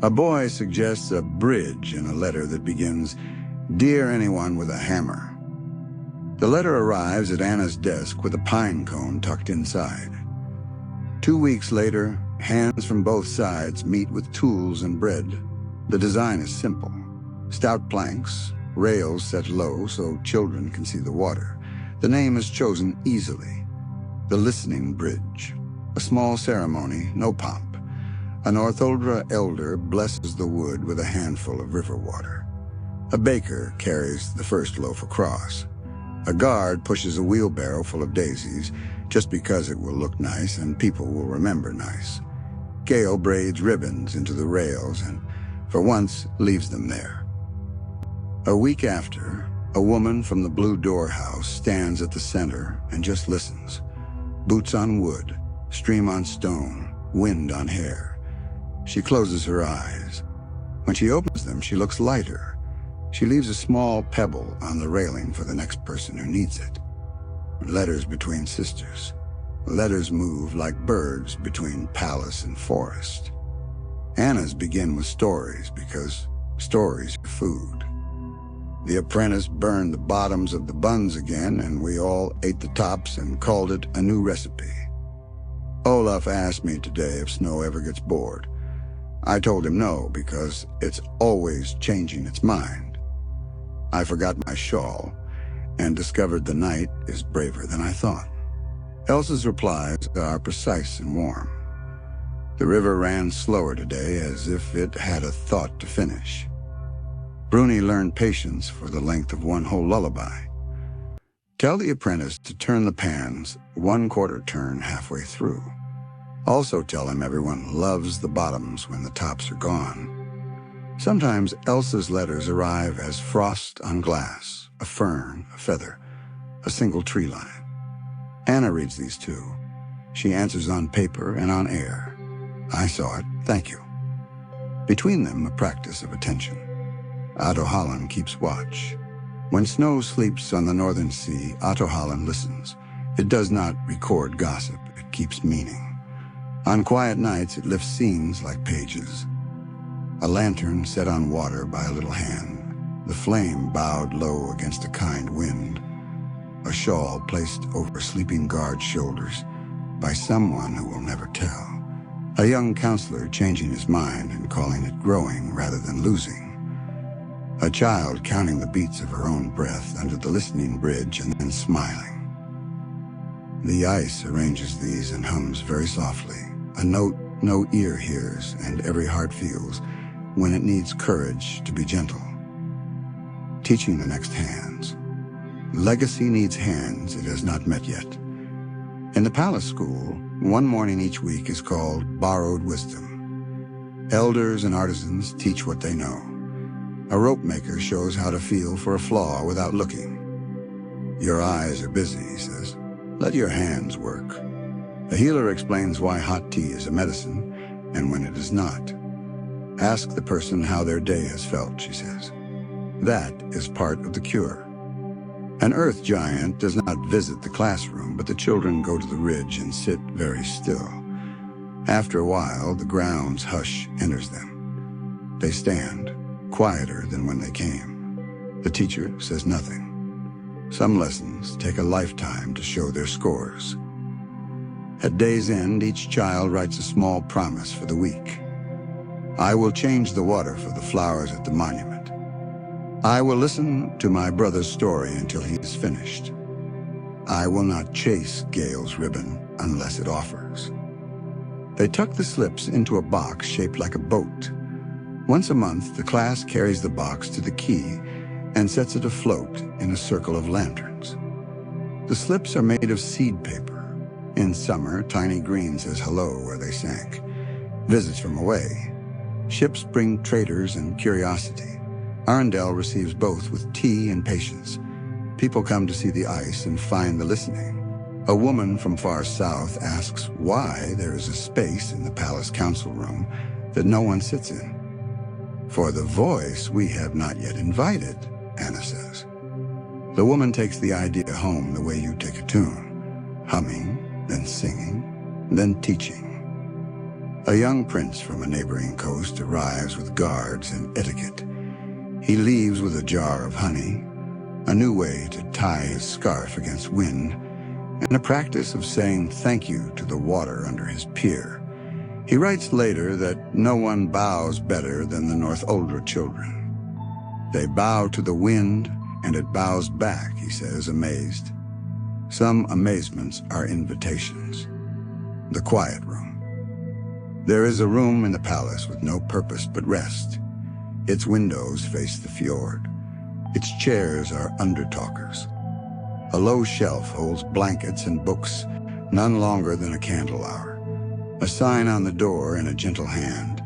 A boy suggests a bridge in a letter that begins, "Dear anyone with a hammer." The letter arrives at Anna's desk with a pine cone tucked inside. 2 weeks later, hands from both sides meet with tools and bread. The design is simple. Stout planks, rails set low so children can see the water. The name is chosen easily. The Listening Bridge. A small ceremony, no pomp. A Northuldra elder blesses the wood with a handful of river water. A baker carries the first loaf across. A guard pushes a wheelbarrow full of daisies just because it will look nice and people will remember nice. Gale braids ribbons into the rails and, for once, leaves them there. A week after, a woman from the Blue Door House stands at the center and just listens. Boots on wood, stream on stone, wind on hair. She closes her eyes. When she opens them, she looks lighter. She leaves a small pebble on the railing for the next person who needs it. Letters between sisters. Letters move like birds between palace and forest. Anna's begin with stories because stories are food. The apprentice burned the bottoms of the buns again, and we all ate the tops and called it a new recipe. Olaf asked me today if snow ever gets bored. I told him no, because it's always changing its mind. I forgot my shawl and discovered the night is braver than I thought. Elsa's replies are precise and warm. The river ran slower today, as if it had a thought to finish. Bruni learned patience for the length of one whole lullaby. Tell the apprentice to turn the pans 1/4 turn halfway through. Also tell him everyone loves the bottoms when the tops are gone. Sometimes Elsa's letters arrive as frost on glass, a fern, a feather, a single tree line. Anna reads these too. She answers on paper and on air. I saw it, thank you. Between them, a practice of attention. Otto Holland keeps watch. When snow sleeps on the northern sea, Otto Holland listens. It does not record gossip, it keeps meaning. On quiet nights, it lifts scenes like pages. A lantern set on water by a little hand. The flame bowed low against a kind wind. A shawl placed over a sleeping guard's shoulders by someone who will never tell. A young counselor changing his mind and calling it growing rather than losing. a child counting the beats of her own breath under the listening bridge and then smiling. The ice arranges these and hums very softly, a note no ear hears and every heart feels when it needs courage to be gentle. Teaching the next hands. Legacy needs hands it has not met yet. In the palace school, one morning each week is called Borrowed Wisdom. Elders and artisans teach what they know. A rope maker shows how to feel for a flaw without looking. Your eyes are busy, he says. Let your hands work. A healer explains why hot tea is a medicine and when it is not. Ask the person how their day has felt, she says. That is part of the cure. An earth giant does not visit the classroom, but the children go to the ridge and sit very still. After a while, the ground's hush enters them. They stand, quieter than when they came. The teacher says nothing. Some lessons take a lifetime to show their scores. At day's end, each child writes a small promise for the week. I will change the water for the flowers at the monument. I will listen to my brother's story until he is finished. I will not chase Gale's ribbon unless it offers. They tuck the slips into a box shaped like a boat. Once a month, the class carries the box to the quay and sets it afloat in a circle of lanterns. The slips are made of seed paper. In summer, Tiny Green says hello where they sank. Visits from away. Ships bring traders and curiosity. Arendelle receives both with tea and patience. People come to see the ice and find the listening. A woman from far south asks why there is a space in the palace council room that no one sits in. For the voice we have not yet invited, Anna says. The woman takes the idea home the way you take a tune, humming, then singing, then teaching. A young prince from a neighboring coast arrives with guards and etiquette. He leaves with a jar of honey, a new way to tie his scarf against wind, and a practice of saying thank you to the water under his pier. He writes later that no one bows better than the North Uldra children. They bow to the wind, and it bows back, he says, amazed. Some amazements are invitations. The quiet room. There is a room in the palace with no purpose but rest. Its windows face the fjord. Its chairs are undertalkers. A low shelf holds blankets and books, none longer than a candle hour. A sign on the door and a gentle hand.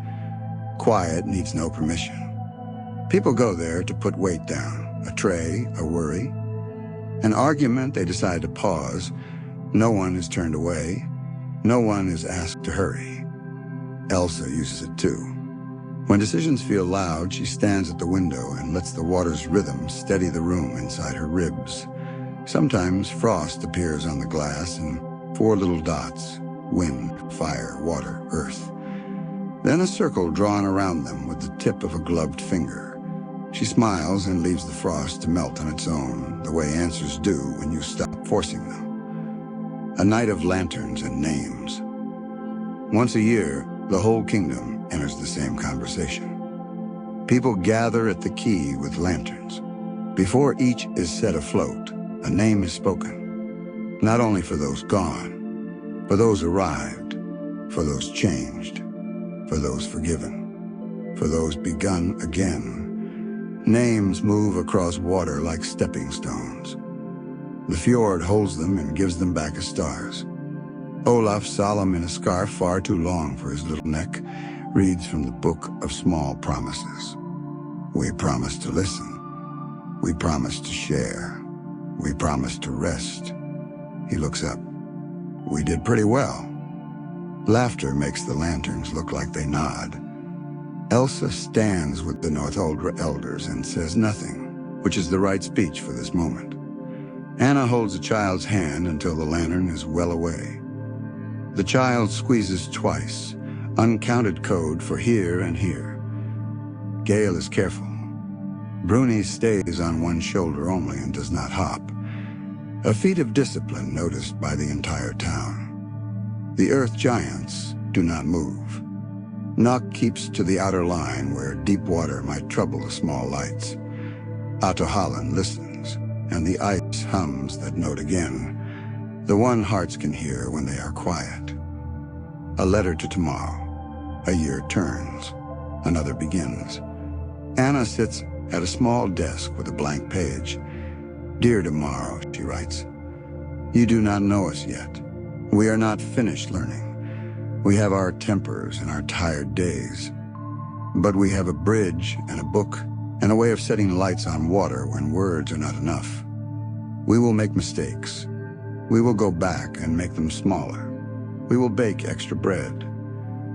Quiet needs no permission. People go there to put weight down, a tray, a worry. An argument they decide to pause. No one is turned away. No one is asked to hurry. Elsa uses it too. When decisions feel loud, she stands at the window and lets the water's rhythm steady the room inside her ribs. Sometimes frost appears on the glass in 4 little dots: wind, fire, water, earth. Then a circle drawn around them with the tip of a gloved finger. She smiles and leaves the frost to melt on its own, the way answers do when you stop forcing them. A night of lanterns and names. Once a year, the whole kingdom enters the same conversation. People gather at the quay with lanterns. Before each is set afloat, a name is spoken. Not only for those gone, for those arrived, for those changed, for those forgiven, for those begun again. Names move across water like stepping stones. The fjord holds them and gives them back as stars. Olaf, solemn in a scarf far too long for his little neck, reads from the book of small promises. We promise to listen. We promise to share. We promise to rest. He looks up. We did pretty well. Laughter makes the lanterns look like they nod. Elsa stands with the North Uldra elders and says nothing, which is the right speech for this moment. Anna holds a child's hand until the lantern is well away. The child squeezes twice, uncounted code for here and here. Gale is careful. Bruni stays on one shoulder only and does not hop. A feat of discipline noticed by the entire town. The earth giants do not move. Nock keeps to the outer line where deep water might trouble the small lights. Atohalan listens, and the ice hums that note again, the one hearts can hear when they are quiet. A letter to tomorrow. A year turns. Another begins. Anna sits at a small desk with a blank page. Dear tomorrow, she writes, you do not know us yet. We are not finished learning. We have our tempers and our tired days. But we have a bridge and a book and a way of setting lights on water when words are not enough. We will make mistakes. We will go back and make them smaller. We will bake extra bread.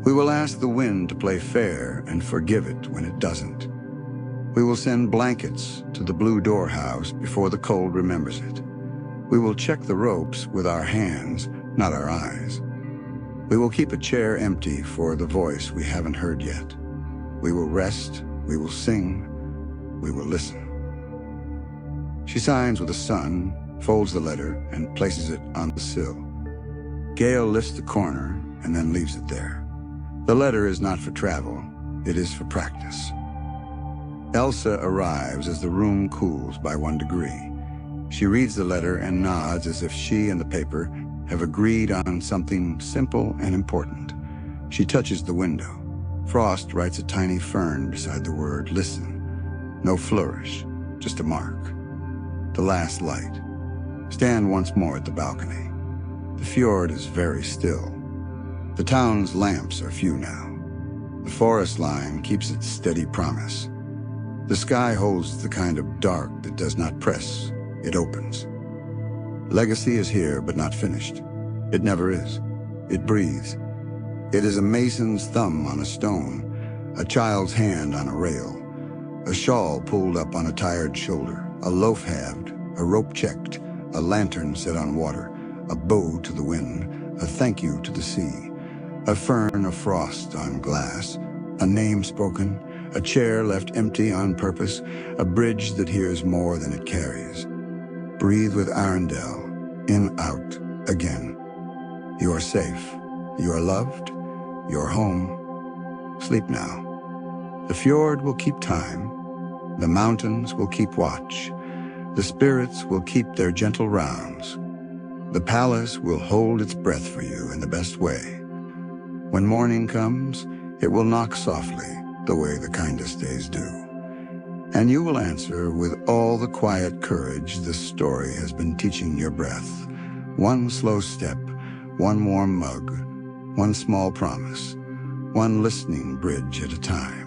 We will ask the wind to play fair and forgive it when it doesn't. We will send blankets to the blue doorhouse before the cold remembers it. We will check the ropes with our hands, not our eyes. We will keep a chair empty for the voice we haven't heard yet. We will rest, we will sing, we will listen. She signs with a sun, folds the letter, and places it on the sill. Gale lifts the corner and then leaves it there. The letter is not for travel, it is for practice. Elsa arrives as the room cools by 1 degree. She reads the letter and nods as if she and the paper have agreed on something simple and important. She touches the window. Frost writes a tiny fern beside the word listen. No flourish, just a mark. The last light. Stand once more at the balcony. The fjord is very still. The town's lamps are few now. The forest line keeps its steady promise. The sky holds the kind of dark that does not press, it opens. Legacy is here, but not finished. It never is. It breathes. It is a mason's thumb on a stone, a child's hand on a rail, a shawl pulled up on a tired shoulder, a loaf halved, a rope checked, a lantern set on water, a bow to the wind, a thank you to the sea, a fern of frost on glass, a name spoken, a chair left empty on purpose, a bridge that hears more than it carries. Breathe with Arendelle, in, out, again. You are safe. You are loved. You are home. Sleep now. The fjord will keep time. The mountains will keep watch. The spirits will keep their gentle rounds. The palace will hold its breath for you in the best way. When morning comes, it will knock softly, the way the kindest days do. And you will answer with all the quiet courage this story has been teaching your breath. One slow step, one warm mug, one small promise, one listening bridge at a time.